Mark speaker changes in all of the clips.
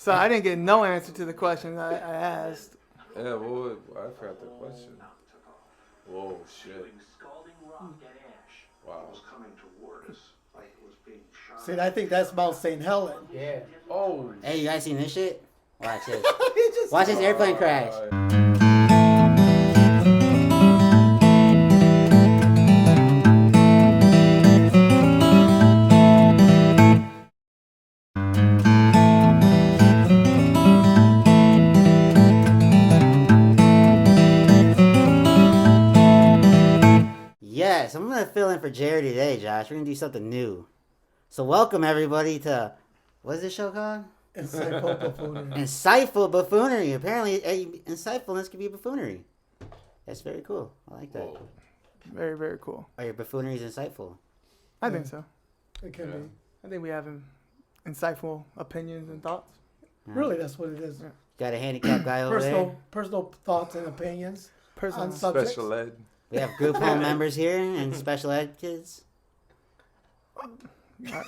Speaker 1: So I didn't get no answer to the question I asked.
Speaker 2: Yeah, well, I forgot the question. Whoa, shit. Wow.
Speaker 3: See, I think that's Mount St. Helen.
Speaker 4: Yeah.
Speaker 2: Oh.
Speaker 5: Hey, you guys seen this shit? Watch this. Watch this airplane crash. Yes, I'm going to fill in for Jerry today, Josh. We're going to do something new. So welcome, everybody, to... What is this show called?
Speaker 3: Insightful Buffoonery.
Speaker 5: Insightful Buffoonery. Apparently, insightfulness can be buffoonery. That's very cool. I like that.
Speaker 2: Whoa.
Speaker 1: Very, very cool.
Speaker 5: Are your buffooneries insightful?
Speaker 1: I think so.
Speaker 3: It can be.
Speaker 1: I think we have insightful opinions and thoughts.
Speaker 5: Yeah.
Speaker 3: Really, that's what it is.
Speaker 1: Yeah.
Speaker 5: Got a handicapped guy over there.
Speaker 3: Personal thoughts and opinions on subjects.
Speaker 2: Special ed.
Speaker 5: We have group home members here and special ed kids.
Speaker 2: Bring your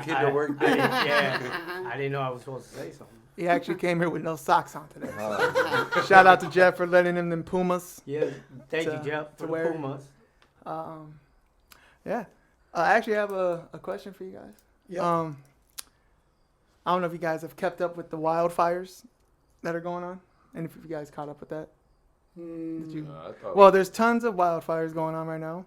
Speaker 2: kid to work.
Speaker 4: I didn't know I was supposed to say something.
Speaker 1: He actually came here with no socks on today. Shout out to Jeff for letting him them Pumas.
Speaker 4: Yeah, thank you, Jeff, for the
Speaker 1: wear.
Speaker 4: Pumas.
Speaker 1: Yeah. I actually have a question for you guys.
Speaker 3: Yeah.
Speaker 1: I don't know if you guys have kept up with the wildfires that are going on, and if you guys caught up with that. Well, there's tons of wildfires going on right now.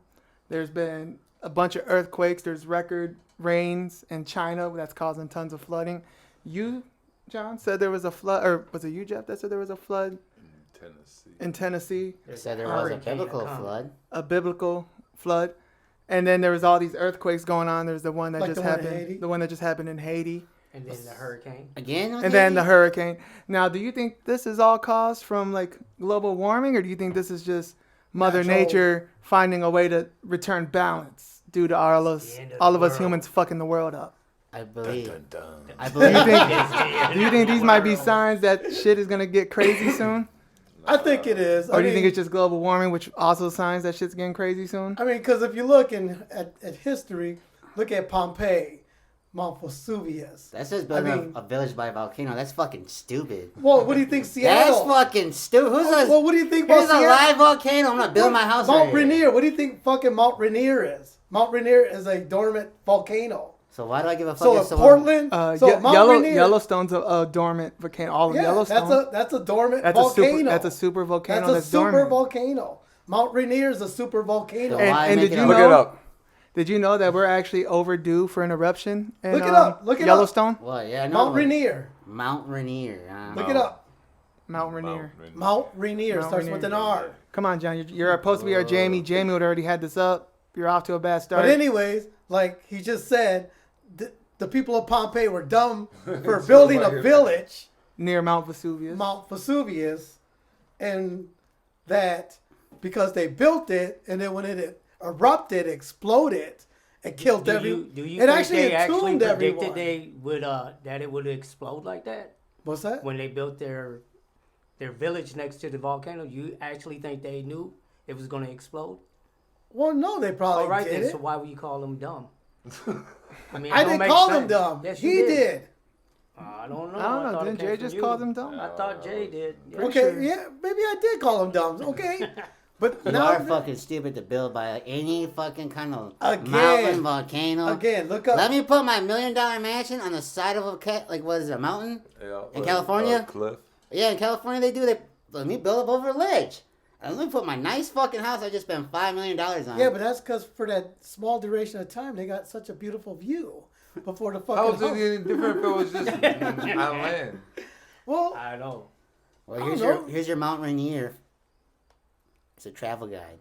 Speaker 1: There's been a bunch of earthquakes. There's record rains in China that's causing tons of flooding. You, John, said there was a flood, or was it you, Jeff, that said there was a flood in Tennessee?
Speaker 5: They said there was a biblical flood.
Speaker 1: A biblical flood. And then there was all these earthquakes going on. There's the one that
Speaker 3: Like
Speaker 1: just
Speaker 3: the one in
Speaker 1: happened.
Speaker 3: Haiti?
Speaker 1: The one that just happened in Haiti.
Speaker 4: And then the hurricane.
Speaker 5: Again?
Speaker 1: And then the hurricane. Now, do you think this is all caused from like global warming, or do you think this is just Mother
Speaker 3: Natural.
Speaker 1: Nature finding a way to return balance due to all of us humans fucking the world up?
Speaker 5: I believe.
Speaker 2: Dun, dun, dun.
Speaker 5: I believe.
Speaker 1: Do you think these might be signs that shit is gonna get crazy soon?
Speaker 3: I think it is.
Speaker 1: Or do you think it's just global warming, which also signs that shit's getting crazy soon?
Speaker 3: I mean, because if you look at history, look at Pompeii, Mount Vesuvius.
Speaker 5: That's just building a village by a volcano. That's fucking stupid.
Speaker 3: Well, what do you think
Speaker 5: That's
Speaker 3: Seattle?
Speaker 5: fucking stupid.
Speaker 3: Well, what do you think about
Speaker 5: Here's a
Speaker 3: Seattle?
Speaker 5: live volcano. I'm not building my house
Speaker 3: Mount
Speaker 5: right here.
Speaker 3: Rainier. What do you think fucking Mount Rainier is? Mount Rainier is a dormant volcano.
Speaker 5: So why do I give a fuck
Speaker 3: So
Speaker 5: if
Speaker 3: if
Speaker 5: someone...
Speaker 3: Portland, so Mount Rainier,
Speaker 1: Yellowstone's a dormant volcano. All of Yellowstone.
Speaker 3: that's a dormant
Speaker 1: That's
Speaker 3: volcano.
Speaker 1: That's a super volcano.
Speaker 3: That's a
Speaker 1: That's
Speaker 3: super
Speaker 1: dormant.
Speaker 3: volcano. Mount Rainier is a super volcano.
Speaker 5: So why
Speaker 1: And
Speaker 5: make
Speaker 1: did
Speaker 5: it
Speaker 1: you
Speaker 5: a-
Speaker 2: Look
Speaker 1: know?
Speaker 2: it up.
Speaker 1: Did you know that we're actually overdue for an eruption in
Speaker 3: Look it up. Look it up.
Speaker 1: Yellowstone?
Speaker 5: What? Yeah, I know.
Speaker 3: Mount Rainier.
Speaker 5: Mount Rainier.
Speaker 3: Look it up.
Speaker 1: Mount Rainier.
Speaker 3: Mount Rainier
Speaker 1: Mount
Speaker 3: starts
Speaker 1: Rainier.
Speaker 3: with an R.
Speaker 1: Come on, John. You're supposed to be our Jamie. Jamie would already had this up. You're off to a bad start.
Speaker 3: But anyways, like he just said, the people of Pompeii were dumb for building a village,
Speaker 1: Near Mount Vesuvius.
Speaker 3: Mount Vesuvius, and that because they built it, and then when it erupted, exploded, it killed
Speaker 4: Do
Speaker 3: everyone.
Speaker 4: you
Speaker 3: It
Speaker 4: think
Speaker 3: actually
Speaker 4: they actually
Speaker 3: entombed
Speaker 4: predicted
Speaker 3: everyone.
Speaker 4: they would that it would explode like that
Speaker 3: What's that?
Speaker 4: when they built their village next to the volcano? You actually think they knew it was going to explode?
Speaker 3: Well, no, they probably
Speaker 4: All right
Speaker 3: did
Speaker 4: then.
Speaker 3: it.
Speaker 4: So why would you call them dumb? I mean, it
Speaker 3: I
Speaker 4: don't
Speaker 3: didn't
Speaker 4: make
Speaker 3: call them
Speaker 4: sense.
Speaker 3: dumb.
Speaker 4: Yes,
Speaker 3: He
Speaker 4: you
Speaker 3: did.
Speaker 4: I don't know.
Speaker 1: I don't know.
Speaker 4: thought it
Speaker 1: Didn't
Speaker 4: came
Speaker 1: Jay
Speaker 4: from
Speaker 1: just
Speaker 4: you.
Speaker 1: call them dumb?
Speaker 4: I thought Jay did. Yeah.
Speaker 3: Okay,
Speaker 1: sure.
Speaker 3: yeah, maybe I did call them dumb. Okay, but
Speaker 5: You
Speaker 3: now
Speaker 5: are fucking stupid to build by any fucking kind of
Speaker 3: Again.
Speaker 5: mountain, volcano.
Speaker 3: again, look up.
Speaker 5: Let me put my $1 million mansion on the side of what is it, a mountain?
Speaker 2: Yeah,
Speaker 5: In California?
Speaker 2: Cliff.
Speaker 5: Yeah, in California they do. Let me build up over a ledge. And let me put my nice fucking house I just spent $5 million on.
Speaker 3: Yeah, but that's because for that small duration of time, they got such a beautiful view before the fucking
Speaker 2: How is it
Speaker 3: house.
Speaker 2: any different if it was just on land?
Speaker 3: Well,
Speaker 4: I know.
Speaker 5: Well,
Speaker 3: I
Speaker 5: here's
Speaker 3: don't know.
Speaker 5: here's your Mount Rainier. It's a travel guide.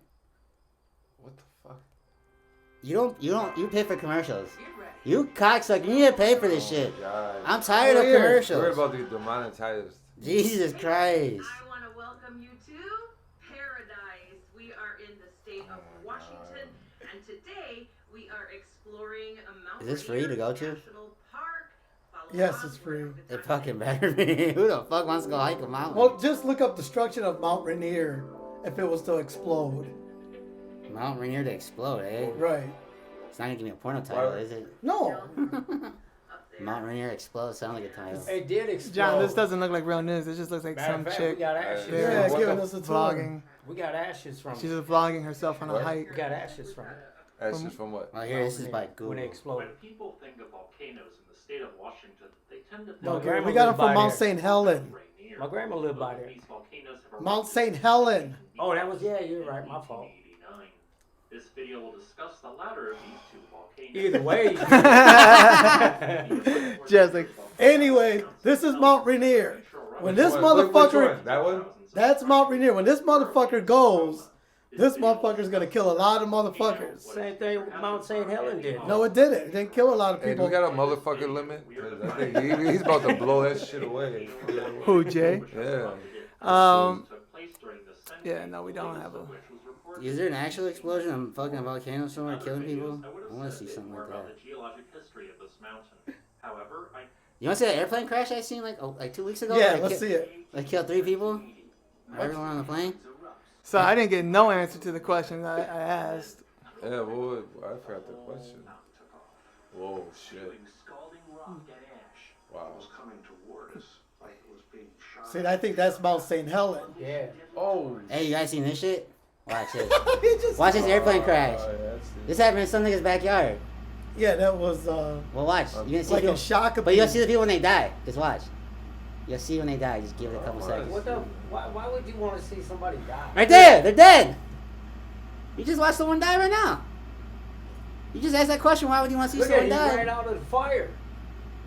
Speaker 2: What the fuck?
Speaker 5: You pay for commercials. You cocksucker, you need to pay for this shit.
Speaker 2: God.
Speaker 5: I'm tired of
Speaker 3: Weird.
Speaker 2: We're
Speaker 5: commercials.
Speaker 2: about to get demonetized.
Speaker 5: Jesus Christ.
Speaker 6: I want to welcome you to Paradise. We are in the state of Washington, and today we are exploring a mountain.
Speaker 5: Is this free to go to?
Speaker 6: National Park. Follow
Speaker 3: Yes,
Speaker 6: us
Speaker 3: it's free.
Speaker 6: wherever
Speaker 5: It
Speaker 6: it's
Speaker 5: fucking better be. Who the fuck wants to go hike a mountain?
Speaker 3: well, just look up destruction of Mount Rainier if it was to explode.
Speaker 5: Mount Rainier to explode, eh?
Speaker 3: Right.
Speaker 5: It's not gonna give me a porno title,
Speaker 2: Why-
Speaker 5: is it?
Speaker 3: No.
Speaker 6: up
Speaker 5: Mount Rainier explodes. Sound like a title.
Speaker 4: It did explode.
Speaker 1: John, this doesn't look like real news. It just looks like
Speaker 4: Matter
Speaker 1: some
Speaker 4: of fact,
Speaker 1: chick
Speaker 4: We got ashes.
Speaker 3: Yeah,
Speaker 2: What
Speaker 3: giving
Speaker 2: the
Speaker 3: us a tour.
Speaker 1: vlogging.
Speaker 4: We got ashes from
Speaker 1: She's
Speaker 4: it.
Speaker 1: just vlogging herself on a
Speaker 2: What?
Speaker 1: hike.
Speaker 4: We got ashes from it.
Speaker 2: Ashes from what?
Speaker 5: Well, here, this is by
Speaker 4: When
Speaker 5: Google.
Speaker 4: they exploded.
Speaker 7: When people think of volcanoes in the state of Washington, they tend to think
Speaker 4: My
Speaker 3: Okay,
Speaker 4: grandma
Speaker 3: we got him
Speaker 4: lived by
Speaker 3: from Mount
Speaker 4: there.
Speaker 3: St. Helen.
Speaker 7: Rainier.
Speaker 4: My grandma lived by there.
Speaker 7: These volcanoes have
Speaker 3: Mount
Speaker 7: erupted
Speaker 3: St. Helen.
Speaker 4: Oh, that was, yeah, you're right, my fault.
Speaker 7: 1989. This video will discuss the latter of these two volcanoes.
Speaker 4: Either way.
Speaker 1: Just like,
Speaker 3: Anyway, this is Mount Rainier. When this
Speaker 2: Which
Speaker 3: motherfucker,
Speaker 2: one? That one?
Speaker 3: that's Mount Rainier. When this motherfucker goes, this motherfucker's gonna kill a lot of motherfuckers.
Speaker 4: Same thing Mount St. Helen did.
Speaker 3: No, it didn't. It didn't kill a lot of
Speaker 2: Hey, do
Speaker 3: people.
Speaker 2: we got a motherfucking limit? 'Cause I think he's about to blow that shit away.
Speaker 1: who, Jay?
Speaker 2: Yeah.
Speaker 1: Yeah, no, we don't have a.
Speaker 5: Is there an actual explosion of fucking volcano somewhere killing people? I want to see something like that. You want to see that airplane crash I seen like 2 weeks ago?
Speaker 3: Yeah,
Speaker 5: Like,
Speaker 3: let's see it.
Speaker 5: Like killed 3 people? Everyone on the plane?
Speaker 1: So I didn't get no answer to the question I asked.
Speaker 2: Yeah, boy, I forgot the question. Whoa, shit. Wow.
Speaker 3: See, I think that's Mount St. Helen.
Speaker 4: Yeah.
Speaker 2: Oh.
Speaker 5: Hey, you guys seen this shit? Watch this.
Speaker 3: He just-
Speaker 5: Watch this airplane crash.
Speaker 2: Oh, yeah, that's it.
Speaker 5: This happened in some nigga's backyard.
Speaker 3: Yeah, that was
Speaker 5: Well, watch. You gonna see
Speaker 3: like
Speaker 5: people,
Speaker 3: a shock.
Speaker 5: but you'll see the people when they die. Just watch. You'll see when they die. Just give it a couple seconds.
Speaker 4: What the? Why would you want to see somebody die?
Speaker 5: Right there, they're dead. You just watched someone die right now. You just asked that question. Why would you want to see
Speaker 4: Look at
Speaker 5: someone
Speaker 4: he ran
Speaker 5: die?
Speaker 4: out of the fire.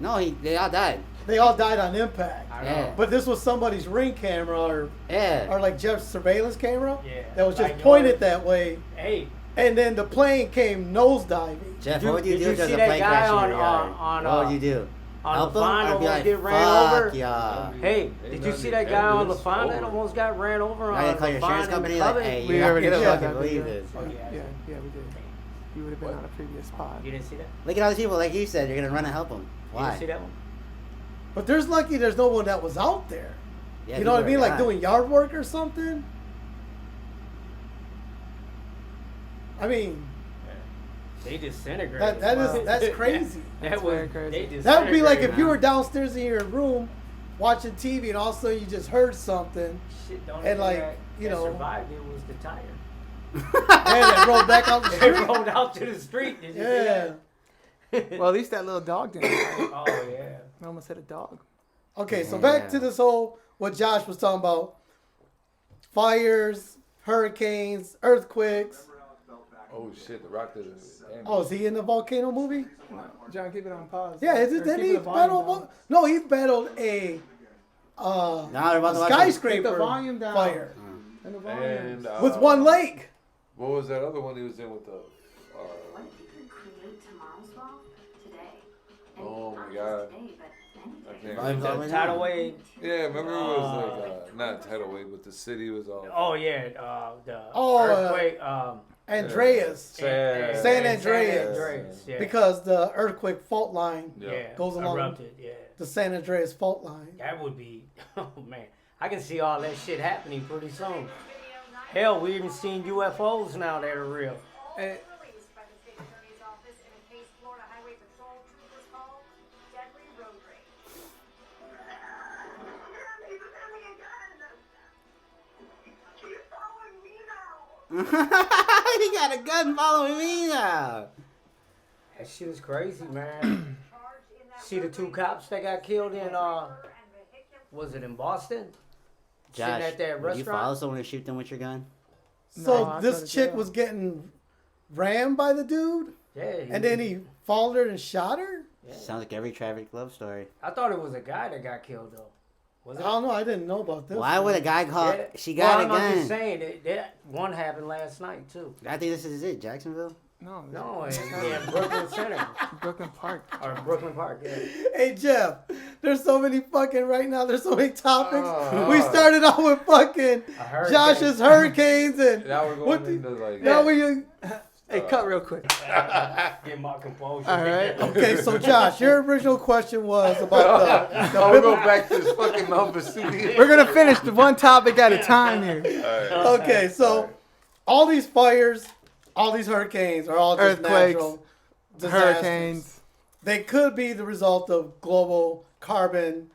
Speaker 5: No, they all died.
Speaker 3: They all died on impact.
Speaker 4: I
Speaker 5: Yeah.
Speaker 4: know.
Speaker 3: But this was somebody's ring camera or
Speaker 5: Yeah.
Speaker 3: like Jeff's surveillance camera
Speaker 4: Yeah.
Speaker 3: that was just
Speaker 4: Like
Speaker 3: pointed
Speaker 4: yours.
Speaker 3: that way.
Speaker 4: Hey,
Speaker 3: And then the plane came nosediving.
Speaker 5: Jeff,
Speaker 4: Did
Speaker 5: what would you
Speaker 4: you
Speaker 5: do if there's
Speaker 4: see
Speaker 5: a
Speaker 4: that
Speaker 5: plane
Speaker 4: guy
Speaker 5: crash in
Speaker 4: on-
Speaker 5: your yard?
Speaker 4: on,
Speaker 5: What would you do?
Speaker 4: on
Speaker 5: Help
Speaker 4: the
Speaker 5: him?
Speaker 4: Fonda
Speaker 5: I'd be
Speaker 4: almost
Speaker 5: like,
Speaker 4: get ran over.
Speaker 5: fuck y'all.
Speaker 4: Hey,
Speaker 2: Ain't
Speaker 4: did you
Speaker 2: nothing
Speaker 4: see
Speaker 2: you
Speaker 4: that
Speaker 2: can
Speaker 4: guy
Speaker 2: do.
Speaker 4: on the
Speaker 2: It's
Speaker 4: Fonda that
Speaker 2: over.
Speaker 4: almost got ran over
Speaker 5: I
Speaker 4: on
Speaker 5: can call
Speaker 4: the
Speaker 5: your insurance
Speaker 4: Fonda
Speaker 5: company
Speaker 4: and
Speaker 5: like,
Speaker 4: Coven?
Speaker 5: hey,
Speaker 1: We
Speaker 5: you
Speaker 1: already
Speaker 5: don't
Speaker 1: showed
Speaker 5: fucking
Speaker 1: that
Speaker 5: believe
Speaker 1: video.
Speaker 5: this.
Speaker 4: Oh, yeah.
Speaker 1: Yeah, we did. You would have been on a previous pod.
Speaker 4: You didn't see that?
Speaker 5: Look at all these people, like you said, you're gonna run and help them.
Speaker 4: You didn't see
Speaker 5: Why?
Speaker 4: that one?
Speaker 3: But there's lucky there's no one that was out there.
Speaker 5: Yeah,
Speaker 3: You know what I
Speaker 5: people
Speaker 3: mean?
Speaker 5: are
Speaker 3: Like
Speaker 5: dying.
Speaker 3: doing yard work or something. I mean,
Speaker 4: They disintegrated.
Speaker 3: that's crazy.
Speaker 4: That
Speaker 1: That's
Speaker 4: was
Speaker 1: very crazy.
Speaker 4: They
Speaker 3: That would be like if
Speaker 4: disintegrated.
Speaker 3: you were downstairs in your room watching TV and all of a sudden you just heard something
Speaker 4: Shit, don't
Speaker 3: and
Speaker 4: even
Speaker 3: like,
Speaker 4: that-
Speaker 3: you
Speaker 4: that
Speaker 3: know,
Speaker 4: survived it was the tire.
Speaker 3: and it rolled back out the
Speaker 4: They
Speaker 3: street.
Speaker 4: rolled out to the street. Did you see
Speaker 3: Yeah.
Speaker 4: that?
Speaker 1: Well, at least that little dog didn't.
Speaker 4: Oh yeah.
Speaker 1: I almost hit a dog.
Speaker 3: Okay, so back to this whole what Josh was talking about: fires, hurricanes, earthquakes.
Speaker 2: Oh shit, the rock doesn't. Damn.
Speaker 3: Oh, is he in the volcano movie?
Speaker 1: No, John, keep it on pause.
Speaker 3: Yeah,
Speaker 1: Or
Speaker 3: didn't
Speaker 1: keep
Speaker 3: he
Speaker 1: the volume
Speaker 3: battle?
Speaker 1: down.
Speaker 3: No, he battled a
Speaker 5: Now we're about to watch
Speaker 3: skyscraper
Speaker 1: Keep the volume down.
Speaker 3: fire
Speaker 1: And the volume.
Speaker 2: And
Speaker 3: with one leg.
Speaker 2: What was that other one he was in with the?
Speaker 8: What if you could create tomorrow's law today? And
Speaker 2: Oh my
Speaker 8: not
Speaker 2: God.
Speaker 8: just today, but
Speaker 2: I
Speaker 8: any
Speaker 2: can't
Speaker 8: day.
Speaker 5: Volume's all the way
Speaker 4: Tidal
Speaker 5: down.
Speaker 4: wave.
Speaker 2: Yeah, remember it was like not tidal wave, but the city was all.
Speaker 4: Oh yeah. The
Speaker 3: Oh,
Speaker 4: earthquake.
Speaker 3: Andreas,
Speaker 2: San
Speaker 3: San Andreas.
Speaker 4: Andreas. Yeah.
Speaker 3: because the earthquake fault line,
Speaker 4: yeah.
Speaker 3: goes along.
Speaker 4: Erupted. Yeah.
Speaker 3: the San Andreas fault line.
Speaker 4: That would be. Oh man. I can see all that shit happening pretty soon. Hell, we even seen UFOs now that are real.
Speaker 1: Hey,
Speaker 9: Released by the state attorney's office in a case Florida Highway Patrol troopers call deadly road rage.
Speaker 5: He got a gun following me now.
Speaker 4: That shit is crazy, man. See the 2 cops that got killed in was it in Boston?
Speaker 5: Josh,
Speaker 4: Sitting at that
Speaker 5: would you follow
Speaker 4: restaurant.
Speaker 5: someone and shoot them with your gun?
Speaker 3: So
Speaker 1: No, I
Speaker 3: this
Speaker 1: thought it
Speaker 3: chick
Speaker 1: did.
Speaker 3: was getting rammed by the dude,
Speaker 4: Yeah.
Speaker 3: and then he followed her and shot her.
Speaker 4: Yeah.
Speaker 5: Sounds like every traffic love story.
Speaker 4: I thought it was a guy that got killed though. Was
Speaker 3: I
Speaker 4: it?
Speaker 3: don't know. I didn't know about this.
Speaker 5: Why would a guy call?
Speaker 4: Yeah.
Speaker 5: She got
Speaker 4: well,
Speaker 5: a
Speaker 4: I'm just
Speaker 5: gun.
Speaker 4: saying that one happened last night too.
Speaker 5: I think this is it, Jacksonville.
Speaker 1: no,
Speaker 4: No, in Brooklyn Center
Speaker 1: Brooklyn Park.
Speaker 4: or Brooklyn Park. Yeah.
Speaker 3: Hey Jeff, there's so many fucking right now. There's so many topics.
Speaker 2: Oh.
Speaker 3: We started off with fucking
Speaker 4: A hurricane.
Speaker 3: Josh's hurricanes, and
Speaker 2: Now we're
Speaker 3: What
Speaker 2: going
Speaker 3: the-
Speaker 2: into like.
Speaker 3: now we.
Speaker 1: Hey, cut real quick.
Speaker 4: Get my composure.
Speaker 1: All right.
Speaker 3: Okay, so Josh, your original question was about the
Speaker 2: Now we go back to this fucking Mount Vesuvius.
Speaker 1: We're gonna finish the one topic at a time here.
Speaker 2: Alright.
Speaker 3: Okay, so all these fires, all these hurricanes are all just
Speaker 1: Earthquakes,
Speaker 3: natural disasters.
Speaker 1: Hurricanes.
Speaker 3: they could be the result of global carbon,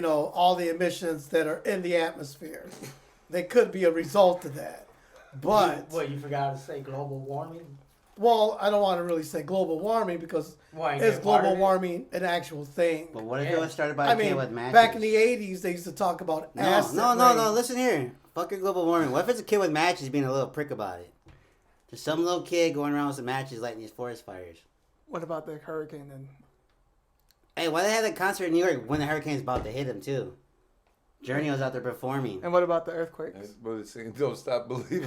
Speaker 3: all the emissions that are in the atmosphere. They could be a result of that. But
Speaker 4: you forgot to say global warming?
Speaker 3: Well, I don't want to really say global warming because is global warming an actual thing?
Speaker 5: But what if it was started by a kid with matches?
Speaker 3: Back in the 80s, they used to talk about acid
Speaker 5: No.
Speaker 3: rain.
Speaker 5: Listen here. Fuck your global warming. What if it's a kid with matches being a little prick about it? Just some little kid going around with some matches lighting these forest fires.
Speaker 1: What about the hurricane then?
Speaker 5: Hey, why they had that concert in New York when the hurricane's about to hit him too? Journey was out there performing.
Speaker 1: And what about the earthquakes?
Speaker 2: But it's saying, don't stop believing.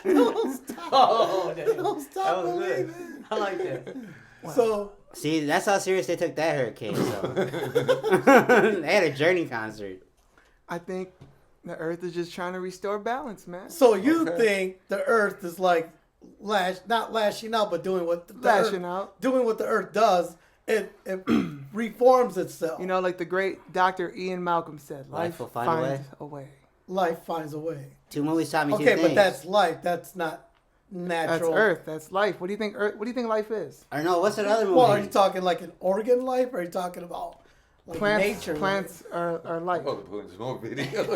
Speaker 3: Don't stop believing.
Speaker 4: Good. I like that.
Speaker 3: So
Speaker 5: See, that's how serious they took that hurricane. So they had a Journey concert.
Speaker 1: I think the Earth is just trying to restore balance, man.
Speaker 3: So you think the Earth is like not lashing out, but doing what doing what the Earth does. It reforms itself.
Speaker 1: Like the great Dr. Ian Malcolm said, life
Speaker 5: will
Speaker 1: finds a way.
Speaker 3: Life finds a way.
Speaker 5: 2 movies taught me two
Speaker 3: Okay,
Speaker 5: things.
Speaker 3: but that's life. That's not natural.
Speaker 1: That's Earth. That's life. What do you think? What do you think life is?
Speaker 5: I know. What's that other movie?
Speaker 3: Well, are you talking like an organ life, or are you talking about like nature?
Speaker 1: Plants are life.
Speaker 2: Oh, putting some more videos.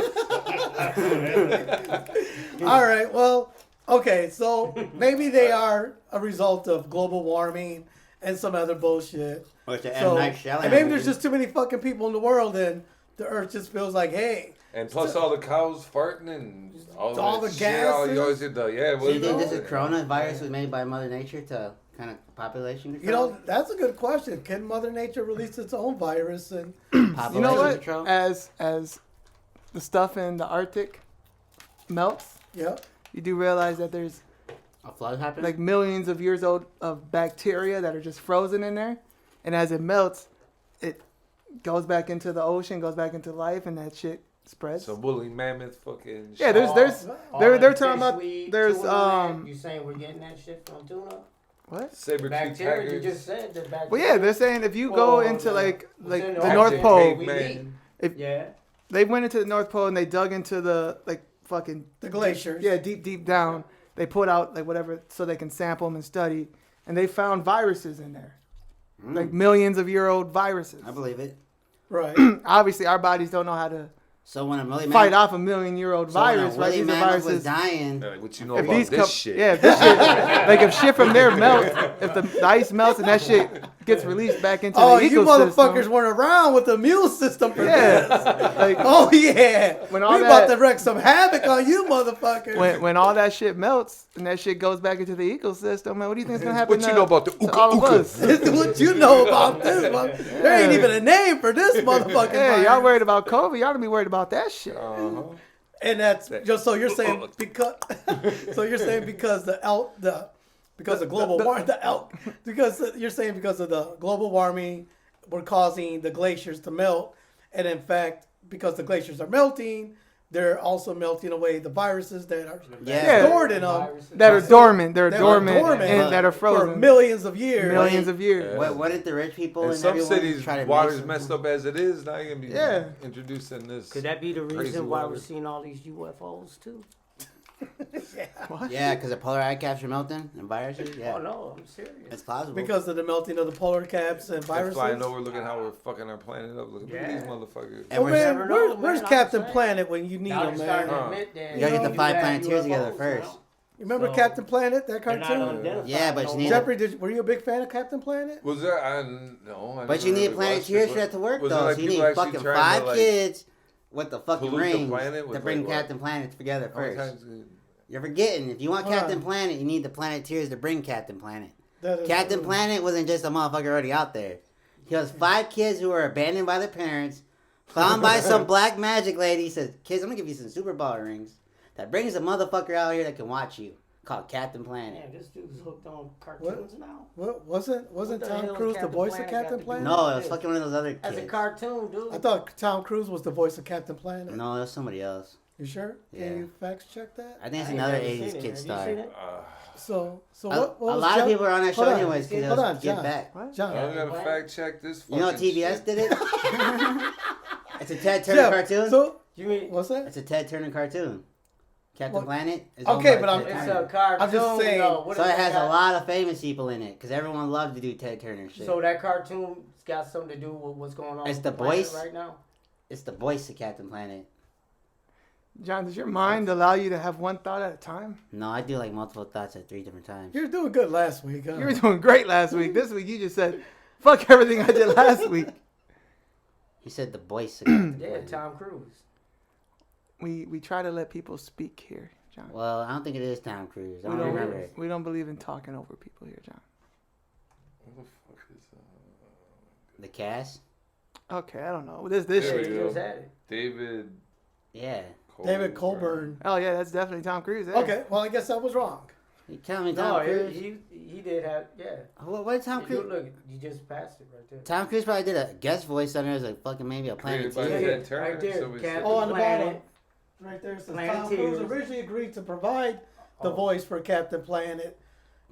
Speaker 3: All right. Well, okay. So maybe they are a result of global warming and some other bullshit.
Speaker 5: Or it's an
Speaker 3: So,
Speaker 5: M. Night Shyamalan
Speaker 3: and maybe
Speaker 5: movie.
Speaker 3: there's just too many fucking people in the world, and the Earth just feels like, hey.
Speaker 2: And plus all the cows farting and all
Speaker 3: the
Speaker 2: that shit. All you always
Speaker 3: gases.
Speaker 2: did the,
Speaker 5: Do you think this is coronavirus was made by Mother Nature to kind of population control?
Speaker 3: That's a good question. Can Mother Nature release its own virus? And
Speaker 5: Population
Speaker 1: You know what?
Speaker 5: control?
Speaker 1: As the stuff in the Arctic melts,
Speaker 3: yeah,
Speaker 1: you do realize that there's
Speaker 5: A flood happened?
Speaker 1: like millions of years old of bacteria that are just frozen in there, and as it melts, it goes back into the ocean, goes back into life, and that shit spreads.
Speaker 2: some woolly mammoth fucking shit.
Speaker 1: Yeah, they're talking about there's
Speaker 4: You saying we're getting that shit from tuna?
Speaker 1: what?
Speaker 2: Saber-tooth
Speaker 4: Bacteria. You
Speaker 2: tigers.
Speaker 4: just said the bacteria.
Speaker 1: Well, yeah, they're saying if you go into like
Speaker 4: within
Speaker 1: the
Speaker 4: the
Speaker 1: North
Speaker 4: Arctic,
Speaker 1: Pole,
Speaker 4: we
Speaker 2: Caveman.
Speaker 4: Yeah.
Speaker 1: they went into the North Pole and they dug into the like fucking
Speaker 3: the glaciers.
Speaker 1: yeah deep down. They put out like whatever so they can sample them and study, and they found viruses in there, like millions of year old viruses.
Speaker 5: I believe it.
Speaker 3: Right.
Speaker 1: Obviously, our bodies don't know how to
Speaker 5: So when a woolly
Speaker 1: fight
Speaker 5: mammoth,
Speaker 1: off a million-year-old
Speaker 5: so when a
Speaker 1: virus, right?
Speaker 5: woolly
Speaker 1: These are
Speaker 5: mammoth was
Speaker 1: viruses.
Speaker 5: dying,
Speaker 2: Like, what you know
Speaker 1: If
Speaker 2: about
Speaker 1: these
Speaker 2: this shit?
Speaker 1: if this shit, like if shit from there melts, if the ice melts and that shit gets released back into the ecosystem.
Speaker 3: You motherfuckers weren't around with the immune system for this.
Speaker 1: Yeah, like
Speaker 3: Oh yeah.
Speaker 1: When all
Speaker 3: we about
Speaker 1: that-
Speaker 3: to wreak some havoc on you motherfuckers.
Speaker 1: when all that shit melts and that shit goes back into the ecosystem, man, what do you think is gonna happen?
Speaker 2: What you know about the
Speaker 1: to all of us?
Speaker 3: This is what you know about this. There ain't even a name for this motherfucking
Speaker 1: Yeah,
Speaker 3: virus.
Speaker 1: y'all worried about COVID. Y'all don't be worried about that shit.
Speaker 3: And that's just so you're saying because because because of global warming, because you're saying because of the global warming, we're causing the glaciers to melt, and in fact, because the glaciers are melting, they're also melting away the viruses that are stored in them
Speaker 1: That are dormant. They're
Speaker 3: that are
Speaker 1: dormant
Speaker 3: dormant
Speaker 1: and that are
Speaker 3: for
Speaker 1: frozen.
Speaker 3: millions of years.
Speaker 1: Millions of years.
Speaker 5: what did the rich people
Speaker 2: In
Speaker 5: and
Speaker 2: some
Speaker 5: everyone
Speaker 2: cities,
Speaker 5: try to
Speaker 2: water's
Speaker 5: make
Speaker 2: messed up as it is. Now you're going to be
Speaker 1: Yeah.
Speaker 2: introducing this.
Speaker 4: Could that be the
Speaker 2: Crazy
Speaker 4: reason why
Speaker 2: water.
Speaker 4: we're seeing all these UFOs too?
Speaker 5: Yeah, because the polar ice caps are melting and viruses. Yeah,
Speaker 4: Oh no, I'm serious.
Speaker 5: it's plausible.
Speaker 3: Because of the melting of the polar caps and
Speaker 2: They're
Speaker 3: viruses.
Speaker 2: flying over, looking how we're fucking our planet up. Look at these motherfuckers.
Speaker 5: And
Speaker 3: Well,
Speaker 5: we're
Speaker 3: man,
Speaker 4: never know,
Speaker 3: where's
Speaker 4: man,
Speaker 3: Captain
Speaker 4: I'm saying.
Speaker 3: Planet when you need
Speaker 4: Now
Speaker 3: him,
Speaker 4: they're starting
Speaker 3: man?
Speaker 4: to admit that
Speaker 5: You gotta get the
Speaker 4: you
Speaker 5: five
Speaker 4: have
Speaker 5: Planeteers together
Speaker 4: UFOs,
Speaker 5: first.
Speaker 3: You remember
Speaker 4: So,
Speaker 3: Captain Planet, that
Speaker 4: They're not
Speaker 3: cartoon?
Speaker 4: unidentified
Speaker 5: Yeah, but
Speaker 4: no
Speaker 5: you need
Speaker 4: more.
Speaker 3: Jeffrey, were you a big fan of Captain Planet?
Speaker 2: Was there? No. I
Speaker 5: But you
Speaker 2: never
Speaker 5: need
Speaker 2: really watched
Speaker 5: Planeteers
Speaker 2: it,
Speaker 5: for that to work,
Speaker 2: was it
Speaker 5: though.
Speaker 2: like
Speaker 5: So you
Speaker 2: people
Speaker 5: need
Speaker 2: actually
Speaker 5: fucking
Speaker 2: trying to,
Speaker 5: 5
Speaker 2: like,
Speaker 5: kids with the fucking
Speaker 2: pollute the
Speaker 5: rings
Speaker 2: planet
Speaker 5: to
Speaker 2: with,
Speaker 5: bring
Speaker 2: like, what?
Speaker 5: Captain Planet together
Speaker 2: How many
Speaker 5: first.
Speaker 2: times did-
Speaker 5: You're forgetting. If you want
Speaker 3: Hold
Speaker 5: Captain
Speaker 3: on.
Speaker 5: Planet, you need the Planeteers to bring Captain Planet.
Speaker 3: That is
Speaker 5: Captain
Speaker 3: true.
Speaker 5: Planet wasn't just a motherfucker already out there. He has 5 kids who were abandoned by their parents, found by some black magic lady. He says, "Kids, I'm gonna give you some Super Ball rings that brings a motherfucker out here that can watch you." Called Captain Planet.
Speaker 4: Man, this dude's hooked on cartoons now.
Speaker 3: What wasn't
Speaker 4: What the
Speaker 3: Tom
Speaker 4: hell
Speaker 3: Cruise the
Speaker 4: Captain
Speaker 3: voice of
Speaker 4: Planet
Speaker 3: Captain
Speaker 4: got to
Speaker 3: Planet?
Speaker 4: do
Speaker 5: No, it was fucking one of those other kids.
Speaker 4: As a cartoon, dude.
Speaker 3: I thought Tom Cruise was the voice of Captain Planet.
Speaker 5: No, it was somebody else.
Speaker 3: You sure?
Speaker 5: Yeah.
Speaker 3: Can you fact check that?
Speaker 5: I think it's
Speaker 4: I ain't
Speaker 5: another
Speaker 4: never
Speaker 5: 80s
Speaker 4: seen it.
Speaker 5: kid
Speaker 4: Have
Speaker 5: star.
Speaker 4: you seen it?
Speaker 3: So
Speaker 5: A,
Speaker 3: what
Speaker 5: a
Speaker 3: was
Speaker 5: lot of
Speaker 3: John-
Speaker 5: people are on that show
Speaker 3: Hold on.
Speaker 5: anyways because
Speaker 3: Hold on,
Speaker 5: Get
Speaker 3: John.
Speaker 5: Back.
Speaker 1: What?
Speaker 3: John.
Speaker 2: I gotta fact check this.
Speaker 5: You know what
Speaker 2: fucking
Speaker 5: TBS
Speaker 2: shit.
Speaker 5: did it? It's a Ted Turner
Speaker 3: Jeff,
Speaker 5: cartoon.
Speaker 3: So
Speaker 4: You mean
Speaker 3: what's that?
Speaker 5: It's a Ted Turner cartoon. Captain Planet? Is
Speaker 3: Okay,
Speaker 5: owned by
Speaker 3: but I'm-
Speaker 5: Ted
Speaker 4: It's
Speaker 5: Turner.
Speaker 4: a cartoon.
Speaker 3: I'm just saying.
Speaker 4: Though.
Speaker 5: So it has a lot of famous people in it because everyone loved to do Ted Turner shit.
Speaker 4: So that cartoon's got something to do with what's going on.
Speaker 5: It's
Speaker 4: with
Speaker 5: the
Speaker 4: planet
Speaker 5: voice.
Speaker 4: right now.
Speaker 5: It's the voice of Captain Planet.
Speaker 1: John, does your mind allow you to have one thought at a time?
Speaker 5: No, I do like multiple thoughts at 3 different times.
Speaker 3: You're doing good last week, huh?
Speaker 1: You were doing great last week. This week you just said, fuck everything I did last week.
Speaker 5: He said the voice of Captain
Speaker 4: Yeah,
Speaker 5: Planet.
Speaker 4: Tom Cruise.
Speaker 1: We try to let people speak here, John.
Speaker 5: Well, I don't think it is Tom Cruise. I don't remember it.
Speaker 1: We don't believe in talking over people here, John.
Speaker 2: What the fuck is
Speaker 5: The cast?
Speaker 1: Okay, I don't know. This
Speaker 2: There
Speaker 1: shit.
Speaker 2: we
Speaker 4: He
Speaker 2: go.
Speaker 4: was at it.
Speaker 2: David
Speaker 5: Yeah.
Speaker 3: David Colburn.
Speaker 1: Oh yeah, that's definitely Tom Cruise. Yeah.
Speaker 3: Okay, well, I guess I was wrong.
Speaker 5: You telling me
Speaker 4: No,
Speaker 5: Tom Cruise?
Speaker 4: he did have, yeah.
Speaker 5: What did Tom
Speaker 4: You
Speaker 5: Cruise?
Speaker 4: look, you just passed it right there.
Speaker 5: Tom Cruise probably did a guest voice on there as like fucking maybe a Planet
Speaker 2: Created by
Speaker 5: TV.
Speaker 2: Ted Turner.
Speaker 4: Right there,
Speaker 2: so we
Speaker 4: Cat-
Speaker 2: said-
Speaker 3: Oh, on the
Speaker 4: Planet.
Speaker 3: bottom. Right there it says Tom
Speaker 4: Planeteers.
Speaker 3: Cruise originally agreed to provide the voice for Captain Planet.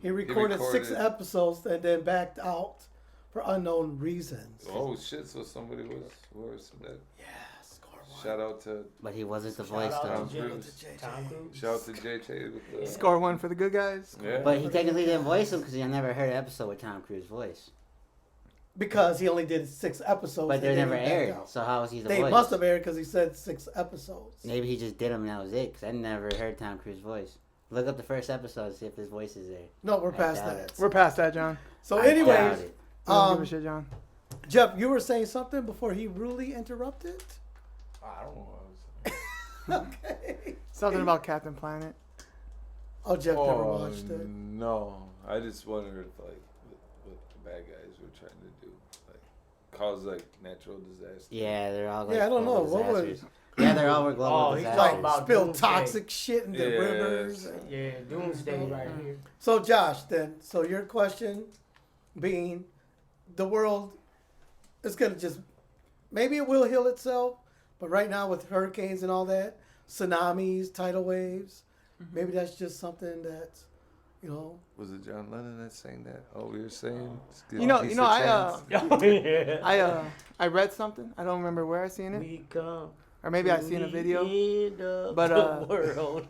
Speaker 3: He recorded 6
Speaker 2: recorded-
Speaker 3: episodes and then backed out for unknown reasons.
Speaker 2: Oh shit! So somebody was that.
Speaker 3: Yeah, score one.
Speaker 2: Shout out to
Speaker 5: But he wasn't the
Speaker 4: Shout
Speaker 5: voice
Speaker 4: out
Speaker 5: though.
Speaker 2: Tom
Speaker 4: to
Speaker 2: Cruise.
Speaker 4: Tom Cruise.
Speaker 2: Shout out to JJ with the.
Speaker 1: Score one for the good guys.
Speaker 2: Yeah.
Speaker 5: But he technically didn't voice him because I never heard an episode with Tom Cruise's voice.
Speaker 3: Because he only did 6 episodes.
Speaker 5: But they
Speaker 3: and then
Speaker 5: never
Speaker 3: he backed
Speaker 5: aired.
Speaker 3: out.
Speaker 5: So how was he the
Speaker 3: They
Speaker 5: voice?
Speaker 3: must have aired because he said 6 episodes.
Speaker 5: Maybe he just did them and that was it because I never heard Tom Cruise's voice. Look up the first episode to see if his voice is there.
Speaker 3: No, we're
Speaker 5: I
Speaker 3: past
Speaker 5: doubt
Speaker 3: that.
Speaker 5: it.
Speaker 1: We're past that, John.
Speaker 3: So,
Speaker 5: I doubt
Speaker 3: anyways,
Speaker 5: it.
Speaker 1: Don't give a shit, John.
Speaker 3: Jeff, you were saying something before he rudely interrupted?
Speaker 2: I don't know what I was saying.
Speaker 3: Okay.
Speaker 1: Something about Captain Planet.
Speaker 3: Oh, Jeff never watched it.
Speaker 2: No, I just wondered like what the bad guys were trying to do, like cause like natural disasters.
Speaker 5: Yeah, they're all like
Speaker 3: Yeah, I don't know.
Speaker 5: global
Speaker 3: What was-
Speaker 5: disasters. Yeah, they're all global
Speaker 4: Oh, he's
Speaker 5: disasters.
Speaker 4: talking about
Speaker 3: Spill
Speaker 4: Doomsday.
Speaker 3: toxic shit into
Speaker 2: Yes.
Speaker 3: rivers.
Speaker 4: Yeah, Doomsday right here.
Speaker 3: So, Josh, then, so your question being the world is going to just, maybe it will heal itself, but right now with hurricanes and all that, tsunamis, tidal waves, maybe that's just something that, you know.
Speaker 2: Was it John Lennon that sang that? Oh, we were saying.
Speaker 1: You know,
Speaker 4: Oh, yeah.
Speaker 1: I read something. I don't remember where I seen it,
Speaker 4: We come
Speaker 1: or maybe I
Speaker 4: to
Speaker 1: seen a
Speaker 4: the
Speaker 1: video.
Speaker 4: end of
Speaker 1: But,
Speaker 4: the world.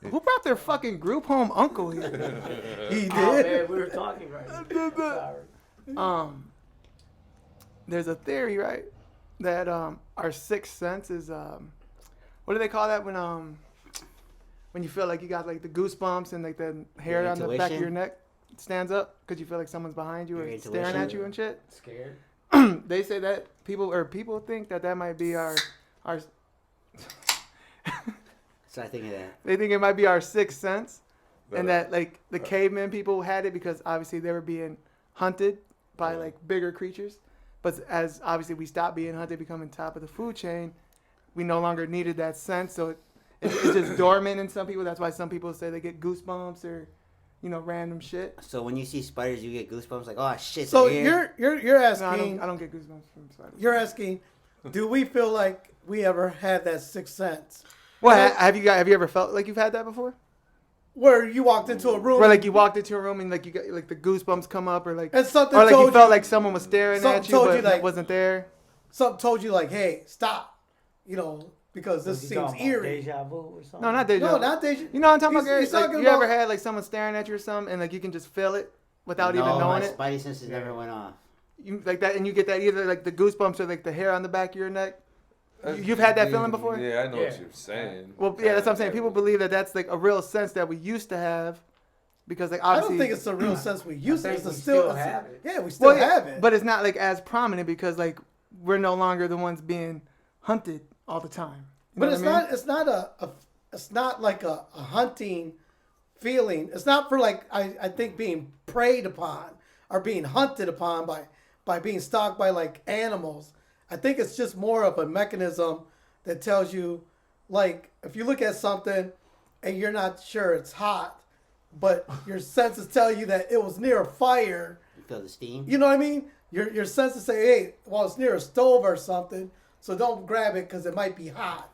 Speaker 1: Who brought their fucking group home, Uncle here?
Speaker 3: He
Speaker 4: Oh,
Speaker 3: did.
Speaker 4: man, we were talking right now. Sorry.
Speaker 1: There's a theory, right, that our sixth sense is what do they call that when you feel like you got like the goosebumps and like the hair
Speaker 5: Your
Speaker 1: on the back of your
Speaker 5: intuition?
Speaker 1: neck stands up because you feel like someone's behind you
Speaker 5: Your
Speaker 1: or staring
Speaker 5: intuition?
Speaker 1: at you and shit.
Speaker 4: Scared.
Speaker 1: They say that people think that might be our
Speaker 5: So I think of that.
Speaker 1: they think it might be our sixth sense, and
Speaker 2: That-
Speaker 1: that like the caveman people had it because obviously they were being hunted by like bigger creatures, but as obviously we stopped being hunted, becoming top of the food chain, we no longer needed that sense, so it's just dormant in some people. That's why some people say they get goosebumps or random shit.
Speaker 5: So when you see spiders, you get goosebumps like, oh shit.
Speaker 3: So
Speaker 5: they're here.
Speaker 3: you're
Speaker 1: No,
Speaker 3: asking,
Speaker 1: I don't get goosebumps from spiders.
Speaker 3: you're asking, do we feel like we ever had that sixth sense?
Speaker 1: Well, have you ever felt like you've had that before?
Speaker 3: Where you walked into a room
Speaker 1: Where like you walked into a room and like you got like the goosebumps come up, or like
Speaker 3: and something
Speaker 1: or like
Speaker 3: told
Speaker 1: you felt like someone was staring
Speaker 3: something
Speaker 1: at you,
Speaker 3: told
Speaker 1: but
Speaker 3: you, like-
Speaker 1: it wasn't there.
Speaker 3: something told you like, hey, stop, because this
Speaker 4: Was he
Speaker 3: seems
Speaker 4: talking about
Speaker 3: eerie.
Speaker 4: Deja vu or something?
Speaker 1: No, not deja.
Speaker 3: No, not deja.
Speaker 1: You know what I'm talking
Speaker 3: He's-
Speaker 1: about, Gary?
Speaker 3: he's
Speaker 1: Like,
Speaker 3: talking
Speaker 1: you ever
Speaker 3: about-
Speaker 1: had like someone staring at you or something, and like you can just feel it without
Speaker 5: no,
Speaker 1: even knowing
Speaker 5: my
Speaker 1: it?
Speaker 5: spidey senses never went off.
Speaker 1: You like that, and you get that either like the goosebumps or like the hair on the back of your neck. You've had that feeling before?
Speaker 2: Yeah, I know
Speaker 4: Yeah.
Speaker 2: what you're saying.
Speaker 1: Well, yeah, that's what I'm saying. People believe that that's like a real sense that we used to have, because like
Speaker 3: I
Speaker 1: obviously.
Speaker 3: don't think it's a real sense we used to.
Speaker 4: think
Speaker 3: It's a
Speaker 4: we
Speaker 3: still
Speaker 4: still have it.
Speaker 3: Yeah, we still have it.
Speaker 1: But it's not like as prominent because like we're no longer the ones being hunted all the time. You know
Speaker 3: But
Speaker 1: what I mean?
Speaker 3: it's not like a hunting feeling. It's not for like I think being preyed upon or being hunted upon by being stalked by like animals. I think it's just more of a mechanism that tells you, like, if you look at something and you're not sure it's hot, but your senses tell you that it was near a fire.
Speaker 5: You feel the steam.
Speaker 3: You know what I mean? Your senses say, hey, well, it's near a stove or something, so don't grab it because it might be hot.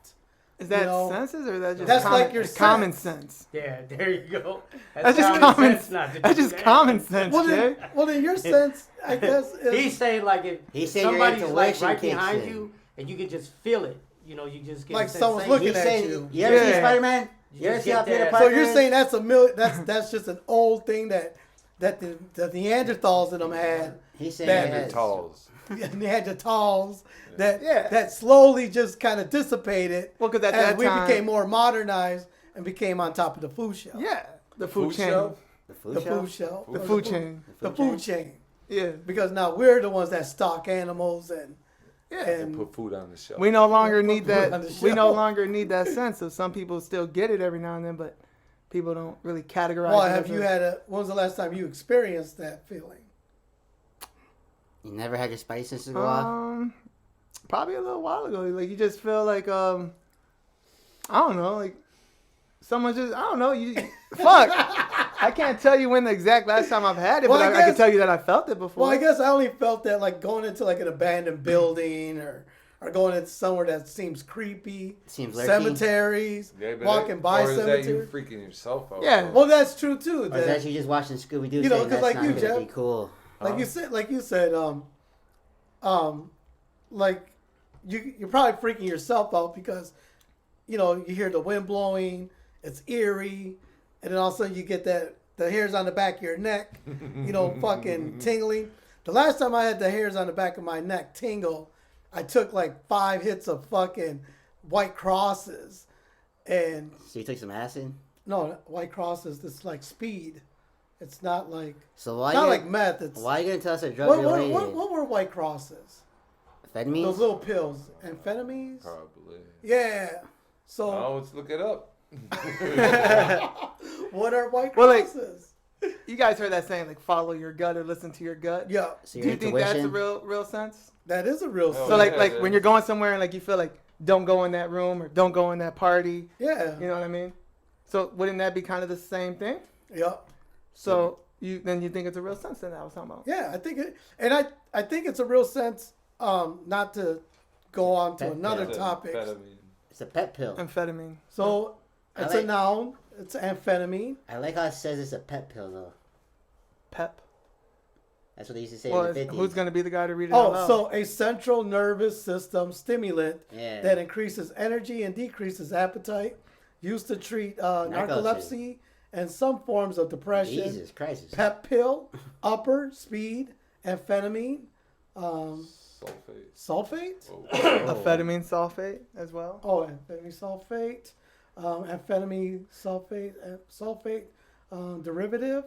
Speaker 1: Is that
Speaker 3: you know,
Speaker 1: senses or is that just
Speaker 3: that's
Speaker 1: common,
Speaker 3: like your
Speaker 1: common
Speaker 3: sense.
Speaker 1: sense?
Speaker 4: Yeah, there you go.
Speaker 1: That's just common.
Speaker 4: sense not to
Speaker 1: That's
Speaker 4: do
Speaker 1: just
Speaker 4: that.
Speaker 1: common sense,
Speaker 3: Well,
Speaker 1: Jay.
Speaker 3: then your sense, I guess, is
Speaker 4: He's saying like if
Speaker 5: He's saying your
Speaker 4: somebody's like
Speaker 5: intuition
Speaker 4: right
Speaker 5: kicks
Speaker 4: behind
Speaker 5: in.
Speaker 4: you and you can just feel it. You know, you just get
Speaker 3: like
Speaker 4: a
Speaker 3: someone's
Speaker 4: sensation.
Speaker 3: looking
Speaker 5: He's
Speaker 3: at
Speaker 5: saying,
Speaker 3: you.
Speaker 5: you ever see
Speaker 1: Yeah.
Speaker 5: Spider-Man? You ever see how Peter
Speaker 3: So
Speaker 5: Parker
Speaker 3: you're
Speaker 5: is?
Speaker 3: saying that's just an old thing that the Neanderthals in them had.
Speaker 5: He's saying
Speaker 3: that-
Speaker 2: Neanderthals.
Speaker 3: Neanderthals that slowly just kind of dissipated.
Speaker 1: Well, because at
Speaker 3: as
Speaker 1: that
Speaker 3: we
Speaker 1: time,
Speaker 3: became more modernized and became on top of the food shelf.
Speaker 1: yeah, the food chain,
Speaker 2: shelf?
Speaker 5: The food
Speaker 3: The
Speaker 5: shelf?
Speaker 3: food shelf.
Speaker 1: the
Speaker 3: Or
Speaker 1: food chain.
Speaker 3: The food chain.
Speaker 1: Yeah,
Speaker 3: Because now we're the ones that stock animals and
Speaker 2: And put food on the shelf.
Speaker 1: we no longer need
Speaker 3: Put it on
Speaker 1: that.
Speaker 3: the
Speaker 1: We no
Speaker 3: shelf.
Speaker 1: longer need that sense. So some people still get it every now and then, but people don't really categorize.
Speaker 3: Well,
Speaker 1: it
Speaker 3: have
Speaker 1: as
Speaker 3: you when was the last time you experienced that feeling?
Speaker 5: You never had your spice senses go off?
Speaker 1: Probably a little while ago. Like you just feel like I don't know, like someone just I don't know. You fuck. I can't tell you when the exact last time I've had it,
Speaker 3: Well,
Speaker 1: but I can tell you that I felt it before.
Speaker 3: Well, I guess I only felt that like going into like an abandoned building or going into somewhere that seems creepy.
Speaker 5: Seems lurky.
Speaker 3: Cemeteries, walking by
Speaker 2: or is that you
Speaker 3: cemeteries.
Speaker 2: freaking yourself out?
Speaker 1: Yeah.
Speaker 3: Well, that's true too.
Speaker 5: Or is that you just watching Scooby Doo?
Speaker 3: You know,
Speaker 5: saying
Speaker 3: 'cause
Speaker 5: that's
Speaker 3: like
Speaker 5: not
Speaker 3: you,
Speaker 5: gonna
Speaker 3: Jeff,
Speaker 5: be cool.
Speaker 3: like you said, like you're probably freaking yourself out because, you know, you hear the wind blowing, it's eerie, and then all of a sudden you get the hairs on the back of your neck, you know, fucking tingling. The last time I had the hairs on the back of my neck tingle, I took like 5 hits of fucking White Crosses, and
Speaker 5: So you took some acid?
Speaker 3: no, White Crosses. It's like speed. It's not like
Speaker 5: So why
Speaker 3: not
Speaker 5: you
Speaker 3: like meth. It's
Speaker 5: why you gonna tell us a drug related?
Speaker 3: what were White Crosses?
Speaker 5: Amphetamines?
Speaker 3: Those little pills, amphetamines.
Speaker 2: Probably.
Speaker 3: Yeah. So
Speaker 2: Oh, let's look it up.
Speaker 3: what are White
Speaker 1: Well, like-
Speaker 3: Crosses?
Speaker 1: You guys heard that saying like follow your gut or listen to your gut.
Speaker 3: Yeah,
Speaker 5: So
Speaker 1: Do
Speaker 5: your
Speaker 1: you think that's a
Speaker 5: intuition?
Speaker 1: real sense?
Speaker 3: that is a real.
Speaker 2: Oh,
Speaker 1: So
Speaker 3: sign.
Speaker 1: like
Speaker 2: yeah,
Speaker 1: like
Speaker 2: it
Speaker 1: when
Speaker 2: is.
Speaker 1: you're going somewhere and like you feel like don't go in that room or don't go in that party.
Speaker 3: Yeah.
Speaker 1: You know what I mean? So wouldn't that be kind of the same thing?
Speaker 3: Yeah.
Speaker 1: So you think it's a real sense that I was talking about?
Speaker 3: Yeah, I think it, and I think it's a real sense. Not to go on to another topic.
Speaker 2: Amphetamine.
Speaker 5: It's a pet pill.
Speaker 1: Amphetamine.
Speaker 3: So
Speaker 5: I
Speaker 3: it's
Speaker 5: like-
Speaker 3: a noun. It's amphetamine.
Speaker 5: I like how it says it's a pet pill though.
Speaker 1: Pep.
Speaker 5: That's what they used to say
Speaker 1: Well,
Speaker 5: in the 50s.
Speaker 1: who's gonna be the guy to read it out
Speaker 3: Oh,
Speaker 1: loud?
Speaker 3: so a central nervous system stimulant
Speaker 5: Yeah.
Speaker 3: that increases energy and decreases appetite, used to treat narcolepsy and some forms of depression.
Speaker 5: Jesus Christ.
Speaker 3: Pep pill, upper, speed, amphetamine,
Speaker 2: Sulfate.
Speaker 3: sulfate.
Speaker 2: Oh.
Speaker 1: amphetamine sulfate as well.
Speaker 3: Oh, amphetamine sulfate, amphetamine sulfate, derivative.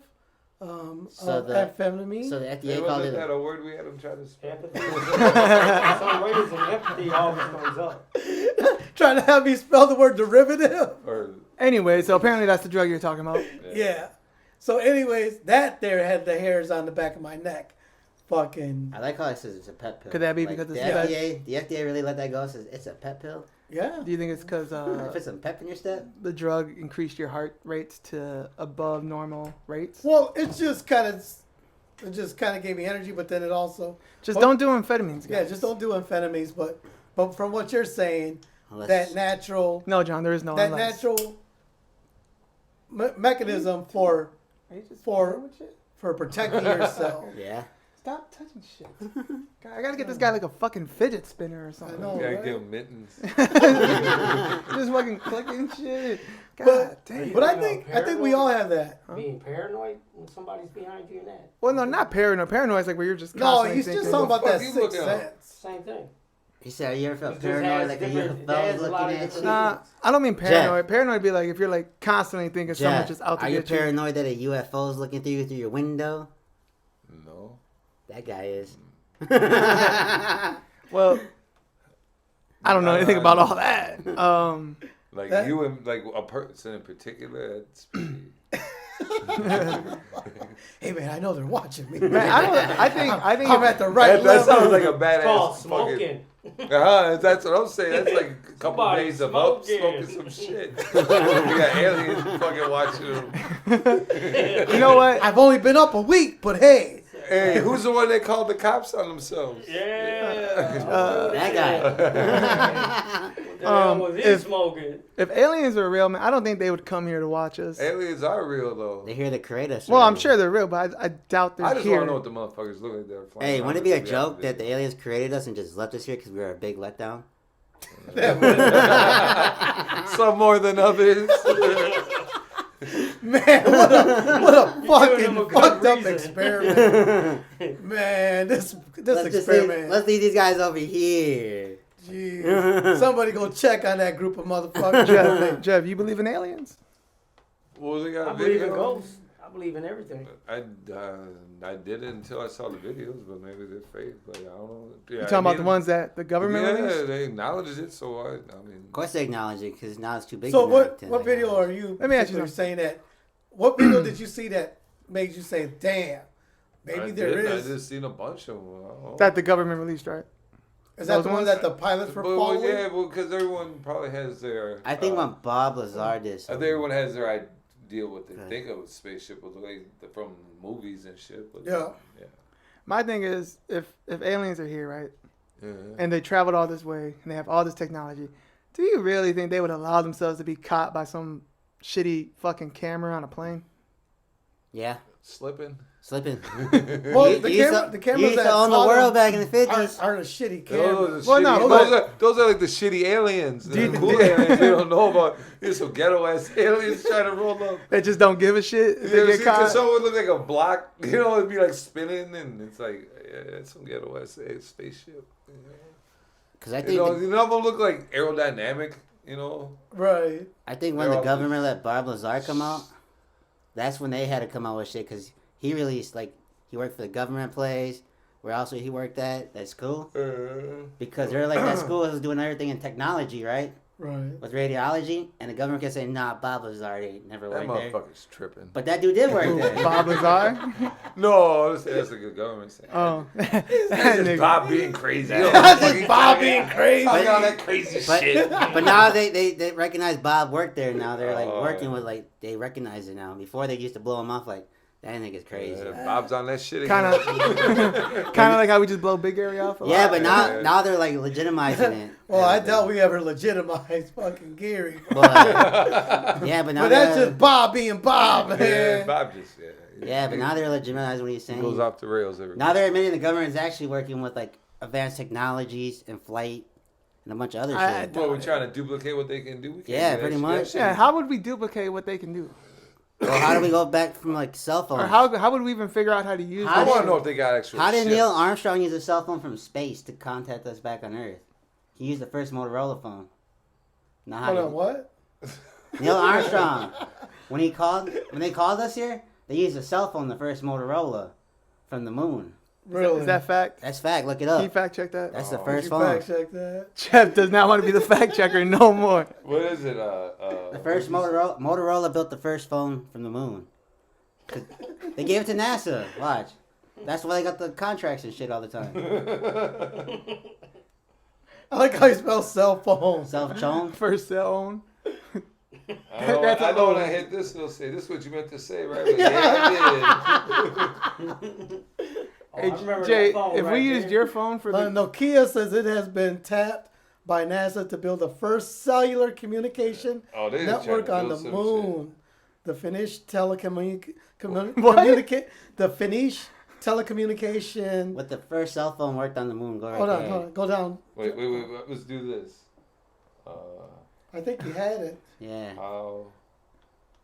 Speaker 5: So
Speaker 3: Of
Speaker 5: the-
Speaker 3: amphetamine.
Speaker 5: So the FDA
Speaker 2: Hey,
Speaker 5: called
Speaker 2: wasn't
Speaker 5: it
Speaker 2: that a word we had him try to spell?
Speaker 4: Empathy. For some reason, empathy always comes up.
Speaker 3: Trying to have me spell the word derivative.
Speaker 2: Or
Speaker 1: Anyway, so apparently that's the drug you're talking about.
Speaker 3: Yeah. So, anyways, that there had the hairs on the back of my neck. Fucking
Speaker 5: I like how it says it's a pet pill.
Speaker 1: Could that be
Speaker 5: Like,
Speaker 1: because
Speaker 5: the
Speaker 1: it's pet?
Speaker 5: FDA? The FDA really let that go. It says it's a pet pill.
Speaker 3: yeah.
Speaker 1: Do you think it's because
Speaker 5: If it's some pep in your step,
Speaker 1: the drug increased your heart rates to above normal rates?
Speaker 3: Well, it just kind of gave me energy, but then it also
Speaker 1: Just don't do amphetamines, guys.
Speaker 3: yeah, just don't do amphetamines. But from what you're saying,
Speaker 5: unless
Speaker 3: that natural
Speaker 1: No, John, there is no
Speaker 3: that
Speaker 1: unless.
Speaker 3: natural mechanism for
Speaker 1: Are you just
Speaker 3: for-
Speaker 1: playing with shit?
Speaker 3: protecting yourself.
Speaker 5: yeah.
Speaker 1: Stop touching shit. God, I gotta get this guy like a fucking fidget spinner or something.
Speaker 3: I know.
Speaker 2: you gotta
Speaker 3: right?
Speaker 2: give him mittens.
Speaker 1: Just fucking clicking shit. God
Speaker 3: But-
Speaker 1: damn.
Speaker 3: But I think we all have that.
Speaker 4: Being paranoid when somebody's behind you and that.
Speaker 1: Well, no, not paranoid. Paranoid is like where you're just
Speaker 3: No,
Speaker 1: constantly
Speaker 3: he's
Speaker 1: thinking,
Speaker 3: just talking about that
Speaker 2: Fuck you
Speaker 3: sixth
Speaker 2: looking at?
Speaker 3: sense.
Speaker 4: Same thing.
Speaker 5: He said, "You ever felt
Speaker 4: It just has
Speaker 5: paranoid like a
Speaker 4: different-
Speaker 5: UFO
Speaker 4: it
Speaker 5: was
Speaker 4: has a lot
Speaker 5: looking
Speaker 4: of
Speaker 5: at you?"
Speaker 4: different-
Speaker 1: Nah, I don't mean paranoid. Paranoid would be like if you're like constantly thinking someone's
Speaker 5: Jeff,
Speaker 1: just out to
Speaker 5: are you
Speaker 1: get you.
Speaker 5: paranoid that a UFO is looking through your window?
Speaker 2: No.
Speaker 5: That guy is.
Speaker 1: Well, I don't know anything about all that.
Speaker 2: Like
Speaker 3: That-
Speaker 2: you and like a person in particular. That's pretty.
Speaker 3: Hey man, I know they're watching me.
Speaker 1: Man, I think
Speaker 3: I'm at the right
Speaker 2: that
Speaker 3: level.
Speaker 2: sounds like a
Speaker 4: It's called
Speaker 2: badass
Speaker 4: smoking.
Speaker 2: That's what I'm saying. That's like a couple
Speaker 4: Somebody
Speaker 2: days of up
Speaker 4: smoking.
Speaker 2: smoking some shit. We got aliens fucking watching them.
Speaker 1: you know what?
Speaker 3: I've only been up a week, but hey,
Speaker 2: Hey, who's the one that called the cops on themselves?
Speaker 4: Yeah.
Speaker 5: That guy.
Speaker 4: What the hell was he
Speaker 1: if-
Speaker 4: smoking?
Speaker 1: If aliens were real, man, I don't think they would come here to watch us.
Speaker 2: Aliens are real though.
Speaker 5: They hear the create us.
Speaker 1: Well, I'm
Speaker 5: already.
Speaker 1: sure they're real, but I doubt they're
Speaker 2: I just
Speaker 1: here.
Speaker 2: want to know what the motherfuckers look like. They're flying
Speaker 5: Hey,
Speaker 2: around
Speaker 5: wouldn't it be a
Speaker 2: the
Speaker 5: joke
Speaker 2: reality.
Speaker 5: that the aliens created us and just left us here because we were a big letdown?
Speaker 2: Some more than others.
Speaker 3: Man, what a fucking fucked up experiment. Man, this experiment.
Speaker 5: Let's leave these guys over here.
Speaker 3: Jeez. Somebody go check on that group of motherfuckers.
Speaker 1: Jeff, you believe in aliens?
Speaker 2: Well, they got
Speaker 4: I believe in ghosts. I believe in everything.
Speaker 2: I didn't until I saw the videos, but maybe they're fake. Like, I don't know. Yeah,
Speaker 1: You talking about the ones that the government released?
Speaker 2: Yeah, they acknowledged it, so I mean.
Speaker 5: Of course they acknowledge it because now it's too big.
Speaker 3: So
Speaker 5: to
Speaker 3: what
Speaker 5: not
Speaker 3: video are you?
Speaker 1: Let me ask you something.
Speaker 3: Saying that. What video did you see that made you say, "Damn, maybe there is"?
Speaker 2: I just seen a bunch of them.
Speaker 1: That the government released, right?
Speaker 3: Is that the one that the pilots were following?
Speaker 2: Yeah, well, because everyone probably has their.
Speaker 5: I think when Bob Lazar did.
Speaker 2: I think everyone has their idea what they think of a spaceship, with the way from movies and shit. But
Speaker 3: yeah.
Speaker 1: My thing is, if aliens are here, right,
Speaker 2: Yeah.
Speaker 1: and they traveled all this way and they have all this technology, do you really think they would allow themselves to be caught by some shitty fucking camera on a plane?
Speaker 5: Yeah.
Speaker 2: Slipping.
Speaker 3: Well, the cameras
Speaker 5: used to own the world back in the 50s.
Speaker 3: Are the shitty cameras.
Speaker 2: Those are like the shitty aliens. The cool aliens they don't know about. There's some ghetto ass aliens trying to roll up.
Speaker 1: They just don't give a shit if
Speaker 2: You
Speaker 1: they get caught.
Speaker 2: Someone would look like a block, it'd be like spinning, and it's like, yeah, it's some ghetto ass spaceship.
Speaker 5: Because I think
Speaker 2: none of them look like aerodynamic,
Speaker 3: Right.
Speaker 5: I think when the government let Bob Lazar come out, that's when they had to come out with shit because he released, he worked for the government place, where also he worked at that school. Because they're like, that school was doing everything in technology, right?
Speaker 3: Right.
Speaker 5: With radiology, and the government kept saying, nah, Bob Lazar never worked there.
Speaker 2: That motherfucker's tripping.
Speaker 5: But that dude did work there.
Speaker 1: Bob Lazar?
Speaker 2: No, that's a good government saying.
Speaker 1: Oh.
Speaker 2: That's just Bob being crazy.
Speaker 3: That's just Bob being crazy.
Speaker 2: Talking all that crazy shit.
Speaker 5: But now they recognize Bob worked there. Now they're working with they recognize it now. Before they used to blow him off like that nigga's crazy.
Speaker 2: Bob's on that shit
Speaker 1: Kind
Speaker 2: again.
Speaker 1: of like how we just blow Big Area off.
Speaker 5: Yeah, but now they're legitimizing it.
Speaker 3: Well, I doubt we ever legitimized fucking Gary.
Speaker 5: But now
Speaker 3: but that's just Bob being Bob, man.
Speaker 2: Yeah, Bob just
Speaker 5: Yeah, but now they're legitimizing what he's saying.
Speaker 2: He goes off the rails every
Speaker 5: Now they're admitting the government is actually working with advanced technologies and flight and a bunch of other shit.
Speaker 2: Well, we're trying to duplicate what they can do.
Speaker 5: Yeah, pretty much.
Speaker 1: Yeah, how would we duplicate what they can do?
Speaker 5: Well, how do we go back from cell phones?
Speaker 1: Or how would we even figure out how to use?
Speaker 2: I want to know if they got actual.
Speaker 5: How did Neil Armstrong use a cell phone from space to contact us back on Earth? He used the first Motorola phone.
Speaker 3: Hold on, what?
Speaker 5: Neil Armstrong, when they called us here, they used a cell phone, the first Motorola, from the moon.
Speaker 3: Really?
Speaker 1: Is that fact?
Speaker 5: That's fact. Look it up.
Speaker 1: Can you fact check that?
Speaker 5: That's the first
Speaker 3: phone.
Speaker 5: phone.
Speaker 3: Fact check that.
Speaker 1: Jeff does not want to be the fact checker no more.
Speaker 2: What is it?
Speaker 5: The first Motorola built the first phone from the moon. They gave it to NASA. Watch. That's why they got the contracts and shit all the time.
Speaker 3: I like how you spell cell phone.
Speaker 5: Self-chone.
Speaker 1: First cell phone.
Speaker 2: I know when I hit this, they'll say, "This is what you meant to say, right?" Like, yeah, I did.
Speaker 1: Hey, Jay, if we used your phone for the...
Speaker 3: Nokia says it has been tapped by NASA to build the first cellular communication network on the moon. The Finnish telecommunication.
Speaker 5: What the first cell phone worked on the moon? Go right
Speaker 3: Hold
Speaker 5: there.
Speaker 3: on. Go down.
Speaker 2: Wait. Let's do this.
Speaker 3: I think you had it.
Speaker 5: Yeah.
Speaker 2: How?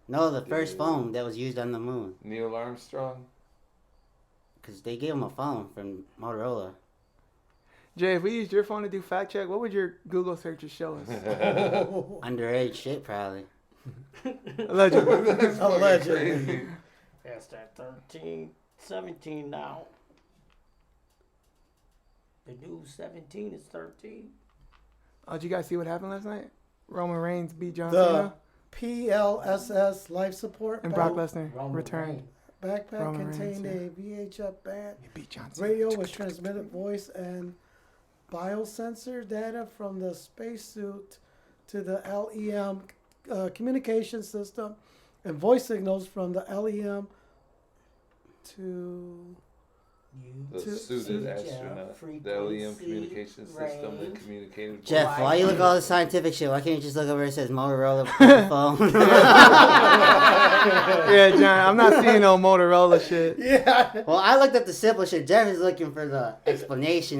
Speaker 5: No, the first phone that was used on the moon.
Speaker 2: Neil Armstrong.
Speaker 5: Because they gave him a phone from Motorola.
Speaker 1: Jay, if we used your phone to do fact check, what would your Google searches show us?
Speaker 5: Underage shit, probably.
Speaker 1: Allegedly.
Speaker 3: Allegedly.
Speaker 4: That's that 13, 17 now. The new 17 is 13.
Speaker 1: Oh, did you guys see what happened last night? Roman Reigns beat John
Speaker 3: The
Speaker 1: Cena.
Speaker 3: PLSS life support.
Speaker 1: And Brock Lesnar returned.
Speaker 3: Backpack
Speaker 1: Roman
Speaker 3: contained
Speaker 1: Reigns,
Speaker 3: a VHF band.
Speaker 1: He beat John Cena.
Speaker 3: Radio was transmitted voice and biosensor data from the spacesuit to the LEM communication system, and voice signals from the LEM to
Speaker 2: The suited astronaut, the LEM communication system that communicated with
Speaker 5: Jeff, why you look at all this scientific shit? Why can't you just look over where it says Motorola phone?
Speaker 1: Yeah, John, I'm not seeing no Motorola shit.
Speaker 3: Yeah.
Speaker 5: Well, I looked at the simple shit. Jeff is looking for the explanation,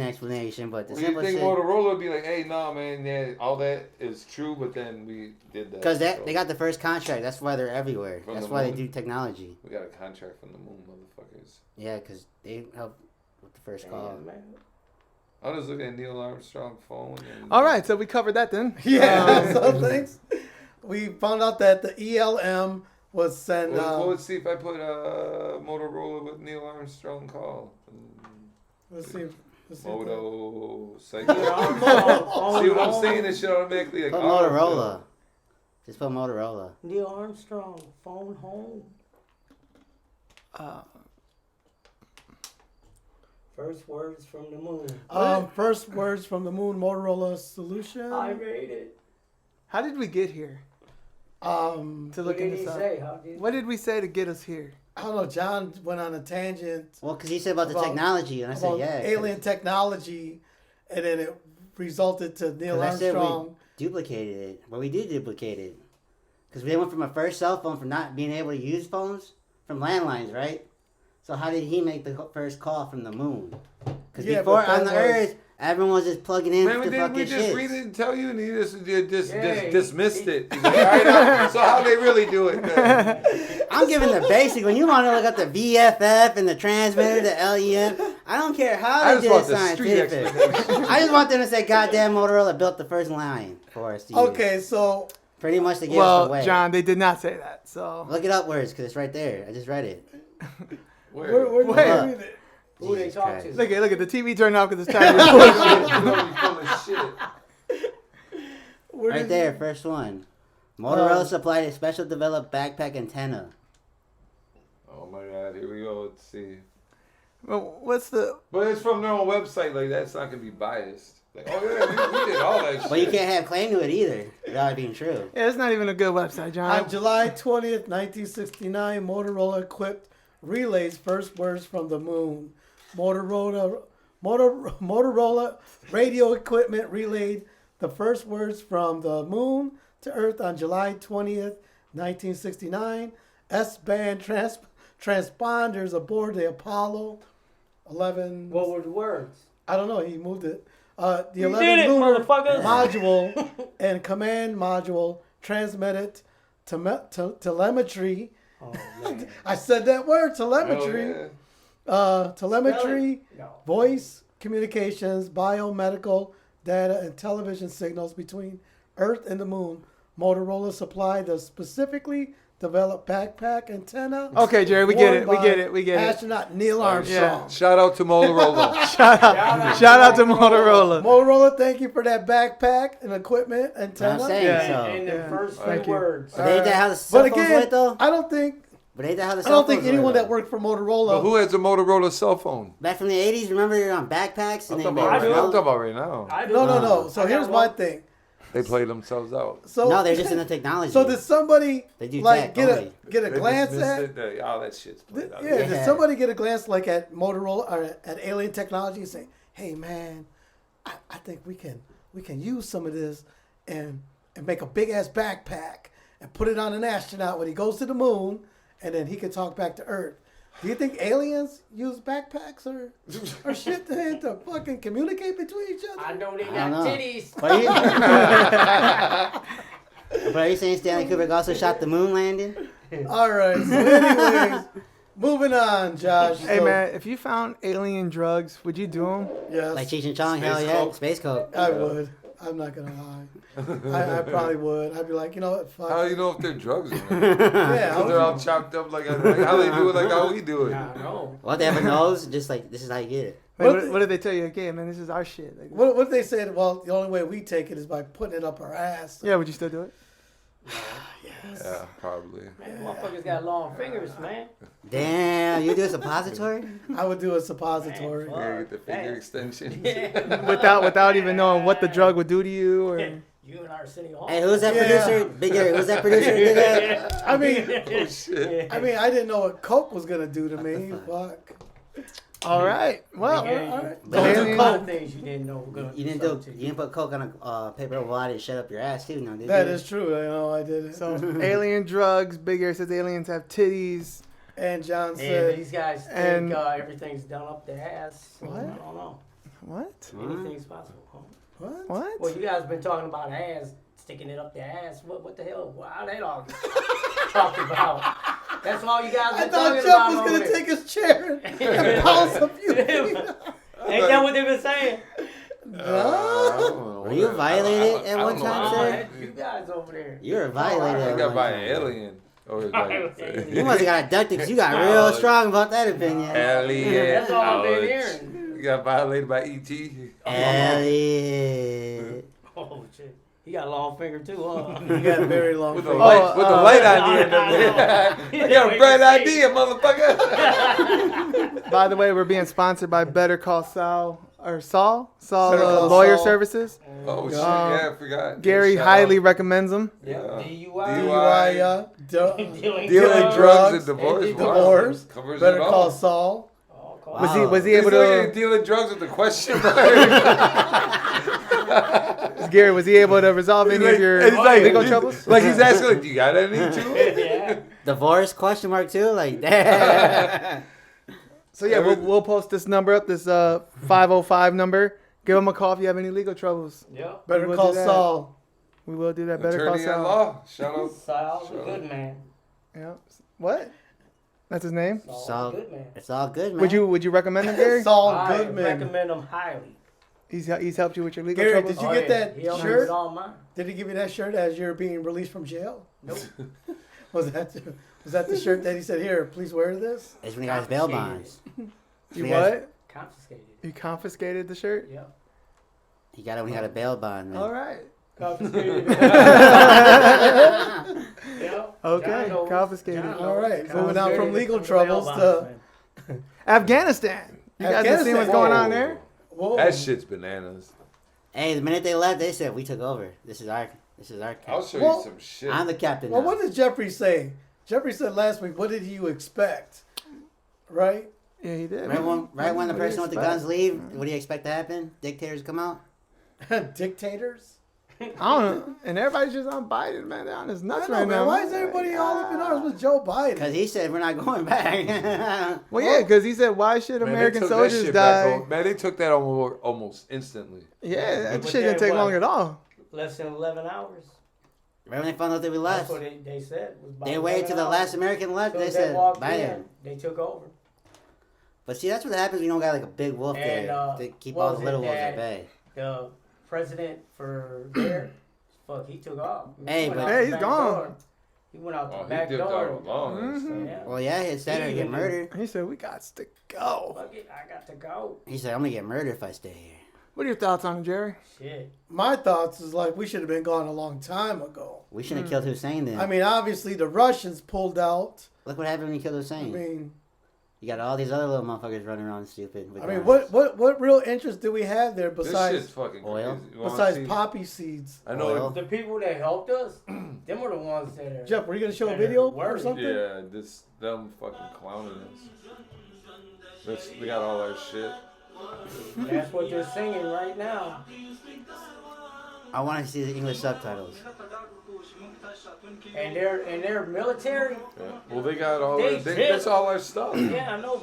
Speaker 5: but the
Speaker 2: Well, you
Speaker 5: simple
Speaker 2: think
Speaker 5: shit.
Speaker 2: Motorola would be like, hey, nah, man, yeah, all that is true, but then we did that.
Speaker 5: Because they got the first contract. That's why they're everywhere.
Speaker 2: From
Speaker 5: That's
Speaker 2: the
Speaker 5: why
Speaker 2: moon?
Speaker 5: they do technology.
Speaker 2: We got a contract from the moon, motherfuckers.
Speaker 5: Yeah, because they help with the first call.
Speaker 2: I was looking at Neil Armstrong's phone. And
Speaker 1: All right, so we covered that then.
Speaker 3: Yeah. So thanks. We found out that the ELM was sent.
Speaker 2: Well, let's see if I put Motorola with Neil Armstrong call.
Speaker 3: Let's see.
Speaker 2: Moto cycle. See what I'm saying? It should automatically like
Speaker 5: Put Motorola. Just put Motorola.
Speaker 4: Neil Armstrong, phone home. First words from the moon.
Speaker 3: First words from the moon, Motorola solution.
Speaker 4: I read it.
Speaker 1: How did we get here? To look into this up. What did we say to get us here?
Speaker 3: I don't know. John went on a tangent.
Speaker 5: Well, because he said about the technology, and I said, yeah.
Speaker 3: Alien technology, and then it resulted to Neil Armstrong.
Speaker 5: Duplicated it. Well, we did duplicate it. Because we went from a first cell phone from not being able to use phones from landlines, right? So how did he make the first call from the moon? Because before on the Earth, everyone was just plugging in
Speaker 2: Man,
Speaker 5: the fucking
Speaker 2: we just
Speaker 5: shit.
Speaker 2: read it and tell you, and he just dismissed it. He's like, all right, so how they really do it? Man?
Speaker 5: I'm giving the basic. When you want to look at the VFF and the transmitter, the LEM, I don't care how they did it scientific. I just want them to say, goddamn, Motorola built the first line for us to use.
Speaker 3: Okay, so...
Speaker 5: Pretty much to give us the way.
Speaker 1: Well, John, they did not say that, so...
Speaker 5: Look it upwards, because it's right there. I just read it.
Speaker 3: Where did you read it?
Speaker 4: Who they talk to?
Speaker 1: Look at the TV turned off because it's tired of
Speaker 2: shit.
Speaker 5: Right there, first one. Motorola supplied a special developed backpack antenna.
Speaker 2: Oh my God, here we go. Let's see.
Speaker 1: Well, what's the...
Speaker 2: But it's from their own website. Like, that's not going to be biased. Like, oh yeah, we did all that shit.
Speaker 5: But you can't have claim to it either, without it being true.
Speaker 1: Yeah, it's not even a good website, John.
Speaker 3: On July 20th, 1969, Motorola equipped relays first words from the moon. Motorola radio equipment relayed the first words from the moon to Earth on July 20th, 1969. S-band transponders aboard the Apollo 11.
Speaker 4: What were the words?
Speaker 3: I don't know. He moved it. The
Speaker 4: You
Speaker 3: 11
Speaker 4: did it,
Speaker 3: lunar
Speaker 4: motherfuckers.
Speaker 3: module and command module transmitted telemetry.
Speaker 4: Oh, man.
Speaker 3: I said that word, telemetry. Telemetry, voice communications, biomedical data, and television signals between Earth and the moon. Motorola supplied the specifically developed backpack antenna.
Speaker 1: Okay, Jerry, we get it.
Speaker 3: Astronaut Neil Armstrong.
Speaker 1: Yeah.
Speaker 2: Shout out to Motorola.
Speaker 1: Shout out to Motorola.
Speaker 3: Motorola, thank you for that backpack and equipment antenna.
Speaker 5: I'm saying so.
Speaker 4: And the first few words.
Speaker 5: But ain't that how the cell phones went, though?
Speaker 3: I don't think anyone that worked for Motorola.
Speaker 2: But who has a Motorola cell phone?
Speaker 5: Back from the 80s, remember they were on backpacks? And
Speaker 2: I'm talking about right now.
Speaker 3: No. So here's my thing.
Speaker 2: They play themselves out.
Speaker 3: So,
Speaker 5: no, they're just in the technology.
Speaker 3: So did somebody
Speaker 5: like
Speaker 3: get a glance at?
Speaker 2: All that shit's played out.
Speaker 3: Did somebody get a glance like at Motorola or at Alien Technology and say, "Hey man, I think we can use some of this and make a big ass backpack and put it on an astronaut when he goes to the moon, and then he can talk back to Earth." Do you think aliens use backpacks or shit to fucking communicate between each other?
Speaker 4: I know they got titties.
Speaker 5: But are you saying Stanley Kubrick also shot the moon landing?
Speaker 3: All right. So anyways, moving on, Josh.
Speaker 1: Hey, man, if you found alien drugs, would you do them?
Speaker 3: Yes.
Speaker 5: Like Cheech and Chong, hell yeah. Space Coke.
Speaker 3: I would. I'm not going to lie. I probably would. I'd be like, you know what, fuck.
Speaker 2: How do you know if they're drugs or not?
Speaker 3: Yeah.
Speaker 2: Because they're all chopped up like how they do it like how we do it.
Speaker 4: I know.
Speaker 5: What, they have a nose? Just like, this is how you get it.
Speaker 1: Like, what did they tell you? Like, yeah, man, this is our shit. Like,
Speaker 3: what they said, well, the only way we take it is by putting it up our ass.
Speaker 1: Yeah, would you still do it?
Speaker 3: Yes.
Speaker 2: Yeah, probably.
Speaker 4: Man, motherfuckers got long fingers, man.
Speaker 5: Damn, you do a suppository?
Speaker 3: I would do a suppository.
Speaker 2: Yeah, get the finger extension.
Speaker 1: without even knowing what the drug would do to you, or
Speaker 4: You and Arsenio Hall.
Speaker 5: Hey, who's that producer? Big Gary, who's that producer who did that?
Speaker 3: I mean,
Speaker 2: Oh shit.
Speaker 3: I didn't know what Coke was gonna do to me. Fuck.
Speaker 1: All right. Well,
Speaker 3: Those are
Speaker 4: A lot
Speaker 3: coke.
Speaker 4: of things you didn't know were gonna
Speaker 5: You
Speaker 4: do
Speaker 5: didn't
Speaker 4: something to
Speaker 5: you
Speaker 4: you.
Speaker 5: didn't put coke on a paper body and shut up your ass too, no? Did
Speaker 3: That
Speaker 5: you?
Speaker 3: is true. I know I did it.
Speaker 1: so alien drugs. Big Air says aliens have titties.
Speaker 3: And John
Speaker 4: And
Speaker 3: said,
Speaker 4: these guys
Speaker 1: and-
Speaker 4: think everything's done up their ass. So
Speaker 1: What?
Speaker 4: I don't know.
Speaker 1: What?
Speaker 4: Anything's possible. Huh?
Speaker 3: "What?"
Speaker 1: What?
Speaker 4: Well, you guys been talking about ass, sticking it up their ass. What the hell? How that all talked about? That's all you guys
Speaker 3: I
Speaker 4: been
Speaker 3: thought
Speaker 4: talking
Speaker 3: Jeff
Speaker 4: about
Speaker 3: was
Speaker 4: over
Speaker 3: gonna
Speaker 4: there.
Speaker 3: take his chair and bounce a few feet.
Speaker 4: Ain't that what they been saying?
Speaker 3: No.
Speaker 5: Were you violated at one
Speaker 2: I don't
Speaker 5: time,
Speaker 2: know.
Speaker 5: sir?
Speaker 4: That's you guys over there.
Speaker 5: You were
Speaker 2: I
Speaker 5: violated.
Speaker 2: got
Speaker 5: at
Speaker 2: by
Speaker 5: one
Speaker 2: an
Speaker 5: time.
Speaker 2: alien. Or like,
Speaker 5: You must have got abducted because you got real strong about that opinion.
Speaker 2: alien.
Speaker 4: That's all I've been
Speaker 2: Ouch.
Speaker 4: hearing.
Speaker 2: You got violated by E.T.
Speaker 5: Elliot.
Speaker 4: Oh shit. He got a long finger too, huh?
Speaker 3: You got a very long
Speaker 2: With the
Speaker 3: finger.
Speaker 2: light, with the light on the end of
Speaker 4: I
Speaker 2: it. I got a bright idea, motherfucker.
Speaker 1: By the way, we're being sponsored by Better Call Saul
Speaker 3: Better Call
Speaker 1: Lawyer
Speaker 3: Saul.
Speaker 1: Services.
Speaker 2: Oh shit! Yeah, I forgot.
Speaker 1: Gary
Speaker 2: Shout
Speaker 1: highly
Speaker 2: out.
Speaker 1: recommends them.
Speaker 4: Yeah.
Speaker 2: DUI.
Speaker 3: DUI,
Speaker 4: Dealing
Speaker 2: Dealing drugs and divorce.
Speaker 4: and
Speaker 2: Wow.
Speaker 3: divorce.
Speaker 2: Covers
Speaker 3: Better
Speaker 2: it
Speaker 3: Call
Speaker 2: all.
Speaker 3: Saul.
Speaker 4: Oh, call
Speaker 1: Was he
Speaker 5: Wow.
Speaker 1: was he
Speaker 2: He's
Speaker 1: able
Speaker 2: looking
Speaker 1: to?
Speaker 2: at dealing drugs with the question mark.
Speaker 1: Gary, was he able to resolve any of your
Speaker 2: He's like,
Speaker 1: legal troubles?
Speaker 2: Like he's asking, like, do you got any too?
Speaker 4: Yeah.
Speaker 5: Divorce question mark too? Like that.
Speaker 1: So yeah, we'll post this number up, this 505 number. Give him a call if you have any legal troubles.
Speaker 4: Yeah.
Speaker 3: Better
Speaker 1: will
Speaker 3: Call
Speaker 1: do that.
Speaker 3: Saul.
Speaker 1: We will do that. Better Call
Speaker 2: Attorney at
Speaker 1: Saul.
Speaker 2: law. Shout out.
Speaker 4: Saul's a
Speaker 2: Sure.
Speaker 4: good man.
Speaker 1: Yeah. What? That's his name.
Speaker 4: Saul's
Speaker 5: Saul.
Speaker 4: a good man.
Speaker 5: It's all good, man.
Speaker 1: Would you recommend him, Gary?
Speaker 3: Saul
Speaker 4: I
Speaker 3: Goodman.
Speaker 4: recommend him highly.
Speaker 1: He's helped you with your legal
Speaker 3: Gary,
Speaker 1: troubles.
Speaker 3: did you get that
Speaker 4: He helped me
Speaker 3: shirt?
Speaker 4: with all mine.
Speaker 3: Did he give you that shirt as you're being released from jail?
Speaker 4: Nope.
Speaker 3: Was that the shirt that he said, "Here, please wear this"?
Speaker 5: It's when he got his bail bonds.
Speaker 1: You
Speaker 5: Yes.
Speaker 1: what?
Speaker 4: Confiscated it.
Speaker 1: You confiscated the shirt?
Speaker 4: Yeah.
Speaker 5: He got it when he got a bail bond. Man.
Speaker 1: All right.
Speaker 4: Confiscated it. Yeah.
Speaker 1: Okay,
Speaker 4: John knows.
Speaker 1: confiscated.
Speaker 4: John
Speaker 3: All right,
Speaker 4: knows.
Speaker 3: moving out from
Speaker 4: Confiscated
Speaker 3: legal
Speaker 4: it from the
Speaker 3: troubles
Speaker 4: bail
Speaker 3: to
Speaker 4: bondsman.
Speaker 1: Afghanistan. You guys have seen what's going on there?
Speaker 3: whoa.
Speaker 2: That shit's bananas.
Speaker 5: Hey, the minute they left, they said we took over. This is our
Speaker 2: I'll
Speaker 5: captain.
Speaker 2: show
Speaker 3: Well,
Speaker 2: you some shit.
Speaker 5: I'm the captain
Speaker 3: Well,
Speaker 5: now.
Speaker 3: what did Jeffrey say? Jeffrey said last week, "What did you expect?" Right?
Speaker 1: Yeah, he did.
Speaker 5: Right when the
Speaker 1: What do you
Speaker 5: person with the
Speaker 1: expect?
Speaker 5: guns leave, what do you expect to happen? Dictators come out?
Speaker 3: Dictators.
Speaker 1: I don't know. And everybody's just on Biden, man. They're on his
Speaker 3: I
Speaker 1: nuts
Speaker 3: know,
Speaker 1: right
Speaker 3: man.
Speaker 1: now.
Speaker 3: Why is everybody all up in arms with Joe Biden?
Speaker 5: Because he said we're not going back.
Speaker 1: Well, yeah, because he said, why should
Speaker 2: Man, they
Speaker 1: American
Speaker 2: took that
Speaker 1: soldiers
Speaker 2: shit back
Speaker 1: die?
Speaker 2: home. Man, they took that almost instantly.
Speaker 1: Yeah, that
Speaker 4: But
Speaker 1: shit didn't
Speaker 4: then
Speaker 1: take
Speaker 4: what?
Speaker 1: long at all.
Speaker 4: Less than 11 hours.
Speaker 5: Right when they found out that we
Speaker 4: That's
Speaker 5: left,
Speaker 4: what they said. Was about
Speaker 5: they waited till the
Speaker 4: 11
Speaker 5: last
Speaker 4: hours.
Speaker 5: American left.
Speaker 4: So
Speaker 5: They
Speaker 4: they
Speaker 5: said
Speaker 4: walked
Speaker 5: Biden.
Speaker 4: in, they took over.
Speaker 5: But see, that's what happens when you don't got like a big wolf
Speaker 4: And,
Speaker 5: there to keep
Speaker 4: what
Speaker 5: all
Speaker 4: was
Speaker 5: the
Speaker 4: it
Speaker 5: little wolves at
Speaker 4: that-
Speaker 5: bay.
Speaker 4: The president for there, fuck, he took off. He
Speaker 5: Hey,
Speaker 4: went
Speaker 5: but-
Speaker 4: out
Speaker 1: Hey,
Speaker 4: the
Speaker 1: he's
Speaker 4: back
Speaker 1: gone.
Speaker 4: door. He went out the
Speaker 2: Oh, he
Speaker 4: back
Speaker 2: dipped out
Speaker 4: door.
Speaker 2: along.
Speaker 1: Mhm.
Speaker 4: Yeah.
Speaker 5: Well, yeah, his dad
Speaker 4: He
Speaker 5: get
Speaker 4: even-
Speaker 5: murdered.
Speaker 1: He said, we got to go.
Speaker 4: Fuck it, I got to go.
Speaker 5: He said, I'm gonna get murdered if I stay here.
Speaker 1: What are your thoughts on it, Jerry?
Speaker 4: Shit.
Speaker 3: My thoughts is like we should have been gone a long time ago.
Speaker 5: We shouldn't have killed Hussein then.
Speaker 3: I mean, obviously the Russians pulled out.
Speaker 5: Look what happened when you killed
Speaker 3: I
Speaker 5: Hussein.
Speaker 3: mean,
Speaker 5: You got all these other little motherfuckers running around stupid. With guns.
Speaker 3: what real interest do we have there
Speaker 2: This shit's
Speaker 3: besides
Speaker 2: fucking
Speaker 5: Oil?
Speaker 2: crazy. You wanna
Speaker 3: besides
Speaker 2: see?
Speaker 3: poppy seeds?
Speaker 2: I know.
Speaker 5: Oil?
Speaker 4: The people that helped us, them were the ones that are.
Speaker 3: Jeff, were you gonna show a
Speaker 4: that
Speaker 3: video
Speaker 4: are
Speaker 3: or
Speaker 4: worried.
Speaker 3: something?
Speaker 2: Yeah, them fucking clowning us. They got all our shit.
Speaker 4: That's what they're singing right now.
Speaker 5: I want to see the English subtitles.
Speaker 4: And they're military.
Speaker 2: Yeah. Well, they got all.
Speaker 4: They
Speaker 2: That's all our stuff.
Speaker 4: Yeah, I know,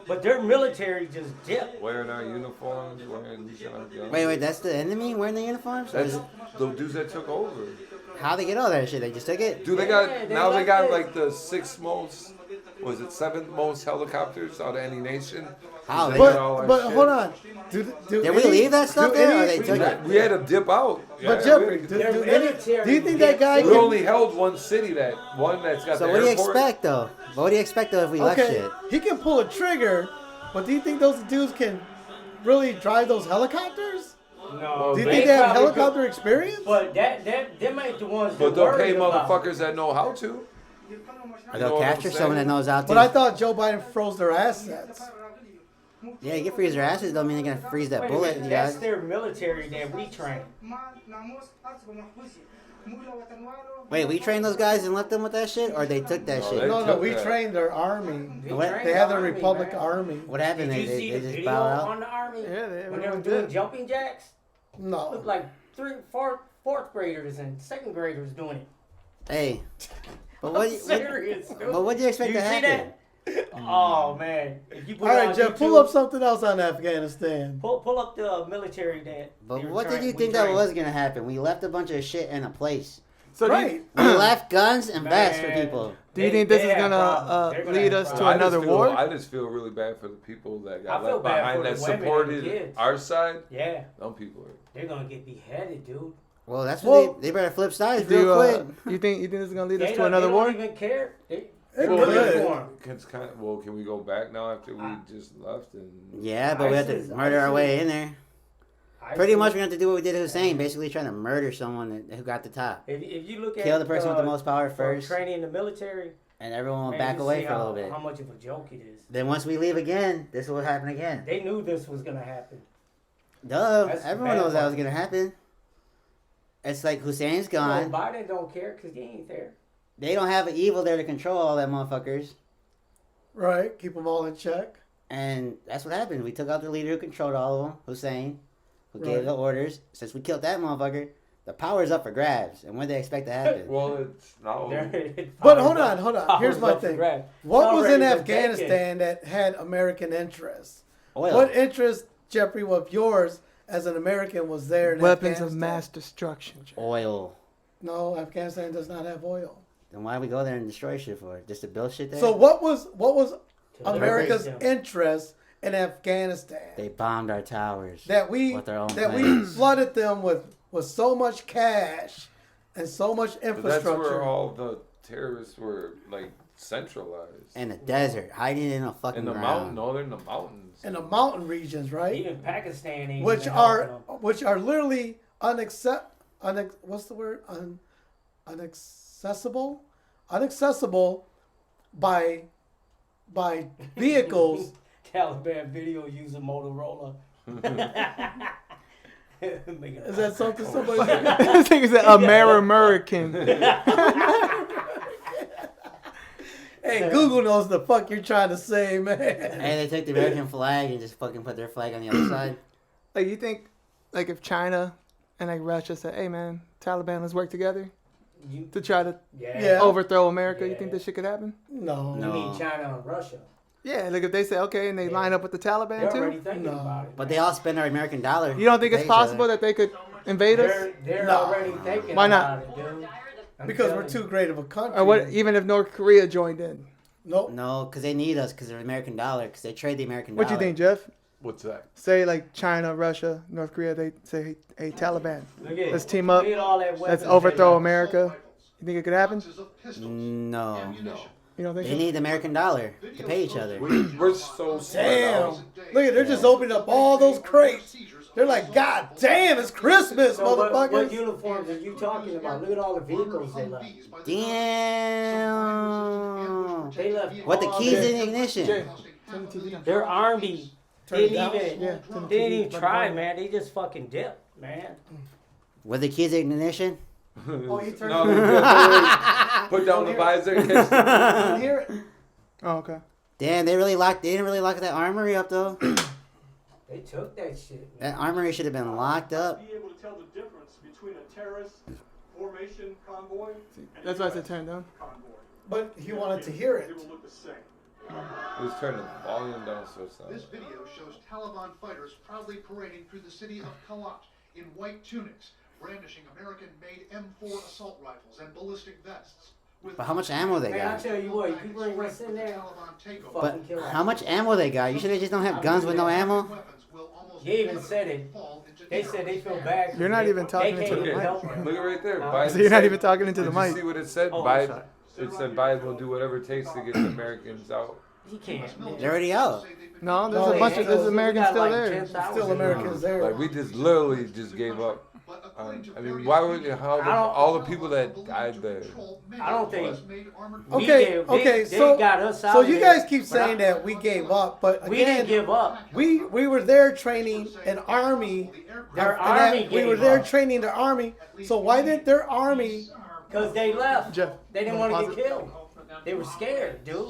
Speaker 4: but their military just dipped.
Speaker 2: Wearing our uniforms, wearing these guns.
Speaker 5: Wait, that's the enemy wearing the uniforms? Or
Speaker 2: That's
Speaker 5: is it-
Speaker 2: the dudes that took over.
Speaker 5: How they get all that shit? They just took it?
Speaker 2: Dude, they
Speaker 4: Yeah,
Speaker 2: got
Speaker 4: they
Speaker 2: now they
Speaker 4: left
Speaker 2: got
Speaker 4: it.
Speaker 2: like the seventh most helicopters out of any nation.
Speaker 5: How? They,
Speaker 2: got all our
Speaker 3: But
Speaker 2: shit.
Speaker 3: hold on.
Speaker 5: did we leave that stuff there, or they took it?
Speaker 2: We had to dip out.
Speaker 3: But
Speaker 2: Yeah,
Speaker 3: Jeffrey,
Speaker 2: we-
Speaker 3: do
Speaker 4: military
Speaker 3: you think that guy
Speaker 2: we
Speaker 3: can?
Speaker 2: only held one city, that one that's got
Speaker 5: So
Speaker 2: the
Speaker 5: what do you
Speaker 2: airport.
Speaker 5: expect, though? What do you expect, though, if we left
Speaker 3: Okay,
Speaker 5: shit?
Speaker 3: he can pull a trigger, but do you think those dudes can really drive those helicopters?
Speaker 4: No,
Speaker 3: Do you think they have
Speaker 4: probably
Speaker 3: helicopter
Speaker 4: could-
Speaker 3: experience?
Speaker 4: But them ain't the ones.
Speaker 2: But
Speaker 4: that
Speaker 2: they'll pay
Speaker 4: worried about.
Speaker 2: motherfuckers that know how to.
Speaker 5: Or
Speaker 2: You know
Speaker 5: they'll
Speaker 2: what I'm
Speaker 5: capture
Speaker 2: saying?
Speaker 5: someone that knows how to.
Speaker 3: But I thought Joe Biden froze their assets.
Speaker 5: Yeah, you can freeze their asses, don't mean they're gonna freeze that
Speaker 4: Wait a
Speaker 5: bullet,
Speaker 4: minute,
Speaker 5: you
Speaker 4: that's
Speaker 5: guys.
Speaker 4: their military that we train.
Speaker 5: Wait, we trained those guys and left them with that shit, or they took that shit?
Speaker 3: No, we trained their army. They had the Republic Army.
Speaker 5: What happened?
Speaker 4: Did you
Speaker 5: They
Speaker 4: see the
Speaker 5: just
Speaker 4: video
Speaker 5: bow out?
Speaker 4: on the army?
Speaker 1: Yeah,
Speaker 4: when they were doing jumping jacks.
Speaker 3: No.
Speaker 4: Looked like fourth graders and second graders doing it.
Speaker 5: Hey, but what?
Speaker 4: Serious, dude.
Speaker 5: But what do you expect to happen?
Speaker 4: Oh man! If you put
Speaker 3: All
Speaker 4: it
Speaker 3: right,
Speaker 4: on
Speaker 3: Jeff,
Speaker 4: YouTube,
Speaker 3: pull up something else on Afghanistan.
Speaker 4: Pull up the military that.
Speaker 5: But what did you think that was gonna happen? We left a bunch of shit in a place.
Speaker 1: So
Speaker 3: right.
Speaker 5: We left guns and vests for people.
Speaker 1: Do you think this is gonna lead us to another war?
Speaker 2: I just feel really bad for the people that got
Speaker 4: I feel
Speaker 2: left
Speaker 4: bad
Speaker 2: behind
Speaker 4: for
Speaker 2: that
Speaker 4: the women and the
Speaker 2: supported
Speaker 4: kids.
Speaker 2: our side.
Speaker 4: Yeah.
Speaker 2: Them people are.
Speaker 4: They're gonna get beheaded, dude.
Speaker 5: Well, that's what they better flip sides real quick.
Speaker 1: You think this is gonna lead us
Speaker 4: They
Speaker 1: to another war?
Speaker 4: They don't even care.
Speaker 2: Can we go back now after we just left? And
Speaker 5: Yeah, but we have to murder our way in there. Pretty much, we have to do what we did to Hussein, basically trying to murder someone who got the top.
Speaker 4: If you look at
Speaker 5: Kill the person with the most power first,
Speaker 4: training in the military,
Speaker 5: and everyone will
Speaker 4: man,
Speaker 5: back
Speaker 4: you
Speaker 5: away
Speaker 4: see
Speaker 5: for a little bit.
Speaker 4: How much of a joke it is.
Speaker 5: Then once we leave again, this will happen again.
Speaker 4: They knew this was gonna happen.
Speaker 5: Duh,
Speaker 4: That's
Speaker 5: everyone
Speaker 4: bad
Speaker 5: knows that
Speaker 4: part.
Speaker 5: was gonna happen. It's like Hussein's gone.
Speaker 4: Well, Biden don't care because he ain't there.
Speaker 5: They don't have an evil there to control all that motherfuckers.
Speaker 3: Right, keep them all in check.
Speaker 5: And that's what happened. We took out the leader who controlled all of them, Hussein, who gave the orders. Since we killed that motherfucker, the power's up for grabs. And when they expect to happen?
Speaker 2: Well, it's not.
Speaker 3: But hold on. Here's my thing. What was in
Speaker 4: Already
Speaker 3: Afghanistan that had American interests?
Speaker 5: Oil.
Speaker 3: What interest, Jeffrey, of yours as an American was there in
Speaker 1: Weapons
Speaker 3: Afghanistan?
Speaker 1: of mass destruction.
Speaker 5: Oil.
Speaker 3: No, Afghanistan does not have oil.
Speaker 5: Then why do we go there and destroy shit for? Just to build shit there?
Speaker 3: So what was America's interest in Afghanistan?
Speaker 5: They bombed our towers.
Speaker 3: That we
Speaker 5: with their own
Speaker 3: we
Speaker 5: planes.
Speaker 3: flooded them with so much cash and so much
Speaker 2: But
Speaker 3: infrastructure.
Speaker 2: that's where all the terrorists were like centralized.
Speaker 5: In the desert, hiding in a fucking
Speaker 2: In the
Speaker 5: ground.
Speaker 2: mountain, no, they're in the mountains.
Speaker 3: In the mountain regions, right?
Speaker 4: Even Pakistan ain't
Speaker 3: which
Speaker 4: even
Speaker 3: are
Speaker 4: helping them.
Speaker 3: literally inaccessible by vehicles.
Speaker 4: Taliban video using Motorola.
Speaker 3: Is that something somebody?
Speaker 1: I think it's American.
Speaker 3: Hey, Google knows the fuck you're trying to say, man.
Speaker 5: And they took the American flag and just fucking put their flag on the other side.
Speaker 1: Like, you think, like, if China and like Russia said, "Hey, man, Taliban, let's work together to try to overthrow America," you think this shit could happen?
Speaker 3: No.
Speaker 4: You mean China and Russia?
Speaker 1: Yeah, like if they say okay and they line up with the Taliban
Speaker 4: They're
Speaker 1: too.
Speaker 4: already thinking about it.
Speaker 5: But they all spend our American dollar.
Speaker 1: You don't think
Speaker 5: to
Speaker 1: it's
Speaker 5: pay each other.
Speaker 1: possible that they could invade us?
Speaker 4: They're
Speaker 3: No.
Speaker 4: already thinking
Speaker 1: Why not?
Speaker 4: about it, dude. I'm
Speaker 3: Because
Speaker 4: telling
Speaker 3: we're too great of a country.
Speaker 1: Or what? Even if North Korea joined in,
Speaker 3: Nope.
Speaker 5: No, because they need us because of the American dollar, because they trade the American dollar.
Speaker 1: what you think, Jeff?
Speaker 2: What's that?
Speaker 1: Say like China, Russia, North Korea, they say, "Hey, Taliban,
Speaker 4: Look at
Speaker 1: let's
Speaker 4: it.
Speaker 1: team up,
Speaker 4: Look at all that
Speaker 1: let's
Speaker 4: weapons
Speaker 1: overthrow
Speaker 4: they
Speaker 1: America." You think it could happen?
Speaker 5: No.
Speaker 1: You don't think
Speaker 5: They
Speaker 1: so?
Speaker 5: need the American dollar to pay each other.
Speaker 2: We're so spread
Speaker 3: Damn.
Speaker 2: out.
Speaker 3: Look at, they're just opening up all those crates. They're like, God damn, it's Christmas,
Speaker 4: So what
Speaker 3: motherfuckers.
Speaker 4: uniforms are you talking about? Look at all the vehicles they left.
Speaker 5: Damn.
Speaker 4: They left.
Speaker 5: What the
Speaker 4: all
Speaker 5: keys
Speaker 4: their-
Speaker 5: in the ignition?
Speaker 4: Their army
Speaker 3: Turn it
Speaker 4: didn't
Speaker 3: down.
Speaker 4: even
Speaker 1: Yeah,
Speaker 4: they didn't even try, man. They just fucking dipped, man.
Speaker 5: With the keys in the ignition?
Speaker 3: Oh, you turned
Speaker 2: No,
Speaker 3: it
Speaker 2: they
Speaker 3: down.
Speaker 2: put down the visor and catch
Speaker 3: I hear it.
Speaker 1: Oh, okay.
Speaker 5: Damn, they didn't really lock that armory up though.
Speaker 4: They took that shit, man.
Speaker 5: That armory should have been locked up.
Speaker 7: Be able to tell the difference between a terrorist formation convoy and
Speaker 1: That's why I said turn down.
Speaker 7: convoy.
Speaker 3: But he wanted to hear it.
Speaker 7: They will look the same.
Speaker 2: Let's turn the volume down so it's not.
Speaker 10: This video shows Taliban fighters proudly parading through the city of Kalat in white tunics, brandishing American-made M4 assault rifles and ballistic vests. With
Speaker 5: But how much ammo they
Speaker 4: Man, I
Speaker 5: got?
Speaker 4: tell you what, if you bring us in there,
Speaker 10: Taliban takeover.
Speaker 5: But
Speaker 4: fucking kill us.
Speaker 5: how much ammo they got? You sure they just don't have guns with no ammo?
Speaker 10: Weapons will almost
Speaker 4: They even said it.
Speaker 10: fall into
Speaker 4: They said they feel bad. 'cause
Speaker 1: You're not
Speaker 4: they-
Speaker 1: even talking
Speaker 4: they
Speaker 1: into
Speaker 4: can't
Speaker 1: the
Speaker 4: even
Speaker 1: mic.
Speaker 4: help them.
Speaker 2: Look at right there.
Speaker 4: So
Speaker 2: Biden
Speaker 1: So you're not
Speaker 2: said-
Speaker 1: even talking into the
Speaker 2: Did you
Speaker 1: mic.
Speaker 2: see what it said?
Speaker 4: Oh,
Speaker 2: Biden.
Speaker 4: sorry.
Speaker 2: It said Biden will do whatever it takes to get the Americans out.
Speaker 4: He can't.
Speaker 5: They're already out.
Speaker 1: No, there's a bunch of there's Americans still there.
Speaker 3: Still Americans there.
Speaker 2: Like we just literally just gave up. I mean, why would all the people that died there?
Speaker 4: I don't think.
Speaker 3: Okay,
Speaker 4: they got us out.
Speaker 3: So you guys keep saying that we gave up, but again,
Speaker 4: we didn't give up.
Speaker 3: We were there training an army.
Speaker 4: Their army
Speaker 3: we were there training their army. So why didn't their army?
Speaker 4: Because they left.
Speaker 1: Jeff,
Speaker 4: They didn't want to get killed. They were scared, dude.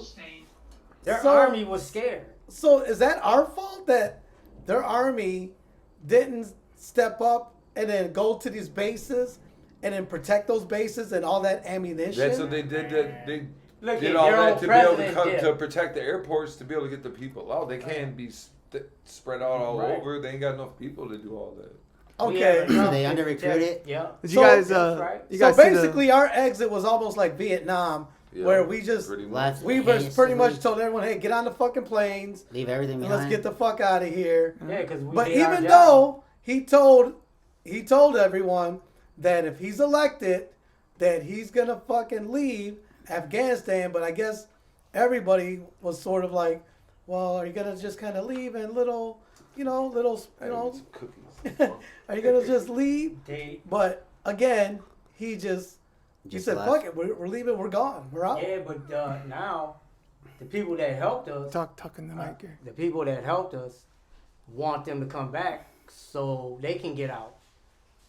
Speaker 4: Their
Speaker 3: So-
Speaker 4: army was scared.
Speaker 3: So is that our fault that their army didn't step up and then go to these bases and then protect those bases and all that ammunition?
Speaker 2: That's what they did. They
Speaker 4: Look
Speaker 2: did
Speaker 4: at
Speaker 2: all
Speaker 4: their
Speaker 2: that
Speaker 4: own
Speaker 2: to be able to
Speaker 4: president
Speaker 2: come
Speaker 4: did.
Speaker 2: to protect the airports to be able to get the people out. They can't be spread out all
Speaker 4: Right.
Speaker 2: over. They ain't got enough people to do all that.
Speaker 3: Okay.
Speaker 5: So they under recruited.
Speaker 4: Yeah.
Speaker 1: Did you
Speaker 3: So-
Speaker 1: guys?
Speaker 4: right.
Speaker 1: You
Speaker 3: So
Speaker 1: guys see
Speaker 3: basically, our exit was almost like Vietnam,
Speaker 2: Yeah,
Speaker 3: where we just
Speaker 2: pretty much.
Speaker 5: Left.
Speaker 3: we was pretty much told everyone, "Hey, get on the fucking planes
Speaker 5: Leave everything
Speaker 3: and
Speaker 5: behind.
Speaker 3: let's get the fuck out of here."
Speaker 4: Yeah, because we
Speaker 3: But
Speaker 4: did our
Speaker 3: even
Speaker 4: job.
Speaker 3: though he told everyone that if he's elected, that he's gonna fucking leave Afghanistan. But I guess everybody was sort of like, "Well, are you gonna just kind of leave and little,
Speaker 2: Cookies.
Speaker 3: are you gonna just leave?"
Speaker 4: They,
Speaker 3: But again, he said,
Speaker 5: left.
Speaker 3: "Fuck it, we're leaving, we're gone, we're out."
Speaker 4: yeah, but now the people that helped us,
Speaker 1: talking the mic here.
Speaker 4: the people that helped us, want them to come back so they can get out.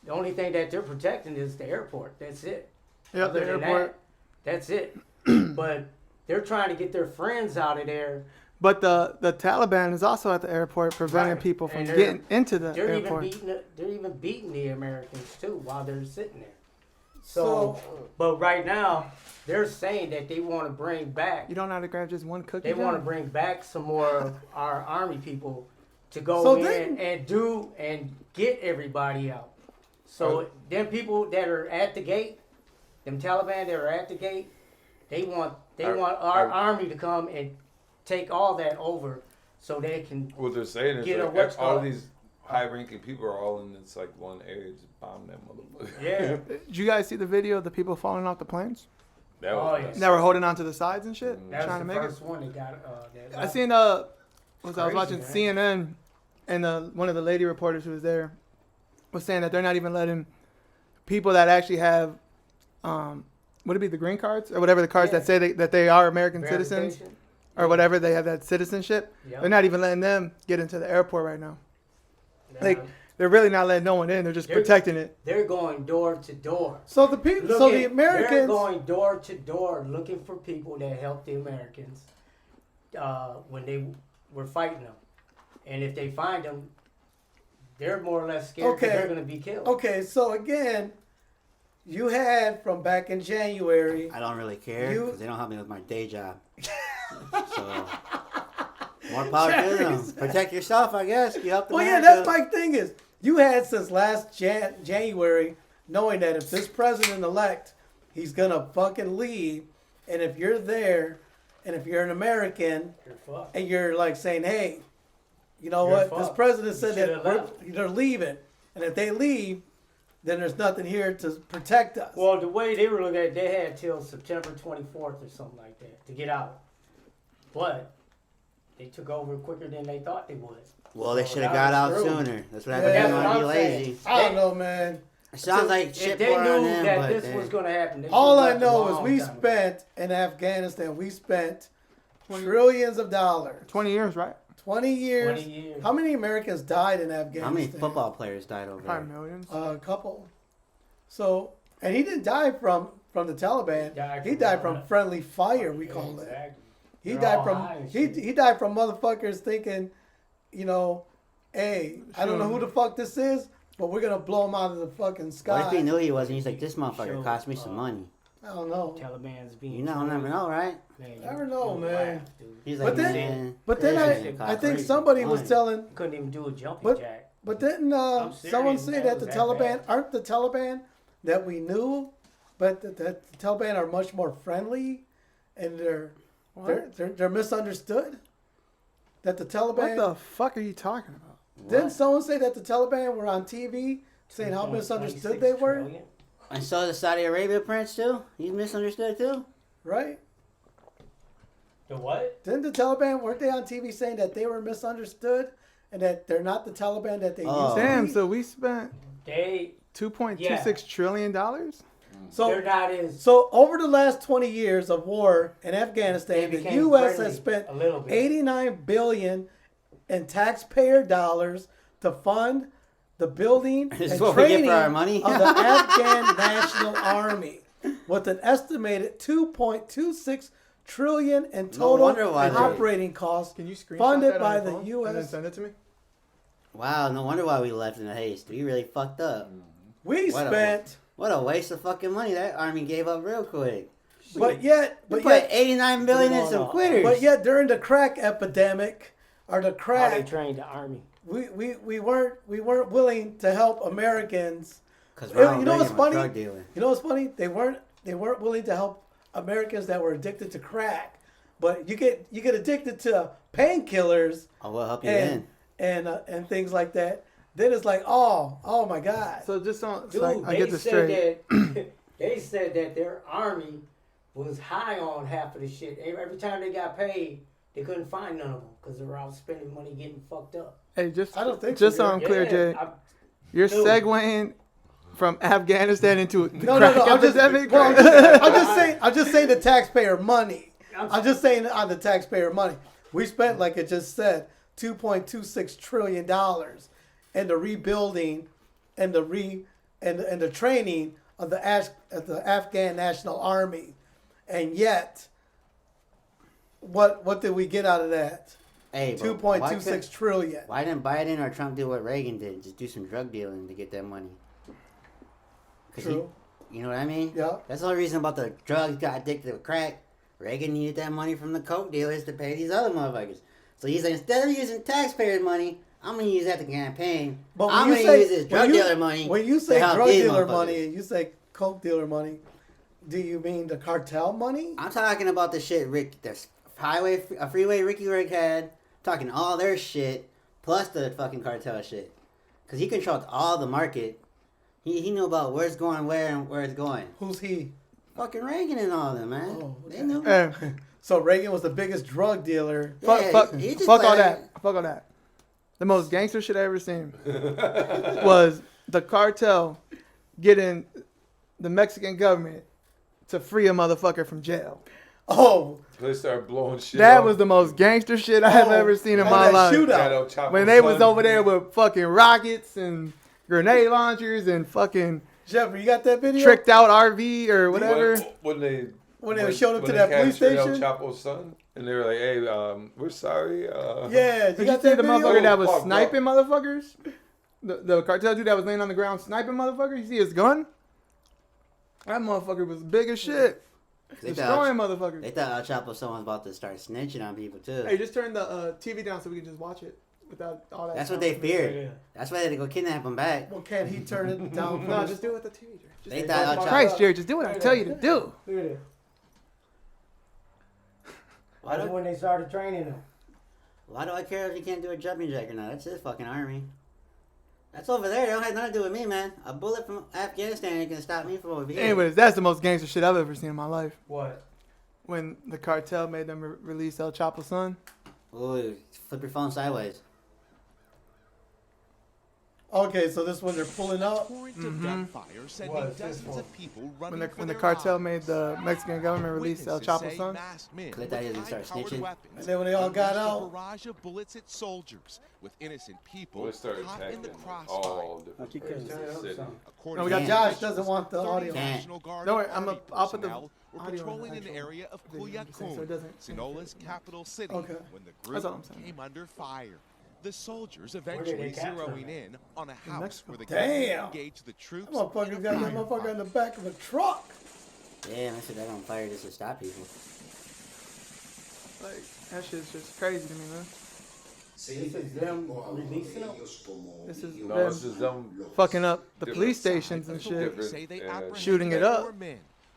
Speaker 4: The only thing that they're protecting is the airport. That's it.
Speaker 1: Yep, the
Speaker 4: Other than
Speaker 1: airport.
Speaker 4: that, that's it. But they're trying to get their friends out of there.
Speaker 1: But the Taliban is also at the airport preventing
Speaker 4: Right.
Speaker 1: people from
Speaker 4: And they're-
Speaker 1: getting into the
Speaker 4: They're
Speaker 1: airport.
Speaker 4: they're even beating the Americans too while they're sitting there. So, but right now they're saying that they want to bring back.
Speaker 1: You don't know how to grab just one cookie.
Speaker 4: They want to
Speaker 1: John?
Speaker 4: bring back some more of our army people to go
Speaker 3: So
Speaker 4: in
Speaker 3: then-
Speaker 4: and get everybody out. So them people that are at the gate, them Taliban that are at the gate, they want our army to come and take all that over, so they can.
Speaker 2: What they're saying is
Speaker 4: Get a
Speaker 2: like,
Speaker 4: what's
Speaker 2: all
Speaker 4: called-
Speaker 2: these high-ranking people are all in this like one area, just bomb that motherfucker.
Speaker 4: Yeah.
Speaker 1: Did you guys see the video of the people falling off the planes?
Speaker 2: That
Speaker 4: Oh,
Speaker 2: was
Speaker 4: yeah.
Speaker 2: nuts.
Speaker 1: That were holding onto the sides and shit,
Speaker 4: That
Speaker 1: trying
Speaker 4: was
Speaker 1: to
Speaker 4: the
Speaker 1: make
Speaker 4: first
Speaker 1: it.
Speaker 4: one that got. That
Speaker 1: I seen I was
Speaker 4: Crazy,
Speaker 1: watching
Speaker 4: man.
Speaker 1: CNN, and one of the lady reporters who was there was saying that they're not even letting people that actually have, would it be the green cards or whatever the cards
Speaker 4: Yeah.
Speaker 1: that say that they are American citizens
Speaker 4: verification.
Speaker 1: or whatever, they have that citizenship.
Speaker 4: Yep.
Speaker 1: They're not even letting them get into the airport right now.
Speaker 4: Now,
Speaker 1: Like they're really not letting no one in. They're just
Speaker 4: They're-
Speaker 1: protecting it.
Speaker 4: they're going door to door.
Speaker 3: So the people,
Speaker 4: Look
Speaker 3: so
Speaker 4: at-
Speaker 3: the
Speaker 4: they're
Speaker 3: Americans.
Speaker 4: going door to door looking for people that helped the Americans when they were fighting them, and if they find them, they're more or less scared because
Speaker 3: Okay.
Speaker 4: they're going to be killed.
Speaker 3: Okay, so again, you had from back in January.
Speaker 5: I don't really care
Speaker 3: You-
Speaker 5: because they don't help me with my day job. So more power to them. Protect yourself, I guess. You help them.
Speaker 3: Well, yeah, that's my thing is you had since last January knowing that if this president-elect, he's gonna fucking leave, and if you're there, and if you're an American,
Speaker 4: You're fucked.
Speaker 3: and you're like saying, hey, you know
Speaker 4: You're
Speaker 3: what, this
Speaker 4: fucked.
Speaker 3: president
Speaker 4: You
Speaker 3: said
Speaker 4: should've
Speaker 3: that they're leaving, and if they leave, then there's nothing here to protect us.
Speaker 4: Well, the way they were looking at it, they had till September 24th or something like that to get out, but they took over quicker than they thought they would.
Speaker 5: Well, they
Speaker 4: So
Speaker 5: should have
Speaker 4: that
Speaker 5: got out
Speaker 4: was true.
Speaker 5: sooner. That's what
Speaker 3: Yeah,
Speaker 5: happened. They
Speaker 3: that's
Speaker 5: want
Speaker 4: what
Speaker 5: to be
Speaker 4: I'm saying.
Speaker 5: lazy.
Speaker 3: I don't know, man.
Speaker 5: It sounds like
Speaker 4: If
Speaker 5: shit
Speaker 4: they
Speaker 5: poured on
Speaker 4: knew
Speaker 5: them,
Speaker 4: that
Speaker 5: but
Speaker 4: this
Speaker 5: they-
Speaker 4: was going to happen, they
Speaker 3: All
Speaker 4: should've
Speaker 3: I
Speaker 4: left a
Speaker 3: know is
Speaker 4: long
Speaker 3: we
Speaker 4: time ago.
Speaker 3: spent in Afghanistan, we spent trillions of dollars.
Speaker 1: 20 years, right?
Speaker 3: 20 years.
Speaker 4: 20 years.
Speaker 3: How many Americans died in Afghanistan?
Speaker 5: how many football players died over
Speaker 1: Probably
Speaker 5: there?
Speaker 1: millions.
Speaker 3: A couple. So, and he didn't die from the Taliban.
Speaker 4: Died
Speaker 3: He
Speaker 4: from
Speaker 3: died from
Speaker 4: violence.
Speaker 3: friendly fire, we call it.
Speaker 4: Exactly.
Speaker 3: He
Speaker 4: They're
Speaker 3: died
Speaker 4: all
Speaker 3: from
Speaker 4: high and
Speaker 3: he
Speaker 4: shit.
Speaker 3: died from motherfuckers thinking, you know, hey, I don't know who the fuck this is, but we're gonna blow him out of the fucking sky.
Speaker 5: What if he knew he wasn't? He's like, this motherfucker
Speaker 4: Sure.
Speaker 5: cost me some money.
Speaker 3: I don't know.
Speaker 4: Taliban's being.
Speaker 5: You never know, right?
Speaker 4: Man,
Speaker 3: Never know, man.
Speaker 4: laugh, dude.
Speaker 5: He's
Speaker 3: But
Speaker 5: like,
Speaker 3: then-
Speaker 5: man.
Speaker 3: But then
Speaker 5: this shit
Speaker 3: I
Speaker 5: cost
Speaker 3: think
Speaker 5: me
Speaker 3: somebody was
Speaker 5: money.
Speaker 3: telling,
Speaker 4: Couldn't even do a jumping
Speaker 3: But-
Speaker 4: jack.
Speaker 3: but didn't
Speaker 4: I'm serious,
Speaker 3: someone say
Speaker 4: man,
Speaker 3: that
Speaker 4: it
Speaker 3: the
Speaker 4: was that
Speaker 3: Taliban
Speaker 4: bad.
Speaker 3: aren't the Taliban that we knew, but that the Taliban are much more friendly, and they're misunderstood. That the
Speaker 1: What
Speaker 3: Taliban
Speaker 1: the fuck are you talking about?
Speaker 3: didn't someone say that the Taliban were on TV saying how misunderstood they were,
Speaker 4: 2.26 trillion.
Speaker 5: And so the Saudi Arabia prince too. He's misunderstood too.
Speaker 3: right?
Speaker 4: The what?
Speaker 3: Didn't the Taliban, weren't they on TV saying that they were misunderstood and that they're not the Taliban that they used to
Speaker 1: Damn,
Speaker 3: be?
Speaker 1: so we spent $2.26 trillion?
Speaker 3: So over the last 20 years of war in Afghanistan, the U.S. has spent $89 billion in taxpayer dollars to fund the building and training of the Afghan National Army, with an estimated $2.26 trillion in total operating costs funded by the U.S.
Speaker 1: And then send it to me?
Speaker 5: Wow, no wonder why we left in a haste. We really fucked up.
Speaker 3: What
Speaker 5: a waste of fucking money. That army gave up real quick.
Speaker 3: But yet,
Speaker 5: put $89 billion in some quitters.
Speaker 3: But yet, during the crack epidemic, or the crack,
Speaker 4: how they trained the army.
Speaker 3: We weren't willing to help Americans.
Speaker 5: You
Speaker 3: know what's funny? You know what's funny? They weren't willing to help Americans that were addicted to crack. But you get addicted to painkillers.
Speaker 5: We'll help you then.
Speaker 3: And things like that. Then it's like, oh my God.
Speaker 1: So just on,
Speaker 4: dude,
Speaker 1: like, I get this straight.
Speaker 4: They said that their army was high on half of the shit. Every time they got paid, they couldn't find none of them because they were out spending money getting fucked up.
Speaker 1: Hey, just
Speaker 3: I don't think
Speaker 1: just
Speaker 3: so,
Speaker 1: so I'm clear, Jay. You're
Speaker 4: dude.
Speaker 1: segueing from Afghanistan into the
Speaker 3: No,
Speaker 1: crack epidemic.
Speaker 3: I'm just saying the taxpayer money. I'm just saying on the taxpayer money. We spent, like it just said, $2.26 trillion in the rebuilding and the training of the Afghan National Army, and yet, what did we get out of that?
Speaker 5: Hey,
Speaker 3: $2.26 trillion.
Speaker 5: Why didn't Biden or Trump do what Reagan did? Just do some drug dealing to get that money.
Speaker 3: True.
Speaker 5: You know what I mean?
Speaker 3: Yeah.
Speaker 5: That's the only reason about the drugs got addicted to crack. Reagan needed that money from the coke dealers to pay these other motherfuckers. So he's like, instead of using taxpayers' money, I'm going to use that to campaign.
Speaker 3: But
Speaker 5: I'm going to use this drug dealer money.
Speaker 3: When you say drug dealer money and you say coke dealer money, do you mean the cartel money?
Speaker 5: I'm talking about the shit freeway Ricky Rick had, talking all their shit, plus the fucking cartel shit. Because he controlled all the market. He knew about where's going where and where it's going.
Speaker 3: Who's he?
Speaker 5: Fucking Reagan and all of them, man.
Speaker 3: Oh, okay.
Speaker 5: They knew.
Speaker 3: So Reagan was the biggest drug dealer.
Speaker 1: Fuck all that. Fuck all that. The most gangster shit I ever seen was the cartel getting the Mexican government to free a motherfucker from jail.
Speaker 3: Oh.
Speaker 2: They started blowing shit
Speaker 1: That
Speaker 2: up.
Speaker 1: was the most gangster shit I have ever seen in my life.
Speaker 3: Shootout.
Speaker 1: When they was over there with fucking rockets and grenade launchers and fucking
Speaker 3: Jeffrey, you got that video?
Speaker 1: Tricked out RV or whatever.
Speaker 2: When they
Speaker 3: showed up to that police station?
Speaker 2: El Chapo's son, and they were like, "Hey, we're sorry."
Speaker 3: Yeah,
Speaker 1: did you see the motherfucker that was sniping motherfuckers? The cartel dude that was laying on the ground sniping motherfuckers. You see his gun? That motherfucker was big as shit. Destroying motherfuckers.
Speaker 5: They thought El Chapo someone was about to start snitching on people too.
Speaker 1: Hey, just turn the TV down so we can just watch it without all that.
Speaker 5: That's what they feared. Yeah. That's why they had to go kidnap him back.
Speaker 3: Well, can't he turn it down?
Speaker 1: No, just do it with the TV.
Speaker 5: They thought El Chapo.
Speaker 1: Christ, Jerry, just do what I tell you to do.
Speaker 4: Look at it. That's when they started training them.
Speaker 5: Why do I care if he can't do a jumping jack or not? That's his fucking army. That's over there. It don't have nothing to do with me, man. A bullet from Afghanistan ain't gonna stop me from over here.
Speaker 1: Anyways, that's the most gangster shit I've ever seen in my life.
Speaker 4: What?
Speaker 1: When the cartel made them release El Chapo's son.
Speaker 5: Ooh, flip your phone sideways.
Speaker 3: Okay, so this one they're pulling up.
Speaker 1: Mm-hmm. When the cartel made the Mexican government release El Chapo's son.
Speaker 5: They thought he was gonna start snitching.
Speaker 3: And then when they all got out,
Speaker 11: barrage of bullets at soldiers with innocent people
Speaker 2: caught in the crossfire.
Speaker 3: No, we got Josh doesn't want the audio.
Speaker 1: Don't worry, I'll put the
Speaker 11: audio patrolling an area of Culiacán, Sinola's capital city, when the group came under fire. The soldiers eventually zeroing in on a house where the government engaged the troops.
Speaker 3: That motherfucker got that motherfucker in the back of a truck.
Speaker 5: Yeah, I said that on fire just to stop people.
Speaker 1: Like, that shit's just crazy to me, man.
Speaker 4: This is them releasing them?
Speaker 1: This is them fucking up the police stations and shit. Shooting it up.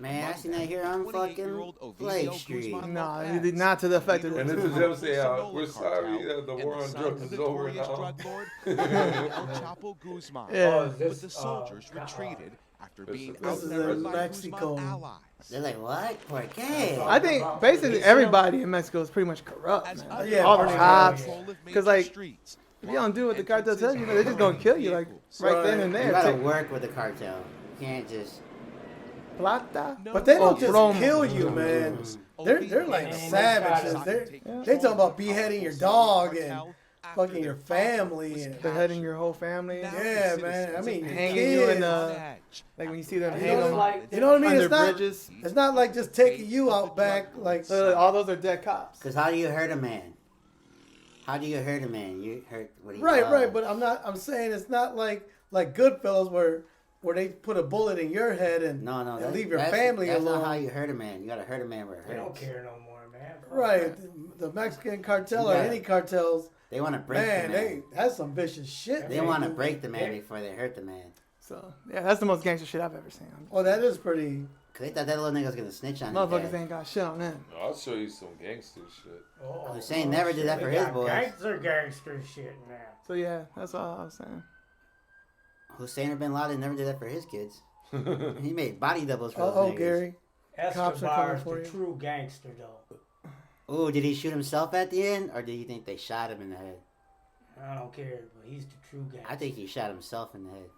Speaker 5: Man, I seen that here on fucking Blake Street.
Speaker 1: Nah, not to the effect of
Speaker 2: this. And this is them saying, we're sorry, the war on drugs is over now.
Speaker 11: El Chapo Guzman.
Speaker 4: Yeah.
Speaker 11: But the soldiers retreated after being
Speaker 3: This is
Speaker 11: outnumbered
Speaker 3: in
Speaker 11: by
Speaker 3: Mexico.
Speaker 11: Guzman allies.
Speaker 5: They're like, what? ¿Por qué?
Speaker 1: I think basically everybody in Mexico is pretty much corrupt, man.
Speaker 3: Yeah,
Speaker 1: all the cops.
Speaker 11: Control of
Speaker 1: Because,
Speaker 11: major
Speaker 1: like,
Speaker 11: streets,
Speaker 1: if you don't do what the cartel tells you, they're just going to kill you, like, right then and there.
Speaker 5: You gotta work with the cartel. You can't just...
Speaker 1: Plata.
Speaker 3: But they don't just
Speaker 1: promo.
Speaker 3: kill you, man. They're like savages. They talking about beheading your dog and fucking your family and
Speaker 1: Beheading your whole family.
Speaker 3: yeah, man. I mean,
Speaker 1: Hanging
Speaker 3: kids.
Speaker 1: you in the, like when you see them hang them
Speaker 3: You know what I mean?
Speaker 1: under bridges.
Speaker 3: It's not like just taking you out back like.
Speaker 1: All those are dead cops.
Speaker 5: Because how do you hurt a man? How do you hurt a man? You hurt what he
Speaker 3: Right,
Speaker 5: loves.
Speaker 3: right. But I'm saying it's not like Goodfellas where they put a bullet in your head and leave your family
Speaker 5: that's
Speaker 3: alone.
Speaker 5: Not how you hurt a man. You gotta hurt a man where it hurts.
Speaker 4: They don't care no more, man.
Speaker 3: Right. The Mexican cartel or any cartels.
Speaker 5: They want to break the man.
Speaker 3: That's some vicious shit.
Speaker 5: They want to break the man before they hurt the man.
Speaker 1: So, yeah, that's the most gangster shit I've ever seen.
Speaker 3: Oh, that is pretty.
Speaker 5: Because they thought that little nigga was going to snitch on him.
Speaker 1: Motherfuckers ain't got shit on them.
Speaker 2: I'll show you some gangster shit.
Speaker 5: Hussein never did that for his boys.
Speaker 4: Gangster shit now.
Speaker 1: So, yeah, that's all I was saying.
Speaker 5: Hussein or bin Laden never did that for his kids. He made body doubles for those niggas.
Speaker 3: Gary.
Speaker 4: Cops are coming for you. True gangster, though.
Speaker 5: Ooh, did he shoot himself at the end? Or do you think they shot him in the head?
Speaker 4: I don't care, but he's the true gangster.
Speaker 5: I think he shot himself in the head.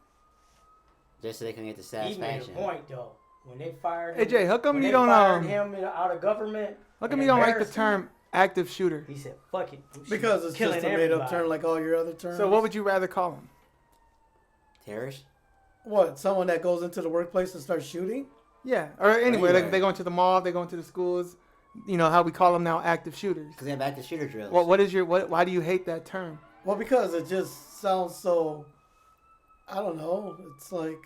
Speaker 5: Just so they can get the
Speaker 4: He
Speaker 5: satisfaction.
Speaker 4: made a point, though. When they fired him.
Speaker 1: Hey, Jay, how come you don't
Speaker 4: fired him out of government?
Speaker 1: How come you don't like the term active shooter?
Speaker 4: He said, "Fuck it."
Speaker 3: Because it's just a made-up term like all your other terms.
Speaker 1: So what would you rather call him?
Speaker 5: Terrorist?
Speaker 3: What? Someone that goes into the workplace and starts shooting?
Speaker 1: Yeah, or anyway, like they go into the mall, they go into the schools. You know how we call them now, active shooters.
Speaker 5: Because they have active shooter drills.
Speaker 1: Well, why do you hate that term?
Speaker 3: Well, because it just sounds so. I don't know. It's like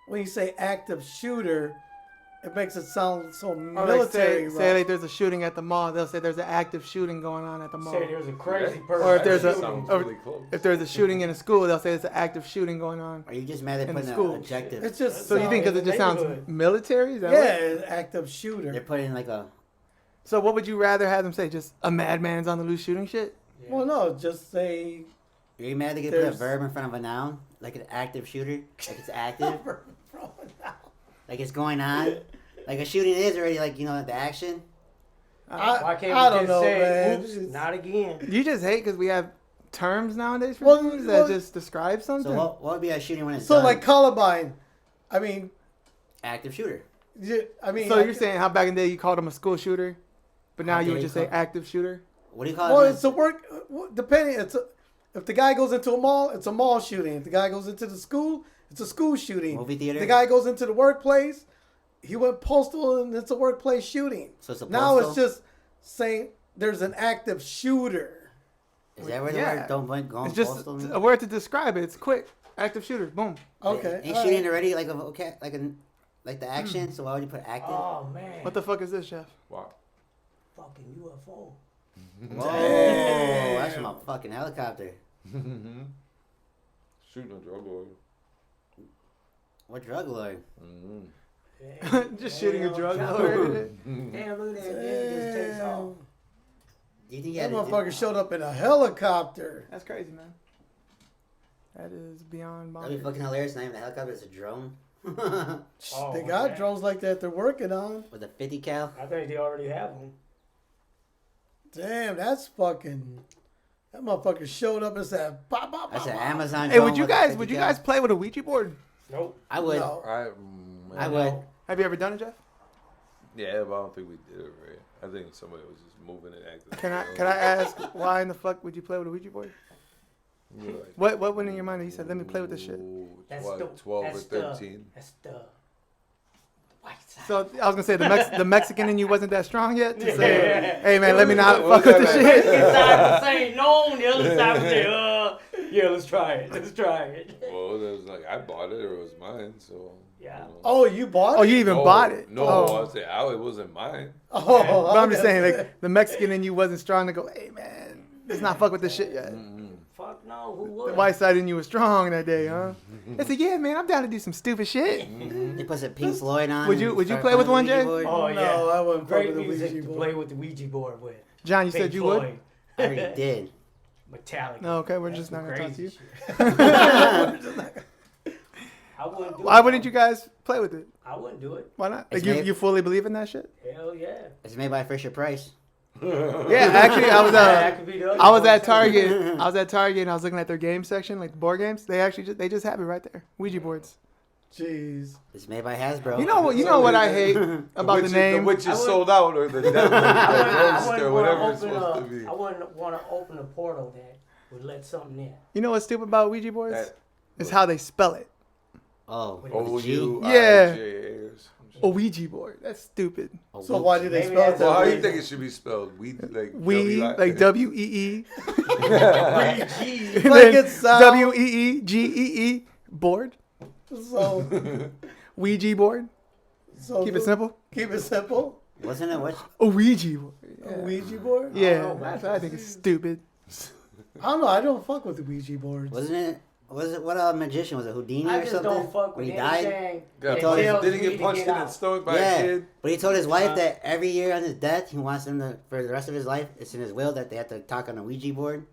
Speaker 3: when you say active shooter, it makes it sound so military.
Speaker 1: Like say like there's a shooting at the mall, they'll say there's an active shooting going on at the mall.
Speaker 4: Say there's a crazy person.
Speaker 1: Or if there's a shooting in a school, they'll say it's an active shooting going on.
Speaker 5: Are you just mad they put an objective?
Speaker 3: It's just
Speaker 1: so you think because it just sounds military? Is that
Speaker 3: yeah, active shooter.
Speaker 5: They're putting like a.
Speaker 1: So what would you rather have them say? Just a madman's on the loose shooting shit?
Speaker 3: Yeah. Well, no, just say.
Speaker 5: Are you mad they get put a verb in front of a noun? Like an active shooter? Like it's active? Like it's going on? Like a shooting is already like, the action?
Speaker 4: Why can't
Speaker 3: I
Speaker 4: we
Speaker 3: don't
Speaker 4: just
Speaker 3: know,
Speaker 4: say,
Speaker 3: man.
Speaker 4: oops, not again?
Speaker 1: You just hate because we have terms nowadays for things that just describe something?
Speaker 5: So what would be a shooting when it's
Speaker 3: so
Speaker 5: done?
Speaker 3: like Columbine, I mean.
Speaker 5: Active shooter.
Speaker 3: Yeah, I mean.
Speaker 1: So you're saying how back in the day you called him a school shooter, but now you would just say active shooter?
Speaker 5: What do you call it?
Speaker 3: Well, it's a work, depending, if the guy goes into a mall, it's a mall shooting. If the guy goes into the school, it's a school shooting.
Speaker 5: Movie theater?
Speaker 3: If the guy goes into the workplace, he went postal and it's a workplace shooting.
Speaker 5: So it's a
Speaker 3: now
Speaker 5: postal?
Speaker 3: it's just saying there's an active shooter.
Speaker 5: Is that where the word don't blink go
Speaker 1: It's just
Speaker 5: postal?
Speaker 1: a word to describe it. It's quick. Active shooter. Boom.
Speaker 3: Okay.
Speaker 5: Ain't shooting already like the action? So why would you put active?
Speaker 4: Oh, man.
Speaker 1: What the fuck is this, Chef?
Speaker 2: Wow.
Speaker 4: Fucking UFO.
Speaker 5: Whoa, that's from a fucking helicopter.
Speaker 2: Shooting a drug lord.
Speaker 5: What drug lord?
Speaker 1: Just shooting a drug lord.
Speaker 4: Damn, look at that. Just takes off.
Speaker 5: Do you think
Speaker 3: That motherfucker showed up in a helicopter.
Speaker 1: That's crazy, man. That is beyond
Speaker 5: That'd be fucking hilarious. Not even a helicopter, it's a drone.
Speaker 3: They got drones like that they're working on.
Speaker 5: With a 50 cal?
Speaker 4: I think they already have them.
Speaker 3: Damn, that's fucking. That motherfucker showed up and said, "Pop, pop,
Speaker 5: That's
Speaker 3: pop,
Speaker 5: an
Speaker 3: pop."
Speaker 5: Amazon.
Speaker 1: Hey, would you guys play with a Ouija board?
Speaker 4: Nope.
Speaker 5: I would.
Speaker 3: No.
Speaker 5: I would.
Speaker 1: Have you ever done it, Jeff?
Speaker 2: Yeah, but I don't think we did it right. I think somebody was just moving it acting.
Speaker 1: Can I ask why in the fuck would you play with a Ouija board?
Speaker 2: Like,
Speaker 1: what went in your mind? He said, "Let me play with this shit."
Speaker 4: That's
Speaker 2: 12 or 13.
Speaker 4: That's the white side.
Speaker 1: So I was gonna say the Mexican in you wasn't that strong yet to say, "Hey man, let me not fuck with the shit."
Speaker 4: The side was saying no, the other side was saying, yeah, let's try it. Let's try it.
Speaker 2: Well, it was like I bought it or it was mine, so.
Speaker 4: Yeah.
Speaker 3: Oh, you bought it?
Speaker 1: Oh, you even bought it?
Speaker 2: No,
Speaker 1: Oh.
Speaker 2: I say it wasn't mine.
Speaker 3: Oh,
Speaker 1: But I'm just saying, like the Mexican in you wasn't strong to go, "Hey man, let's not fuck with this shit yet."
Speaker 4: Fuck no, who would?
Speaker 1: The white side in you was strong that day, huh? They said, "Yeah, man, I'm down to do some stupid shit."
Speaker 5: They put some Pink Floyd on.
Speaker 1: Would you play with one, Jay?
Speaker 4: Oh yeah,
Speaker 3: No, I wouldn't play
Speaker 4: great
Speaker 3: with the
Speaker 4: music
Speaker 3: Ouija
Speaker 4: to
Speaker 3: board.
Speaker 4: play with the Ouija board with.
Speaker 1: John, you said
Speaker 4: Pink
Speaker 1: you
Speaker 4: Floyd.
Speaker 1: would.
Speaker 5: I already did.
Speaker 4: Metallica.
Speaker 1: No, okay, we're
Speaker 4: That's
Speaker 1: just not
Speaker 4: some
Speaker 1: gonna talk to
Speaker 4: crazy
Speaker 1: you.
Speaker 4: shit. I wouldn't do
Speaker 1: Why wouldn't you guys play with it?
Speaker 4: I wouldn't do it.
Speaker 1: Why not? Like you fully believe in that shit?
Speaker 4: Hell yeah.
Speaker 5: It's made by Fisher Price.
Speaker 1: Yeah, actually, I was at Target. I was at Target and I was looking at their game section, like the board games. They just have it right there. Ouija boards.
Speaker 3: Jeez.
Speaker 5: It's made by Hasbro.
Speaker 1: You know what I hate about the name?
Speaker 2: The witch is sold out, or the devil, or whatever it's supposed to be.
Speaker 4: I wouldn't want to open a portal that would let something in.
Speaker 1: You know what's stupid about Ouija boards? It's how they spell it.
Speaker 5: Oh,
Speaker 2: O-U-I-J.
Speaker 1: A Ouija board. That's stupid.
Speaker 3: So why do they spell it that
Speaker 2: Well, how do
Speaker 3: way?
Speaker 2: you think it should be spelled? Like
Speaker 1: W-E-E.
Speaker 3: Like it's
Speaker 1: W-E-E-G-E-E. Board.
Speaker 3: So
Speaker 1: Ouija board.
Speaker 3: So
Speaker 1: keep it simple.
Speaker 3: Keep it simple.
Speaker 5: Wasn't it what?
Speaker 1: A Ouija board.
Speaker 3: Yeah. A Ouija board?
Speaker 1: Yeah, I think it's stupid.
Speaker 3: I don't know. I don't fuck with the Ouija boards.
Speaker 5: Wasn't it? What magician was it? Houdini or something?
Speaker 4: Don't fuck with
Speaker 5: when he died.
Speaker 2: Did he get punched in the stomach by a kid?
Speaker 5: But he told his wife that every year on his death, he wants them to, for the rest of his life, it's in his will that they have to talk on a Ouija board.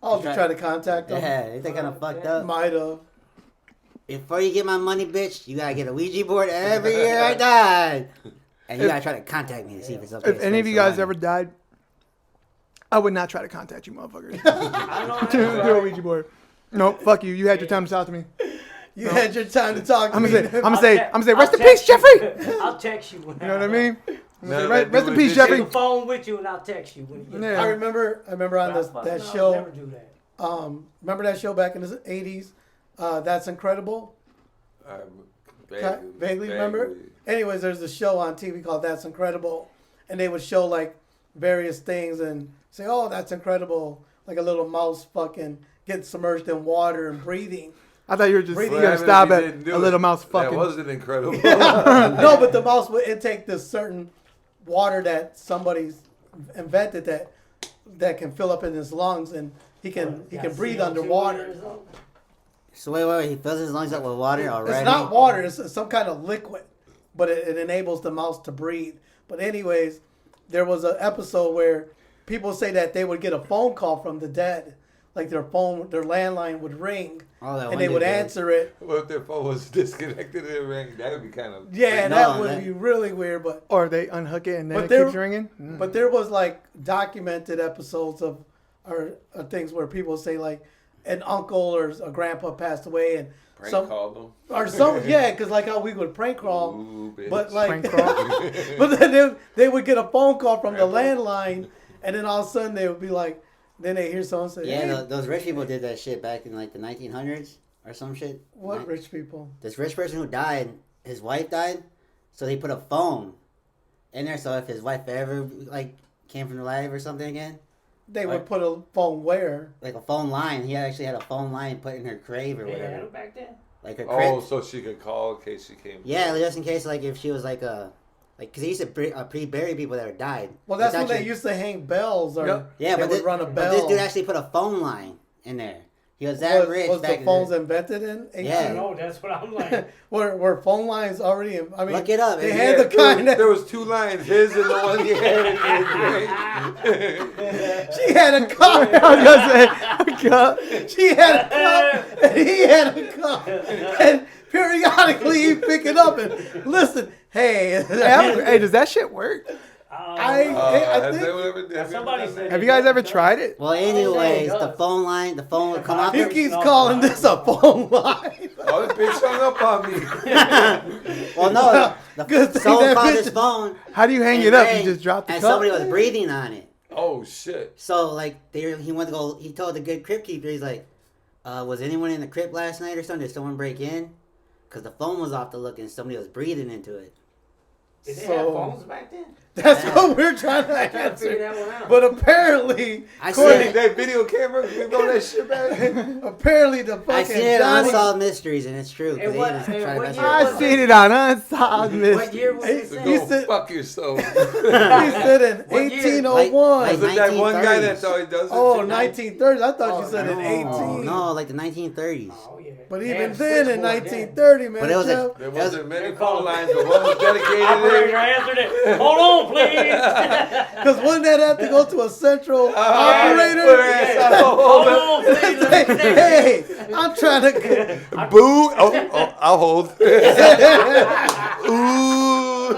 Speaker 3: Oh, to try to contact them?
Speaker 5: Yeah, they kind of fucked up.
Speaker 3: Might have.
Speaker 5: Before you get my money, bitch, you gotta get a Ouija board every year I died. And you gotta try to contact me to see if it's okay.
Speaker 1: If any of you guys ever died, I would not try to contact you, motherfuckers. Do a Ouija board. No, fuck you. You had your time to talk to me.
Speaker 3: You had your time to talk to me.
Speaker 1: I'm gonna say, rest in peace, Jeffrey.
Speaker 4: I'll text you.
Speaker 1: You know what I mean?
Speaker 2: Rest
Speaker 1: in peace, Jeffrey.
Speaker 4: Take the phone with you and I'll text you when you get
Speaker 3: I remember on that show.
Speaker 4: I'll never do that.
Speaker 3: Remember that show back in the 80s? That's Incredible. Vaguely remember. Anyways, there's a show on TV called That's Incredible, and they would show like various things and say, "Oh, that's incredible!" Like a little mouse fucking gets submerged in water and breathing.
Speaker 1: I thought you were just gonna stop at a little mouse fucking.
Speaker 2: That wasn't incredible.
Speaker 3: No, but the mouse would intake this certain water that somebody's invented that can fill up in his lungs, and he can breathe underwater.
Speaker 5: So wait, he fills his lungs up with water already?
Speaker 3: It's not water, it's some kind of liquid, but it enables the mouse to breathe. But anyways, there was an episode where people say that they would get a phone call from the dead. Like their landline would ring, and they would answer it.
Speaker 2: Well, if their phone was disconnected and it rang, that would be kind of...
Speaker 3: Yeah, that would be really weird. But
Speaker 1: or they unhook it and then it keeps ringing.
Speaker 3: But there was like documented episodes of things where people say like an uncle or a grandpa passed away and
Speaker 2: called them
Speaker 3: or some because like how we would prank crawl.
Speaker 2: Ooh,
Speaker 3: but like prank crawl. But then they would get a phone call from the landline, and then all of a sudden they would be like. Then they hear someone say,
Speaker 5: "Yeah, those rich people did that shit back in like the 1900s or some shit."
Speaker 3: What rich people?
Speaker 5: This rich person who died, his wife died, so they put a phone in there. So if his wife ever like came from the life or something again,
Speaker 3: they would put a phone where?
Speaker 5: Like a phone line. He actually had a phone line put in her grave or whatever.
Speaker 4: Yeah, back then.
Speaker 5: Like her
Speaker 2: crypt. Oh, so she could call in case she came.
Speaker 5: Yeah, just in case like if she was like a. Because he used to pre-bury people that had died.
Speaker 3: Well, that's when they used to hang bells or
Speaker 5: they would
Speaker 3: run a bell.
Speaker 5: But this dude actually put a phone line in there. He was that rich.
Speaker 3: Was the phones invented in 18?
Speaker 4: Yeah. No, that's what I'm like.
Speaker 3: were phone lines already? I mean,
Speaker 5: look it up.
Speaker 3: They had the kind
Speaker 2: there was two lines, his and the one he had.
Speaker 3: She had a cup.
Speaker 1: I was gonna say a cup.
Speaker 3: She had a cup, and he had a cup, and periodically he'd pick it up and listen. Hey,
Speaker 1: does that shit work?
Speaker 3: I think
Speaker 4: somebody said.
Speaker 1: Have you guys ever tried it?
Speaker 5: Well, anyways, the phone would come out.
Speaker 3: He keeps calling this a phone line.
Speaker 2: Oh, the bitch hung up on me.
Speaker 5: Well, no, someone called his phone.
Speaker 1: How do you hang it up? You just drop the cup.
Speaker 5: And somebody was breathing on it.
Speaker 2: Oh shit!
Speaker 5: So like he went to go. He told the good crypt keeper, he's like, "Was anyone in the crypt last night or something? Did someone break in? Because the phone was off the look and somebody was breathing into it."
Speaker 4: Did they have phones back then?
Speaker 3: That's what we're trying to answer.
Speaker 4: That one out.
Speaker 3: But apparently,
Speaker 2: that video camera, we know that shit back.
Speaker 3: Apparently, the fucking
Speaker 5: I seen it on Unsolved Mysteries, and it's true.
Speaker 1: I seen it on Unsolved Mysteries.
Speaker 4: What year was it?
Speaker 2: He said, "Fuck yourself."
Speaker 3: He said in 1801.
Speaker 2: Is it that one guy that's how he does it?
Speaker 3: Oh, 1930s. I thought you said in 18.
Speaker 5: No, like the 1930s.
Speaker 4: Oh yeah.
Speaker 3: But even then, in 1930, man,
Speaker 5: but it was
Speaker 2: there wasn't many phone lines, but one was dedicated.
Speaker 4: Operator answered it. Hold on, please.
Speaker 3: Because wouldn't that have to go to a central operator?
Speaker 4: Hold on, please.
Speaker 3: Hey, I'm trying to.
Speaker 2: Boo! Oh, I'll hold. Ooh.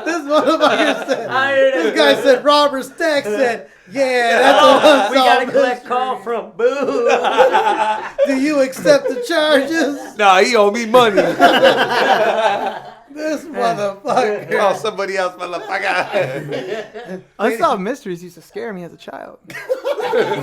Speaker 3: This motherfucker said. This guy said. Robert Stack said. Yeah, that's
Speaker 4: we gotta collect call from Boo.
Speaker 3: Do you accept the charges?
Speaker 2: Nah, he owe me money.
Speaker 3: This motherfucker.
Speaker 2: Call somebody else, motherfucker.
Speaker 1: Unsolved Mysteries used to scare me as a child.
Speaker 4: You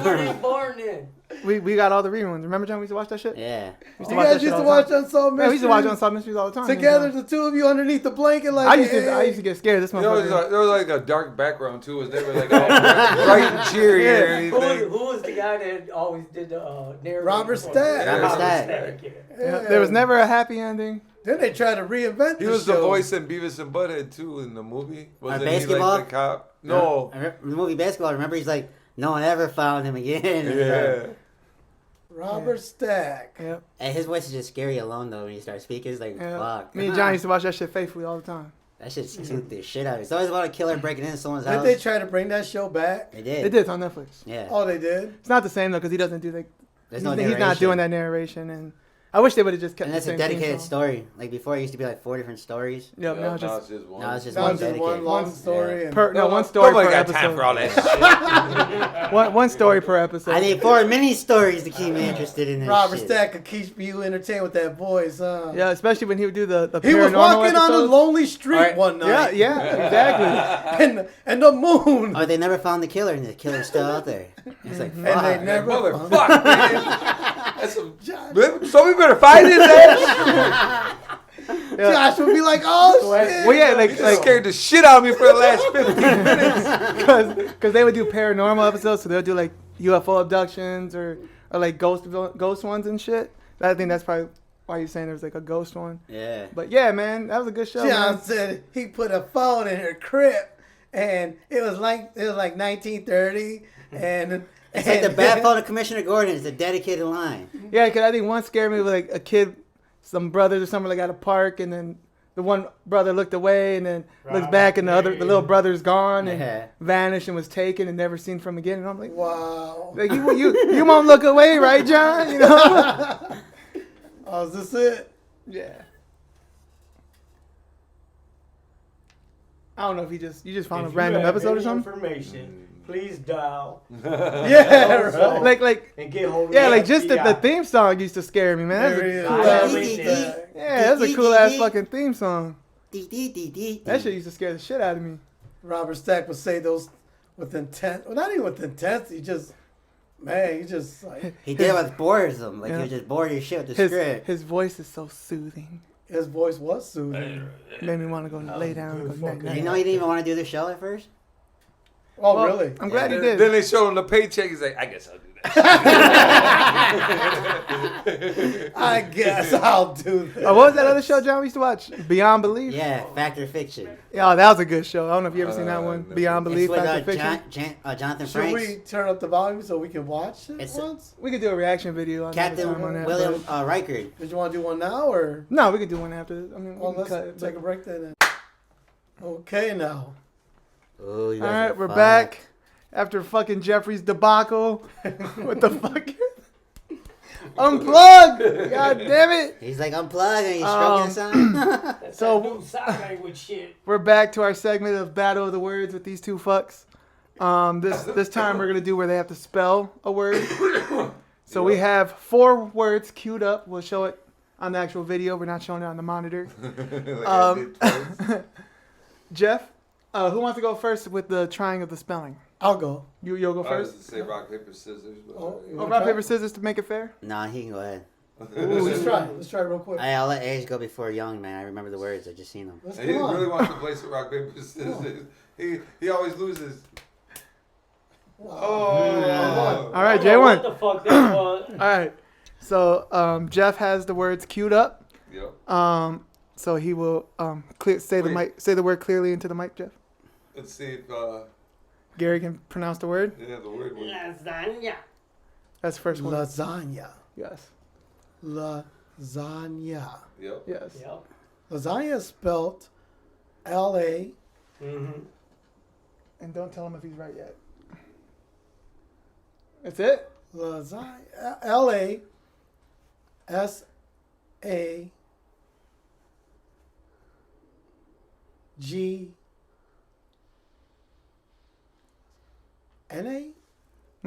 Speaker 4: weren't born then.
Speaker 1: We got all the reruns. Remember, John? We used to watch that shit.
Speaker 5: Yeah.
Speaker 3: You guys used to watch Unsolved Mysteries.
Speaker 1: Yeah, we used to watch Unsolved Mysteries all the time.
Speaker 3: Together, the two of you underneath the blanket, like.
Speaker 1: I used to get scared. This motherfucker.
Speaker 2: There was like a dark background too. It was never like all bright and cheery or anything.
Speaker 4: Who was the guy that always did the narrative?
Speaker 3: Robert Stack.
Speaker 5: Robert Stack.
Speaker 3: Yeah.
Speaker 1: There was never a happy ending.
Speaker 3: Then they tried to reinvent
Speaker 2: He was the voice in Beavis and Butthead too in the movie. Wasn't he
Speaker 5: Basketball?
Speaker 2: like the cop? No.
Speaker 5: The movie Basketball. Remember, he's like, no one ever found him again.
Speaker 2: Yeah.
Speaker 3: Robert Stack.
Speaker 1: Yep.
Speaker 5: And his voice is just scary alone though when he starts speaking. It's like, fuck.
Speaker 1: Me and John used to watch that shit faithfully all the time.
Speaker 5: That shit suit the shit out of me. It's always about a killer breaking into someone's house.
Speaker 3: Did they try to bring that show back?
Speaker 5: They did.
Speaker 1: It did. It's on Netflix.
Speaker 5: Yeah.
Speaker 3: Oh, they did?
Speaker 1: It's not the same though because he doesn't do like.
Speaker 5: There's
Speaker 1: He's not doing that narration, and I wish they would have just kept.
Speaker 5: And that's
Speaker 1: the
Speaker 5: a
Speaker 1: same
Speaker 5: dedicated
Speaker 1: theme
Speaker 5: story. Like before, it used to be like 4 different stories.
Speaker 1: Yep. Now it's
Speaker 5: just
Speaker 2: one.
Speaker 5: Now it's just
Speaker 3: Now
Speaker 5: one
Speaker 3: it's just
Speaker 5: dedicated.
Speaker 3: one long story.
Speaker 5: Yeah.
Speaker 3: And
Speaker 1: one story
Speaker 2: Nobody
Speaker 1: per
Speaker 2: got
Speaker 1: episode.
Speaker 2: time for all that shit.
Speaker 1: one story per episode.
Speaker 5: I need 4 mini stories to keep me interested in this
Speaker 3: Robert
Speaker 5: shit.
Speaker 3: Stack could keep you entertained with that voice, huh?
Speaker 1: Yeah, especially when he would do the
Speaker 3: He was
Speaker 1: paranormal
Speaker 3: walking on a
Speaker 1: episodes.
Speaker 3: lonely street one night.
Speaker 1: Yeah, exactly.
Speaker 3: and the moon.
Speaker 5: Oh, they never found the killer, and the killer's still out there. It's like, fuck.
Speaker 3: And they never
Speaker 2: Motherfucker, man. That's so we better find his ass.
Speaker 3: Josh would be like, oh shit.
Speaker 1: Well, yeah, like
Speaker 2: scared the shit out of me for the last 15 minutes.
Speaker 1: Because they would do paranormal episodes, so they'll do like UFO abductions or like ghost ones and shit. I think that's probably why you're saying there was like a ghost one.
Speaker 5: Yeah.
Speaker 1: But yeah, man, that was a good show.
Speaker 3: John
Speaker 1: Man.
Speaker 3: said he put a phone in her crib, and it was like 1930, and
Speaker 5: It's like the bad phone of Commissioner Gordon. It's a dedicated line.
Speaker 1: Yeah, because I think one scared me with like a kid, some brothers or something like at a park, and then the one brother looked away and then looks back, and the little brother's gone and vanished and was taken and never seen from again. And I'm like,
Speaker 3: wow.
Speaker 1: Like you won't look away, right, John? You know.
Speaker 3: Oh, is this it?
Speaker 1: Yeah. I don't know if you just found a random episode or something.
Speaker 4: Information, please dial.
Speaker 3: Yeah, right.
Speaker 1: Like
Speaker 4: and get hold of
Speaker 1: like just the theme song used to scare me, man. That's a cool ass fucking theme song. That shit used to scare the shit out of me.
Speaker 3: Robert Stack would say those with intent. Well, not even with intent. He just like
Speaker 5: he did it with boredom. Like he was just bored as shit with the script.
Speaker 1: His voice is so soothing.
Speaker 3: His voice was soothing.
Speaker 1: Made me want to go lay down. And go,
Speaker 5: You know he didn't even want to do the show at first?
Speaker 3: Oh, well, really?
Speaker 1: I'm glad he did.
Speaker 2: Then they showed him the paycheck. He's like, I guess I'll do that.
Speaker 3: I guess I'll do that.
Speaker 1: What was that other show John we used to watch? Beyond Belief?
Speaker 5: Yeah, Fact or Fiction.
Speaker 1: Yeah, that was a good show. I don't know if you ever seen that one. Beyond Belief,
Speaker 5: it's with,
Speaker 1: Fact or Fiction.
Speaker 5: Jonathan
Speaker 3: Should
Speaker 5: Franks.
Speaker 3: we turn up the volume so we can watch it once?
Speaker 1: We could do a reaction video on
Speaker 5: Captain
Speaker 1: on that,
Speaker 5: William Reichard.
Speaker 3: Did you want to do one now or?
Speaker 1: No, we could do one after. I mean,
Speaker 3: Well,
Speaker 1: we can
Speaker 3: let's
Speaker 1: cut it,
Speaker 3: take a break then. Okay, now.
Speaker 5: Oh, you
Speaker 1: all
Speaker 5: guys
Speaker 1: right,
Speaker 5: are
Speaker 1: we're
Speaker 5: fun.
Speaker 1: back after fucking Jeffrey's debacle. What the fuck? Unplug! God damn it!
Speaker 5: He's like, unplug, and he's stroking the sun.
Speaker 1: So
Speaker 4: sign language shit.
Speaker 1: we're back to our segment of Battle of the Words with these two fucks. This time we're gonna do where they have to spell a word. So we have 4 words queued up. We'll show it on the actual video. We're not showing it on the monitor. Jeff, who wants to go first with the trying of the spelling?
Speaker 3: I'll go.
Speaker 1: You'll go
Speaker 2: I was
Speaker 1: first?
Speaker 2: to say rock, paper, scissors. But
Speaker 1: rock, paper, scissors to make it fair?
Speaker 5: Nah, he can go ahead.
Speaker 3: Let's try. Let's try real quick.
Speaker 5: I'll let Age go before Young, man. I remember the words. I just seen them.
Speaker 2: He really wants to play some rock, paper, scissors. He always loses. Oh.
Speaker 1: All right, J1.
Speaker 4: What the fuck that was?
Speaker 1: All right. So Jeff has the words queued up.
Speaker 2: Yep.
Speaker 1: So he will say the word clearly into the mic, Jeff.
Speaker 2: Let's see if
Speaker 1: Gary can pronounce the word.
Speaker 2: yeah, the word was
Speaker 4: Lasagna.
Speaker 1: That's the first one.
Speaker 3: Lasagna.
Speaker 1: Yes.
Speaker 3: lasagna.
Speaker 2: Yep.
Speaker 1: Yes.
Speaker 4: Yep.
Speaker 3: Lasagna is spelled L-A.
Speaker 4: Mm-hmm.
Speaker 1: And don't tell him if he's right yet. That's it?
Speaker 3: Lasagna. L-A-S-A-G-N-A?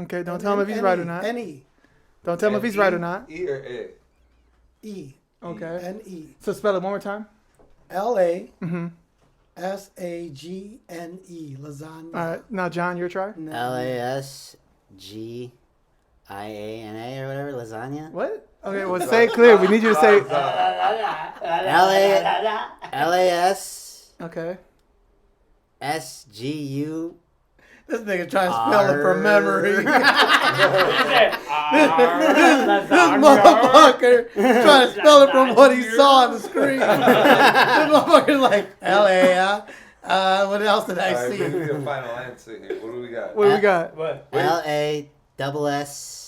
Speaker 1: Okay, don't tell him if he's right or not.
Speaker 3: N-E.
Speaker 1: Don't tell him if he's right or not.
Speaker 2: E or A?
Speaker 3: E.
Speaker 1: Okay.
Speaker 3: N-E.
Speaker 1: So spell it one more time.
Speaker 3: L-A.
Speaker 1: Mm-hmm.
Speaker 3: S-A-G-N-E. Lasagna.
Speaker 1: All right. Now, John, your try.
Speaker 5: Lasagna or whatever. Lasagna.
Speaker 1: What? Okay, well, say it clear. We need you to say.
Speaker 5: L-A-S.
Speaker 1: Okay.
Speaker 5: S-G-U.
Speaker 3: This nigga trying to spell it from memory. This motherfucker trying to spell it from what he saw on the screen. This motherfucker's like, L-A. What else did I see?
Speaker 2: We need a final answer here. What do we got?
Speaker 1: What do we got?
Speaker 4: What?
Speaker 5: L-A-S-S.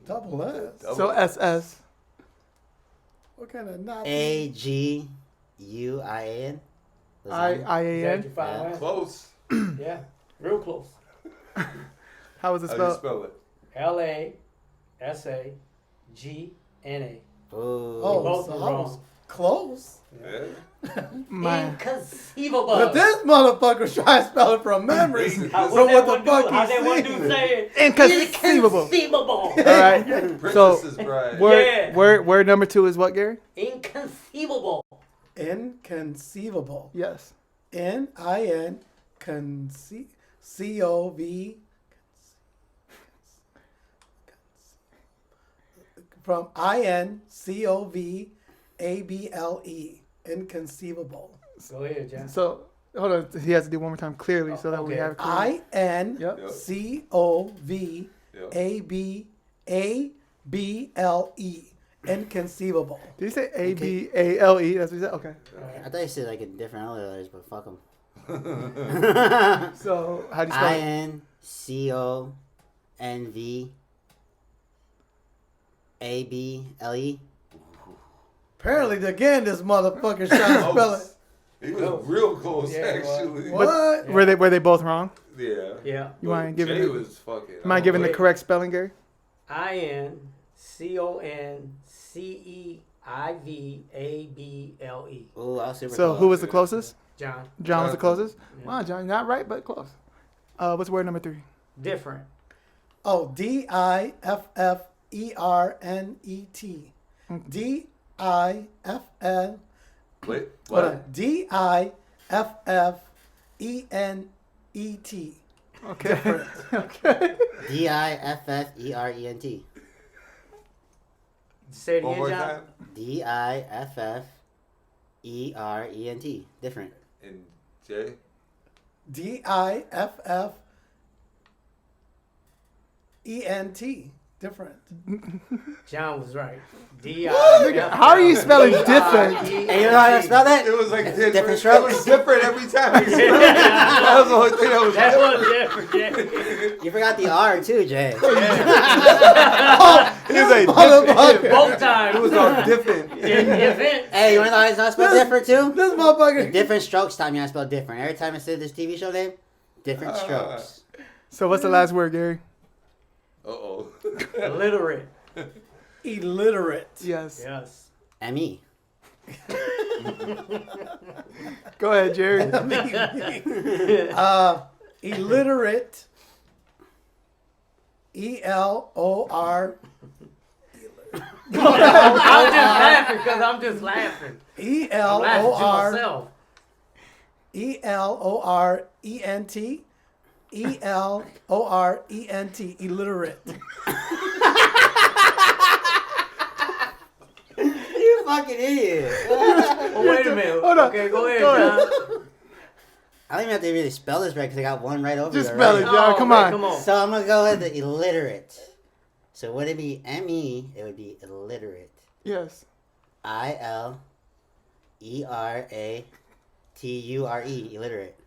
Speaker 3: Double S.
Speaker 1: So S-S.
Speaker 3: What kind of Nazi?
Speaker 5: A-G-U-I-A-N.
Speaker 1: I-A-N.
Speaker 5: Yeah.
Speaker 2: Close.
Speaker 4: Yeah, real close.
Speaker 1: How was it
Speaker 2: How do you
Speaker 1: spelled?
Speaker 2: spell it?
Speaker 4: L-A-S-A-G-N-A.
Speaker 3: Oh,
Speaker 4: Both
Speaker 3: so
Speaker 4: were
Speaker 3: I
Speaker 4: wrong.
Speaker 3: was close.
Speaker 2: Yeah.
Speaker 1: My.
Speaker 4: Inconceivable.
Speaker 3: But this motherfucker trying to spell it from memory.
Speaker 2: Listen,
Speaker 4: How
Speaker 3: So what the
Speaker 4: that
Speaker 3: fuck
Speaker 4: one
Speaker 3: he
Speaker 4: dude say it?
Speaker 1: Inconceivable.
Speaker 4: Inconceivable.
Speaker 1: All right. So,
Speaker 2: Princess's Bride.
Speaker 1: word number 2 is what, Gary?
Speaker 4: Inconceivable.
Speaker 3: Inconceivable.
Speaker 1: Yes.
Speaker 3: N-I-N C-O-V from I-N-C-O-V-A-B-L-E. Inconceivable.
Speaker 4: Go ahead, John.
Speaker 1: So, hold on. He has to do one more time clearly so that we
Speaker 4: okay.
Speaker 1: have it clear.
Speaker 3: I-N-C-O-V-A-B-L-E. Inconceivable.
Speaker 1: Did you say A-B-A-L-E? That's what you said? Okay.
Speaker 5: I thought you said like in different other letters, but fuck them.
Speaker 1: So, how do you spell it?
Speaker 5: I-N-C-O-N-V-A-B-L-E.
Speaker 3: Apparently, again, this motherfucker's trying to spell it.
Speaker 2: He was real close, actually.
Speaker 3: What?
Speaker 1: Were they both wrong?
Speaker 2: Yeah.
Speaker 4: Yeah.
Speaker 1: You mind giving
Speaker 2: Jay
Speaker 1: the,
Speaker 2: was fucking.
Speaker 1: am I giving the correct spelling, Gary?
Speaker 4: I-N-C-O-N-C-E-I-V-A-B-L-E.
Speaker 5: Oh, I was super
Speaker 1: So,
Speaker 5: close.
Speaker 1: who was the closest?
Speaker 4: John.
Speaker 1: John was the closest?
Speaker 4: Yeah.
Speaker 1: Wow, John, not right, but close. What's word number 3?
Speaker 4: Different.
Speaker 3: Oh, D-I-F-F-E-R-N-E-T. D-I-F-N.
Speaker 2: Wait.
Speaker 3: Hold on. D-I-F-F-E-N-E-T.
Speaker 1: Okay. Okay.
Speaker 5: D-I-F-F-E-R-E-N-T.
Speaker 4: Say it
Speaker 2: One
Speaker 4: again,
Speaker 2: more
Speaker 4: John.
Speaker 2: time.
Speaker 5: D-I-F-F-E-R-E-N-T. Different.
Speaker 2: And Jay.
Speaker 3: D-I-F-F-E-N-T. Different.
Speaker 4: John was right.
Speaker 1: How are you spelling different?
Speaker 5: Hey, you know how to spell that?
Speaker 2: It was like different.
Speaker 5: Different
Speaker 2: It
Speaker 5: strokes.
Speaker 2: was different every time. He spelled it. That was the only thing that was
Speaker 4: That
Speaker 2: different.
Speaker 4: was different, Jay.
Speaker 5: You forgot the R too, Jay.
Speaker 1: He was like,
Speaker 3: Motherfucker.
Speaker 4: Both times.
Speaker 2: It was all different.
Speaker 4: Event.
Speaker 5: Hey, you want to know how it's not spelled different too?
Speaker 3: This motherfucker.
Speaker 5: Different strokes taught me how to spell different. Every time I said this TV show name, different strokes.
Speaker 1: So, what's the last word, Gary?
Speaker 2: Uh-oh.
Speaker 4: Illiterate.
Speaker 3: Illiterate.
Speaker 1: Yes.
Speaker 4: Yes.
Speaker 5: M-E.
Speaker 1: Go ahead, Jerry.
Speaker 3: Illiterate. E-L-O-R.
Speaker 4: I'm just laughing.
Speaker 3: E-L-O-R.
Speaker 4: I'm laughing to myself.
Speaker 3: E-L-O-R-E-N-T. E-L-O-R-E-N-T. Illiterate.
Speaker 5: You fucking idiot.
Speaker 4: Oh, wait a minute.
Speaker 1: Hold on.
Speaker 4: Okay, go ahead,
Speaker 1: Go
Speaker 4: John.
Speaker 5: I don't even have to really spell this right because I got one right over
Speaker 1: Just
Speaker 5: there.
Speaker 1: spell it,
Speaker 5: right?
Speaker 1: John. Come on.
Speaker 4: Come on.
Speaker 5: So I'm going to go with the illiterate. So would it be M-E? It would be illiterate.
Speaker 1: Yes.
Speaker 5: I-L-E-R-A-T-U-R-E. Illiterate.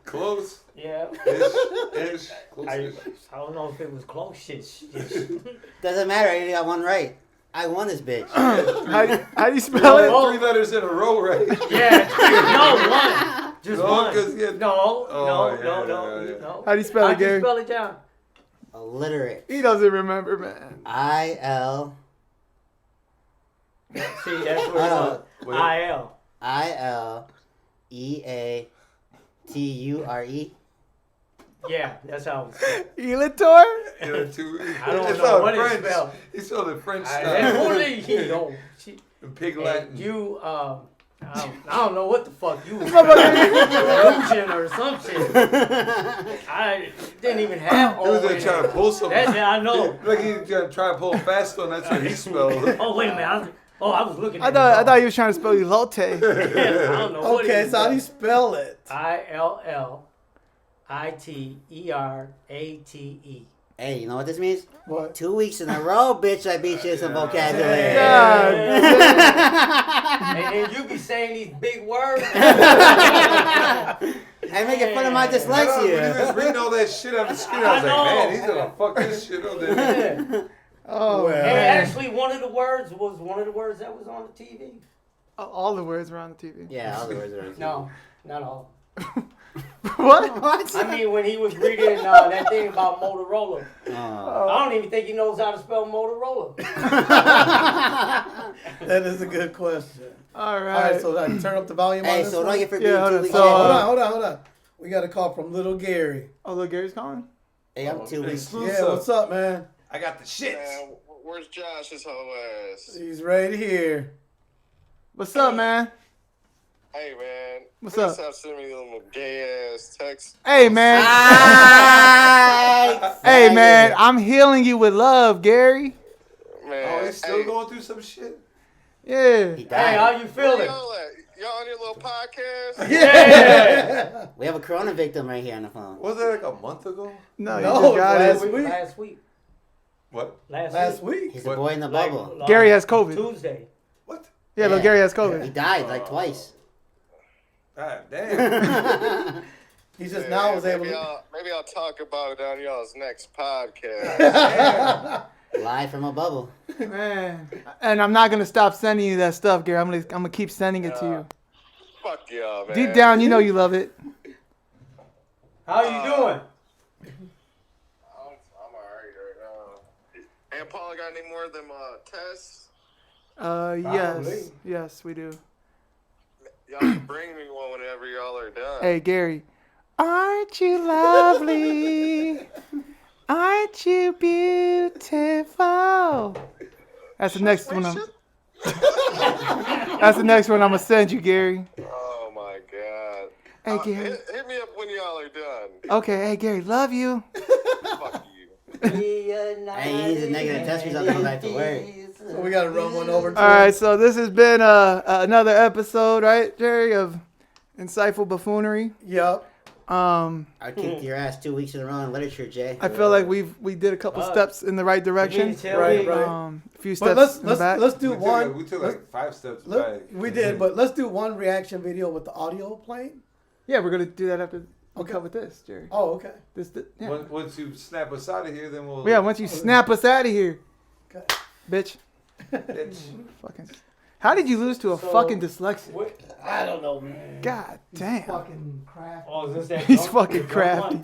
Speaker 2: Close.
Speaker 4: Yeah.
Speaker 2: Ish.
Speaker 4: I don't know if it was close. Shit.
Speaker 5: Doesn't matter. I only got one right. I won this bitch.
Speaker 1: How do you spell it?
Speaker 2: 3 letters in a row, right?
Speaker 4: Yeah. No, one. Just one. No.
Speaker 1: How do you spell it, Gary?
Speaker 4: How do you spell it, John?
Speaker 5: Illiterate.
Speaker 1: He doesn't remember, man.
Speaker 5: I-L.
Speaker 4: See, that's what it was. I-L.
Speaker 5: I-L-E-A-T-U-R-E.
Speaker 4: Yeah, that's how it's spelled.
Speaker 1: Elator?
Speaker 4: I don't know what it's spelled.
Speaker 2: He spelled it French style. Pig Latin.
Speaker 4: You, I don't know what the fuck you was illusion or some shit. I didn't even have.
Speaker 2: He was just trying to pull something.
Speaker 4: That's it, I know.
Speaker 2: Like he was trying to pull a fast one. That's what he spelled.
Speaker 4: Oh wait a minute. I was looking.
Speaker 1: I thought he was trying to spell elote.
Speaker 4: I don't know. What
Speaker 3: okay, so how do you spell it?
Speaker 4: ILLITERATE.
Speaker 5: Hey, you know what this means?
Speaker 3: What?
Speaker 5: 2 weeks in a row, bitch, I beat you in some vocabulary.
Speaker 4: And then you be saying these big words.
Speaker 5: And making fun of my dyslexia.
Speaker 2: When he was reading all that shit on the screen, I was like, man, he's gonna fuck this shit up there.
Speaker 1: Oh,
Speaker 4: and actually, one of the words that was on the TV.
Speaker 1: All the words were on the TV.
Speaker 5: Yeah, all the words are on the TV.
Speaker 4: No, not all.
Speaker 1: What?
Speaker 4: I mean, when he was reading that thing about Motorola. I don't even think he knows how to spell Motorola.
Speaker 3: That is a good question.
Speaker 1: All right.
Speaker 3: All right, so I turn up the volume on this
Speaker 5: so
Speaker 3: one?
Speaker 5: don't get for being 2 weeks.
Speaker 3: Hold on. We got a call from Little Gary.
Speaker 1: Oh, Little Gary's calling?
Speaker 5: Hey, I'm 2 weeks.
Speaker 3: Yeah, what's up, man?
Speaker 2: I got the shit.
Speaker 12: Where's Josh's whole ass?
Speaker 3: He's right here.
Speaker 1: What's up, man?
Speaker 12: Hey, man.
Speaker 1: What's up?
Speaker 12: Stop sending me little gay ass texts.
Speaker 1: Hey, man. Hey, man. I'm healing you with love, Gary.
Speaker 12: Man.
Speaker 2: Oh, he's still going through some shit?
Speaker 1: Yeah.
Speaker 4: Hey, how you feeling?
Speaker 12: Y'all on your little podcast?
Speaker 5: Yeah. We have a corona victim right here on the phone.
Speaker 2: Was that like a month ago?
Speaker 1: No, you just got
Speaker 3: last
Speaker 1: it.
Speaker 3: week.
Speaker 4: Last week.
Speaker 2: What?
Speaker 3: Last week.
Speaker 5: He's a boy in the bubble.
Speaker 1: Gary has COVID.
Speaker 4: Tuesday.
Speaker 2: What?
Speaker 1: Yeah, Little Gary has COVID.
Speaker 5: He died like twice.
Speaker 2: God damn.
Speaker 3: He just now was able to.
Speaker 12: Maybe I'll talk about it on y'all's next podcast.
Speaker 5: Live from a bubble.
Speaker 1: Man. And I'm not going to stop sending you that stuff, Gary. I'm gonna keep sending it to you.
Speaker 12: Fuck y'all, man.
Speaker 1: Deep down, you know you love it.
Speaker 4: How you doing?
Speaker 12: I'm alright right now. And Paul, got any more of them tests?
Speaker 1: Yes, we do.
Speaker 12: Y'all can bring me one whenever y'all are done.
Speaker 1: Hey, Gary. Aren't you lovely? Aren't you beautiful? That's the next one. That's the next one I'm gonna send you, Gary.
Speaker 12: Oh my god.
Speaker 1: Hey, Gary.
Speaker 12: Hit me up when y'all are done.
Speaker 1: Okay, hey, Gary, love you.
Speaker 12: Fuck you.
Speaker 5: Hey, he needs a negative test result to go back to work.
Speaker 3: So we gotta run one over.
Speaker 1: All right, so this has been another episode, right, Jerry, of Insightful Buffoonery.
Speaker 3: Yep.
Speaker 5: I kicked your ass 2 weeks in a row in literature, Jay.
Speaker 1: I feel like we did a couple steps in the right direction.
Speaker 3: Right.
Speaker 1: A few steps in the back.
Speaker 3: Let's do one.
Speaker 2: We took like 5 steps back.
Speaker 3: We did, but let's do one reaction video with the audio playing.
Speaker 1: Yeah, we're gonna do that after we cover this, Jerry.
Speaker 3: Oh, okay.
Speaker 1: Yeah.
Speaker 2: Once you snap us out of here, then we'll.
Speaker 1: Yeah, once you snap us out of here,
Speaker 3: okay.
Speaker 1: Bitch.
Speaker 2: Bitch.
Speaker 1: Fucking. How did you lose to a fucking dyslexic?
Speaker 4: I don't know, man.
Speaker 1: God damn.
Speaker 3: Fucking crafty.
Speaker 4: Oh, is this that
Speaker 1: He's fucking crafty.